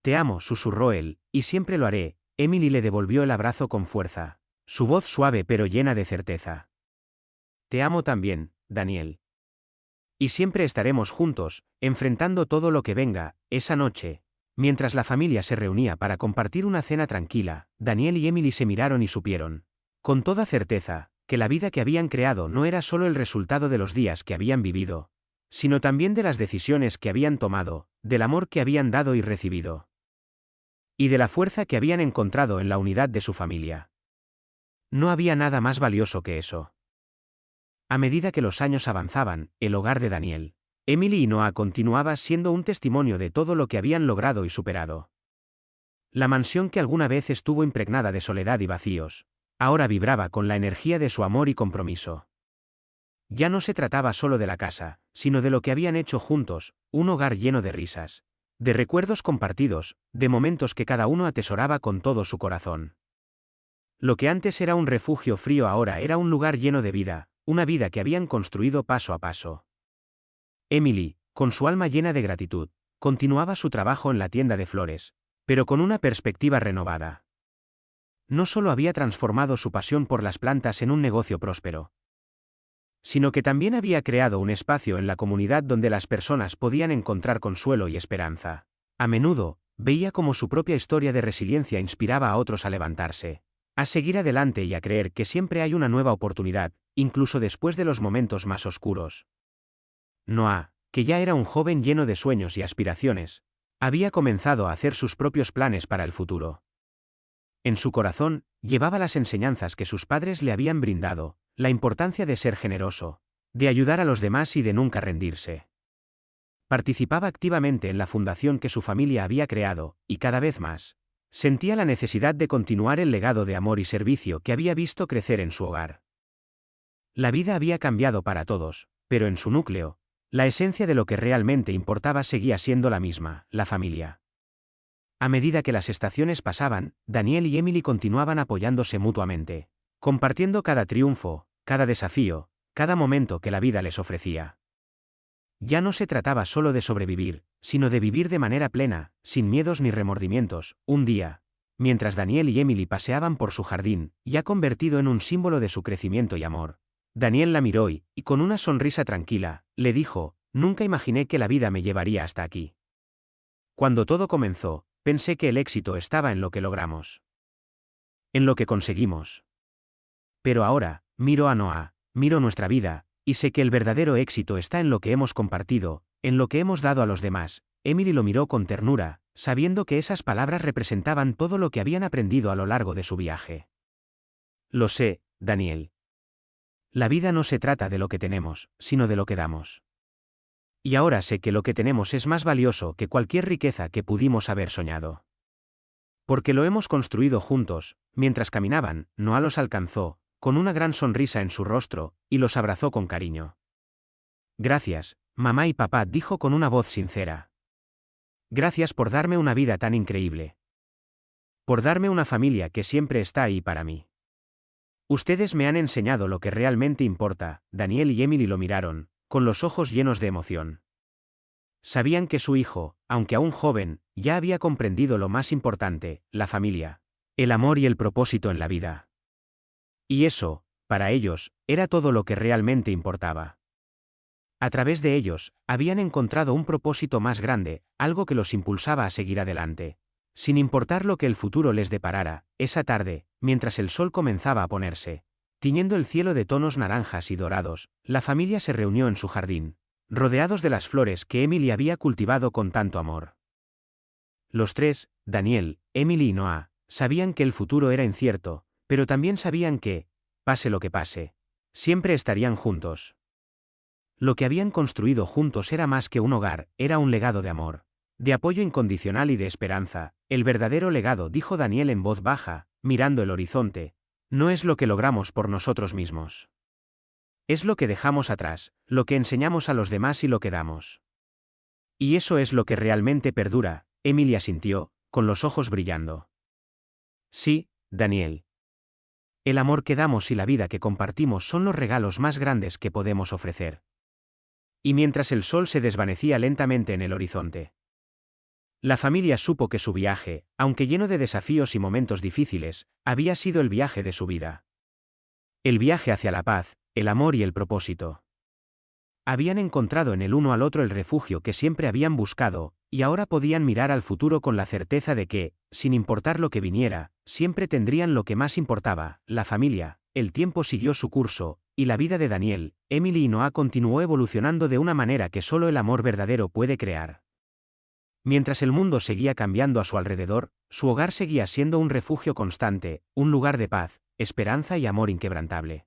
Te amo, susurró él, y siempre lo haré. Emily le devolvió el abrazo con fuerza, su voz suave pero llena de certeza. Te amo también, Daniel. Y siempre estaremos juntos, enfrentando todo lo que venga. Esa noche, mientras la familia se reunía para compartir una cena tranquila, Daniel y Emily se miraron y supieron, con toda certeza, que la vida que habían creado no era solo el resultado de los días que habían vivido, sino también de las decisiones que habían tomado, del amor que habían dado y recibido, y de la fuerza que habían encontrado en la unidad de su familia. No había nada más valioso que eso. A medida que los años avanzaban, el hogar de Daniel, Emily y Noah continuaba siendo un testimonio de todo lo que habían logrado y superado. La mansión que alguna vez estuvo impregnada de soledad y vacíos, ahora vibraba con la energía de su amor y compromiso. Ya no se trataba solo de la casa, sino de lo que habían hecho juntos, un hogar lleno de risas, de recuerdos compartidos, de momentos que cada uno atesoraba con todo su corazón. Lo que antes era un refugio frío ahora era un lugar lleno de vida, una vida que habían construido paso a paso. Emily, con su alma llena de gratitud, continuaba su trabajo en la tienda de flores, pero con una perspectiva renovada. No solo había transformado su pasión por las plantas en un negocio próspero, sino que también había creado un espacio en la comunidad donde las personas podían encontrar consuelo y esperanza. A menudo, veía cómo su propia historia de resiliencia inspiraba a otros a levantarse, a seguir adelante y a creer que siempre hay una nueva oportunidad, incluso después de los momentos más oscuros. Noah, que ya era un joven lleno de sueños y aspiraciones, había comenzado a hacer sus propios planes para el futuro. En su corazón, llevaba las enseñanzas que sus padres le habían brindado, la importancia de ser generoso, de ayudar a los demás y de nunca rendirse. Participaba activamente en la fundación que su familia había creado, y cada vez más, sentía la necesidad de continuar el legado de amor y servicio que había visto crecer en su hogar. La vida había cambiado para todos, pero en su núcleo, la esencia de lo que realmente importaba seguía siendo la misma, la familia. A medida que las estaciones pasaban, Daniel y Emily continuaban apoyándose mutuamente, compartiendo cada triunfo, cada desafío, cada momento que la vida les ofrecía. Ya no se trataba solo de sobrevivir, sino de vivir de manera plena, sin miedos ni remordimientos. Un día, mientras Daniel y Emily paseaban por su jardín, ya convertido en un símbolo de su crecimiento y amor, Daniel la miró y, con una sonrisa tranquila, le dijo: «Nunca imaginé que la vida me llevaría hasta aquí. Cuando todo comenzó, pensé que el éxito estaba en lo que logramos, en lo que conseguimos. Pero ahora, miro a Noah, miro nuestra vida, y sé que el verdadero éxito está en lo que hemos compartido, en lo que hemos dado a los demás». Emily lo miró con ternura, sabiendo que esas palabras representaban todo lo que habían aprendido a lo largo de su viaje. «Lo sé, Daniel. La vida no se trata de lo que tenemos, sino de lo que damos. Y ahora sé que lo que tenemos es más valioso que cualquier riqueza que pudimos haber soñado. Porque lo hemos construido juntos». Mientras caminaban, Noah los alcanzó, con una gran sonrisa en su rostro, y los abrazó con cariño. «Gracias, mamá y papá», dijo con una voz sincera. «Gracias por darme una vida tan increíble. Por darme una familia que siempre está ahí para mí. Ustedes me han enseñado lo que realmente importa». Daniel y Emily lo miraron, con los ojos llenos de emoción. Sabían que su hijo, aunque aún joven, ya había comprendido lo más importante: la familia, el amor y el propósito en la vida. Y eso, para ellos, era todo lo que realmente importaba. A través de ellos, habían encontrado un propósito más grande, algo que los impulsaba a seguir adelante. Sin importar lo que el futuro les deparara, esa tarde, mientras el sol comenzaba a ponerse, tiñendo el cielo de tonos naranjas y dorados, la familia se reunió en su jardín, rodeados de las flores que Emily había cultivado con tanto amor. Los tres, Daniel, Emily y Noah, sabían que el futuro era incierto, pero también sabían que, pase lo que pase, siempre estarían juntos. Lo que habían construido juntos era más que un hogar, era un legado de amor, de apoyo incondicional y de esperanza. El verdadero legado, dijo Daniel en voz baja, mirando el horizonte, no es lo que logramos por nosotros mismos. Es lo que dejamos atrás, lo que enseñamos a los demás y lo que damos. Y eso es lo que realmente perdura, Emily asintió, con los ojos brillando. Sí, Daniel. El amor que damos y la vida que compartimos son los regalos más grandes que podemos ofrecer. Y mientras el sol se desvanecía lentamente en el horizonte, la familia supo que su viaje, aunque lleno de desafíos y momentos difíciles, había sido el viaje de su vida. El viaje hacia la paz, el amor y el propósito. Habían encontrado en el uno al otro el refugio que siempre habían buscado, y ahora podían mirar al futuro con la certeza de que, sin importar lo que viniera, siempre tendrían lo que más importaba, la familia. El tiempo siguió su curso, y la vida de Daniel, Emily y Noah continuó evolucionando de una manera que solo el amor verdadero puede crear. Mientras el mundo seguía cambiando a su alrededor, su hogar seguía siendo un refugio constante, un lugar de paz, esperanza y amor inquebrantable.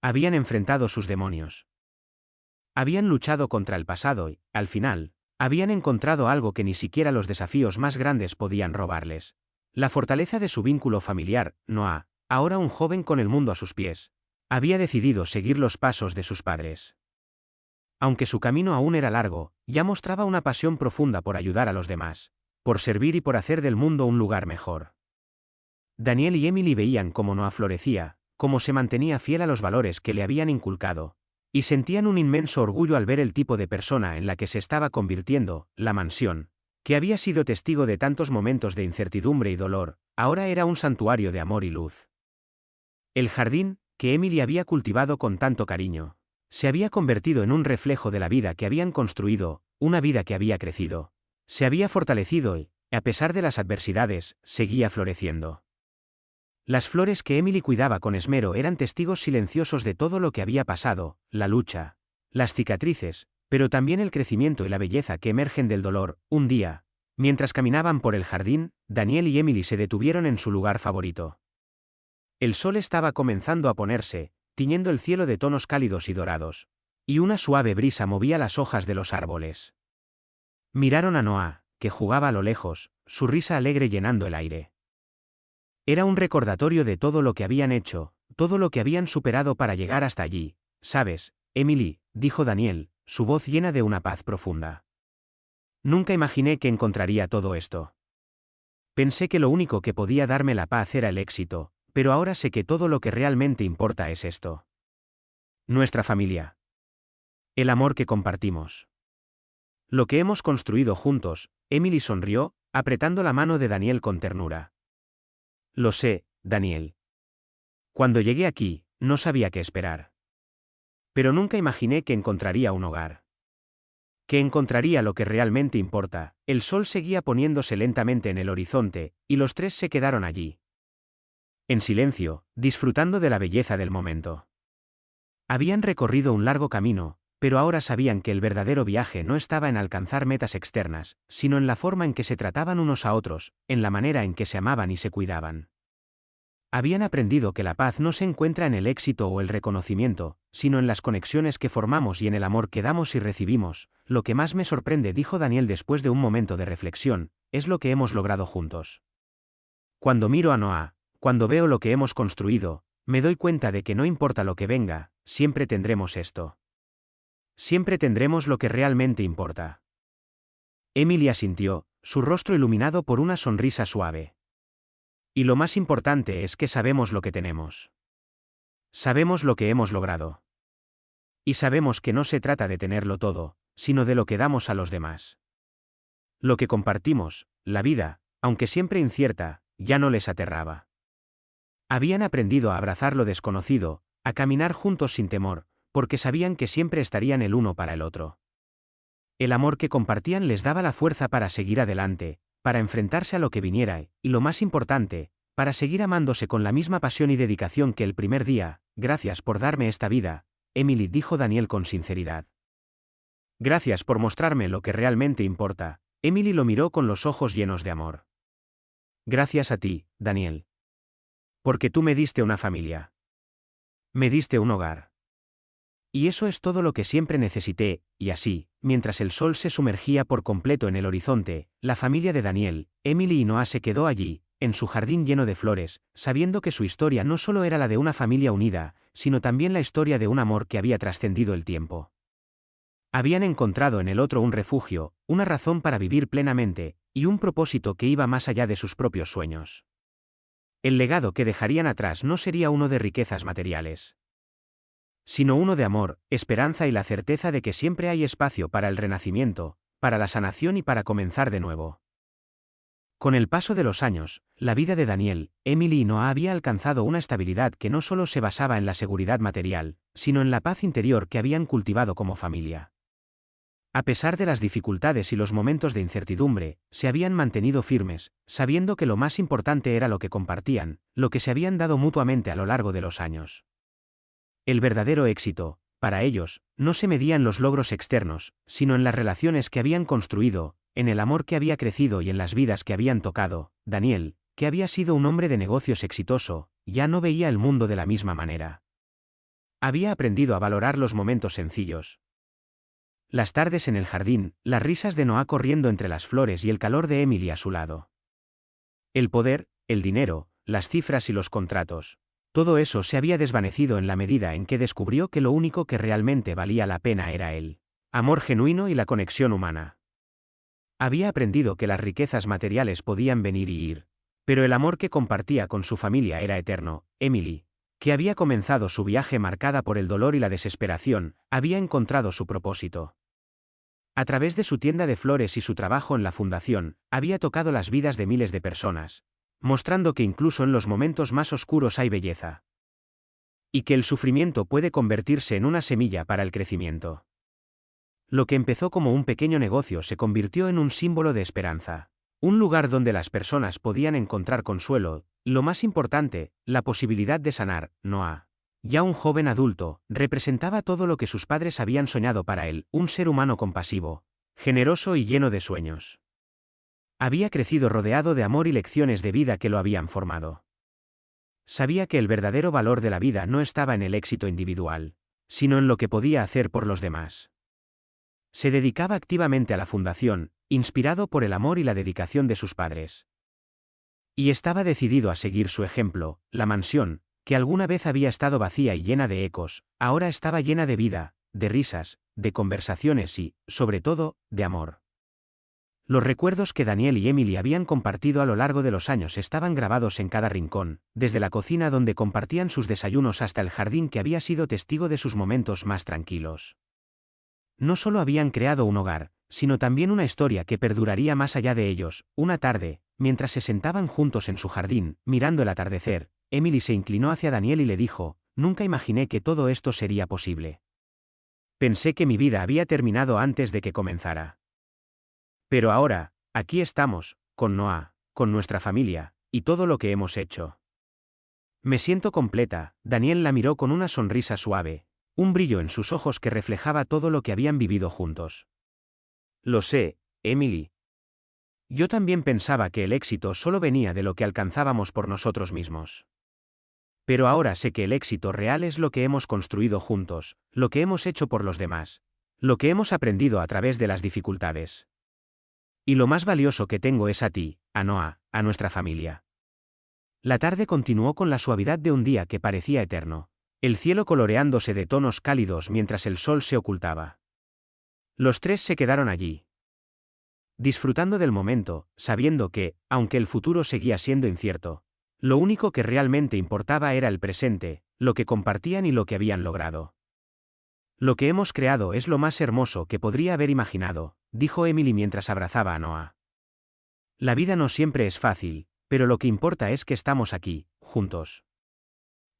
Habían enfrentado sus demonios. Habían luchado contra el pasado y, al final, habían encontrado algo que ni siquiera los desafíos más grandes podían robarles. La fortaleza de su vínculo familiar. Noah, ahora un joven con el mundo a sus pies, había decidido seguir los pasos de sus padres. Aunque su camino aún era largo, ya mostraba una pasión profunda por ayudar a los demás, por servir y por hacer del mundo un lugar mejor. Daniel y Emily veían cómo Noah florecía, cómo se mantenía fiel a los valores que le habían inculcado, y sentían un inmenso orgullo al ver el tipo de persona en la que se estaba convirtiendo. La mansión, que había sido testigo de tantos momentos de incertidumbre y dolor, ahora era un santuario de amor y luz. El jardín, que Emily había cultivado con tanto cariño, se había convertido en un reflejo de la vida que habían construido, una vida que había crecido, se había fortalecido y, a pesar de las adversidades, seguía floreciendo. Las flores que Emily cuidaba con esmero eran testigos silenciosos de todo lo que había pasado, la lucha, las cicatrices, pero también el crecimiento y la belleza que emergen del dolor. Un día, mientras caminaban por el jardín, Daniel y Emily se detuvieron en su lugar favorito. El sol estaba comenzando a ponerse, tiñendo el cielo de tonos cálidos y dorados, y una suave brisa movía las hojas de los árboles. Miraron a Noah, que jugaba a lo lejos, su risa alegre llenando el aire. Era un recordatorio de todo lo que habían hecho, todo lo que habían superado para llegar hasta allí. ¿Sabes, Emily?, dijo Daniel, su voz llena de una paz profunda. Nunca imaginé que encontraría todo esto. Pensé que lo único que podía darme la paz era el éxito, pero ahora sé que todo lo que realmente importa es esto. Nuestra familia. El amor que compartimos. Lo que hemos construido juntos. Emily sonrió, apretando la mano de Daniel con ternura. Lo sé, Daniel. Cuando llegué aquí, no sabía qué esperar. Pero nunca imaginé que encontraría un hogar. Que encontraría lo que realmente importa. El sol seguía poniéndose lentamente en el horizonte, y los tres se quedaron allí. En silencio, disfrutando de la belleza del momento. Habían recorrido un largo camino, pero ahora sabían que el verdadero viaje no estaba en alcanzar metas externas, sino en la forma en que se trataban unos a otros, en la manera en que se amaban y se cuidaban. Habían aprendido que la paz no se encuentra en el éxito o el reconocimiento, sino en las conexiones que formamos y en el amor que damos y recibimos. Lo que más me sorprende, dijo Daniel después de un momento de reflexión, es lo que hemos logrado juntos. Cuando miro a Noah, cuando veo lo que hemos construido, me doy cuenta de que no importa lo que venga, siempre tendremos esto. Siempre tendremos lo que realmente importa. Emily asintió, su rostro iluminado por una sonrisa suave. Y lo más importante es que sabemos lo que tenemos. Sabemos lo que hemos logrado. Y sabemos que no se trata de tenerlo todo, sino de lo que damos a los demás. Lo que compartimos, la vida, aunque siempre incierta, ya no les aterraba. Habían aprendido a abrazar lo desconocido, a caminar juntos sin temor, porque sabían que siempre estarían el uno para el otro. El amor que compartían les daba la fuerza para seguir adelante, para enfrentarse a lo que viniera y, lo más importante, para seguir amándose con la misma pasión y dedicación que el primer día. Gracias por darme esta vida, Emily, dijo Daniel con sinceridad. Gracias por mostrarme lo que realmente importa. Emily lo miró con los ojos llenos de amor. Gracias a ti, Daniel. Porque tú me diste una familia. Me diste un hogar. Y eso es todo lo que siempre necesité, y así, mientras el sol se sumergía por completo en el horizonte, la familia de Daniel, Emily y Noah se quedó allí, en su jardín lleno de flores, sabiendo que su historia no solo era la de una familia unida, sino también la historia de un amor que había trascendido el tiempo. Habían encontrado en el otro un refugio, una razón para vivir plenamente, y un propósito que iba más allá de sus propios sueños. El legado que dejarían atrás no sería uno de riquezas materiales, sino uno de amor, esperanza y la certeza de que siempre hay espacio para el renacimiento, para la sanación y para comenzar de nuevo. Con el paso de los años, la vida de Daniel, Emily y Noah había alcanzado una estabilidad que no solo se basaba en la seguridad material, sino en la paz interior que habían cultivado como familia. A pesar de las dificultades y los momentos de incertidumbre, se habían mantenido firmes, sabiendo que lo más importante era lo que compartían, lo que se habían dado mutuamente a lo largo de los años. El verdadero éxito, para ellos, no se medía en los logros externos, sino en las relaciones que habían construido, en el amor que había crecido y en las vidas que habían tocado. Daniel, que había sido un hombre de negocios exitoso, ya no veía el mundo de la misma manera. Había aprendido a valorar los momentos sencillos. Las tardes en el jardín, las risas de Noah corriendo entre las flores y el calor de Emily a su lado. El poder, el dinero, las cifras y los contratos. Todo eso se había desvanecido en la medida en que descubrió que lo único que realmente valía la pena era el amor genuino y la conexión humana. Había aprendido que las riquezas materiales podían venir y ir, pero el amor que compartía con su familia era eterno. Emily, que había comenzado su viaje marcada por el dolor y la desesperación, había encontrado su propósito. A través de su tienda de flores y su trabajo en la fundación, había tocado las vidas de miles de personas, mostrando que incluso en los momentos más oscuros hay belleza. Y que el sufrimiento puede convertirse en una semilla para el crecimiento. Lo que empezó como un pequeño negocio se convirtió en un símbolo de esperanza. Un lugar donde las personas podían encontrar consuelo, lo más importante, la posibilidad de sanar. Noah, ya un joven adulto, representaba todo lo que sus padres habían soñado para él, un ser humano compasivo, generoso y lleno de sueños. Había crecido rodeado de amor y lecciones de vida que lo habían formado. Sabía que el verdadero valor de la vida no estaba en el éxito individual, sino en lo que podía hacer por los demás. Se dedicaba activamente a la fundación, inspirado por el amor y la dedicación de sus padres. Y estaba decidido a seguir su ejemplo. La mansión, que alguna vez había estado vacía y llena de ecos, ahora estaba llena de vida, de risas, de conversaciones y, sobre todo, de amor. Los recuerdos que Daniel y Emily habían compartido a lo largo de los años estaban grabados en cada rincón, desde la cocina donde compartían sus desayunos hasta el jardín que había sido testigo de sus momentos más tranquilos. No solo habían creado un hogar, sino también una historia que perduraría más allá de ellos. Una tarde, mientras se sentaban juntos en su jardín, mirando el atardecer, Emily se inclinó hacia Daniel y le dijo: «Nunca imaginé que todo esto sería posible. Pensé que mi vida había terminado antes de que comenzara. Pero ahora, aquí estamos, con Noah, con nuestra familia, y todo lo que hemos hecho. Me siento completa». Daniel la miró con una sonrisa suave, un brillo en sus ojos que reflejaba todo lo que habían vivido juntos. «Lo sé, Emily. Yo también pensaba que el éxito solo venía de lo que alcanzábamos por nosotros mismos. Pero ahora sé que el éxito real es lo que hemos construido juntos, lo que hemos hecho por los demás, lo que hemos aprendido a través de las dificultades. Y lo más valioso que tengo es a ti, a Noah, a nuestra familia». La tarde continuó con la suavidad de un día que parecía eterno, el cielo coloreándose de tonos cálidos mientras el sol se ocultaba. Los tres se quedaron allí, disfrutando del momento, sabiendo que, aunque el futuro seguía siendo incierto, lo único que realmente importaba era el presente, lo que compartían y lo que habían logrado. «Lo que hemos creado es lo más hermoso que podría haber imaginado», dijo Emily mientras abrazaba a Noah. «La vida no siempre es fácil, pero lo que importa es que estamos aquí, juntos.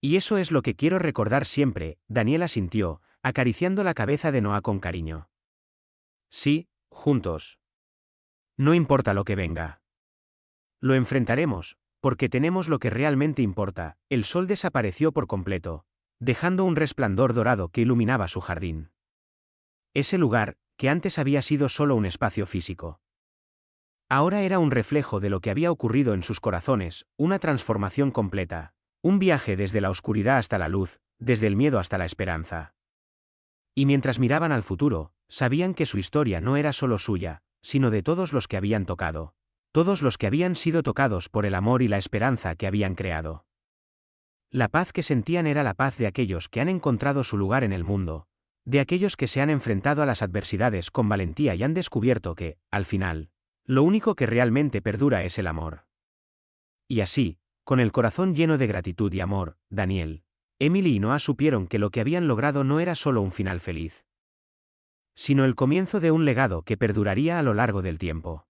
Y eso es lo que quiero recordar siempre». Daniel asintió, acariciando la cabeza de Noah con cariño. «Sí, juntos. No importa lo que venga. Lo enfrentaremos, porque tenemos lo que realmente importa». El sol desapareció por completo, dejando un resplandor dorado que iluminaba su jardín. Ese lugar, que antes había sido solo un espacio físico. Ahora era un reflejo de lo que había ocurrido en sus corazones, una transformación completa, un viaje desde la oscuridad hasta la luz, desde el miedo hasta la esperanza. Y mientras miraban al futuro, sabían que su historia no era solo suya, sino de todos los que habían tocado, todos los que habían sido tocados por el amor y la esperanza que habían creado. La paz que sentían era la paz de aquellos que han encontrado su lugar en el mundo, de aquellos que se han enfrentado a las adversidades con valentía y han descubierto que, al final, lo único que realmente perdura es el amor. Y así, con el corazón lleno de gratitud y amor, Daniel, Emily y Noah supieron que lo que habían logrado no era solo un final feliz, sino el comienzo de un legado que perduraría a lo largo del tiempo.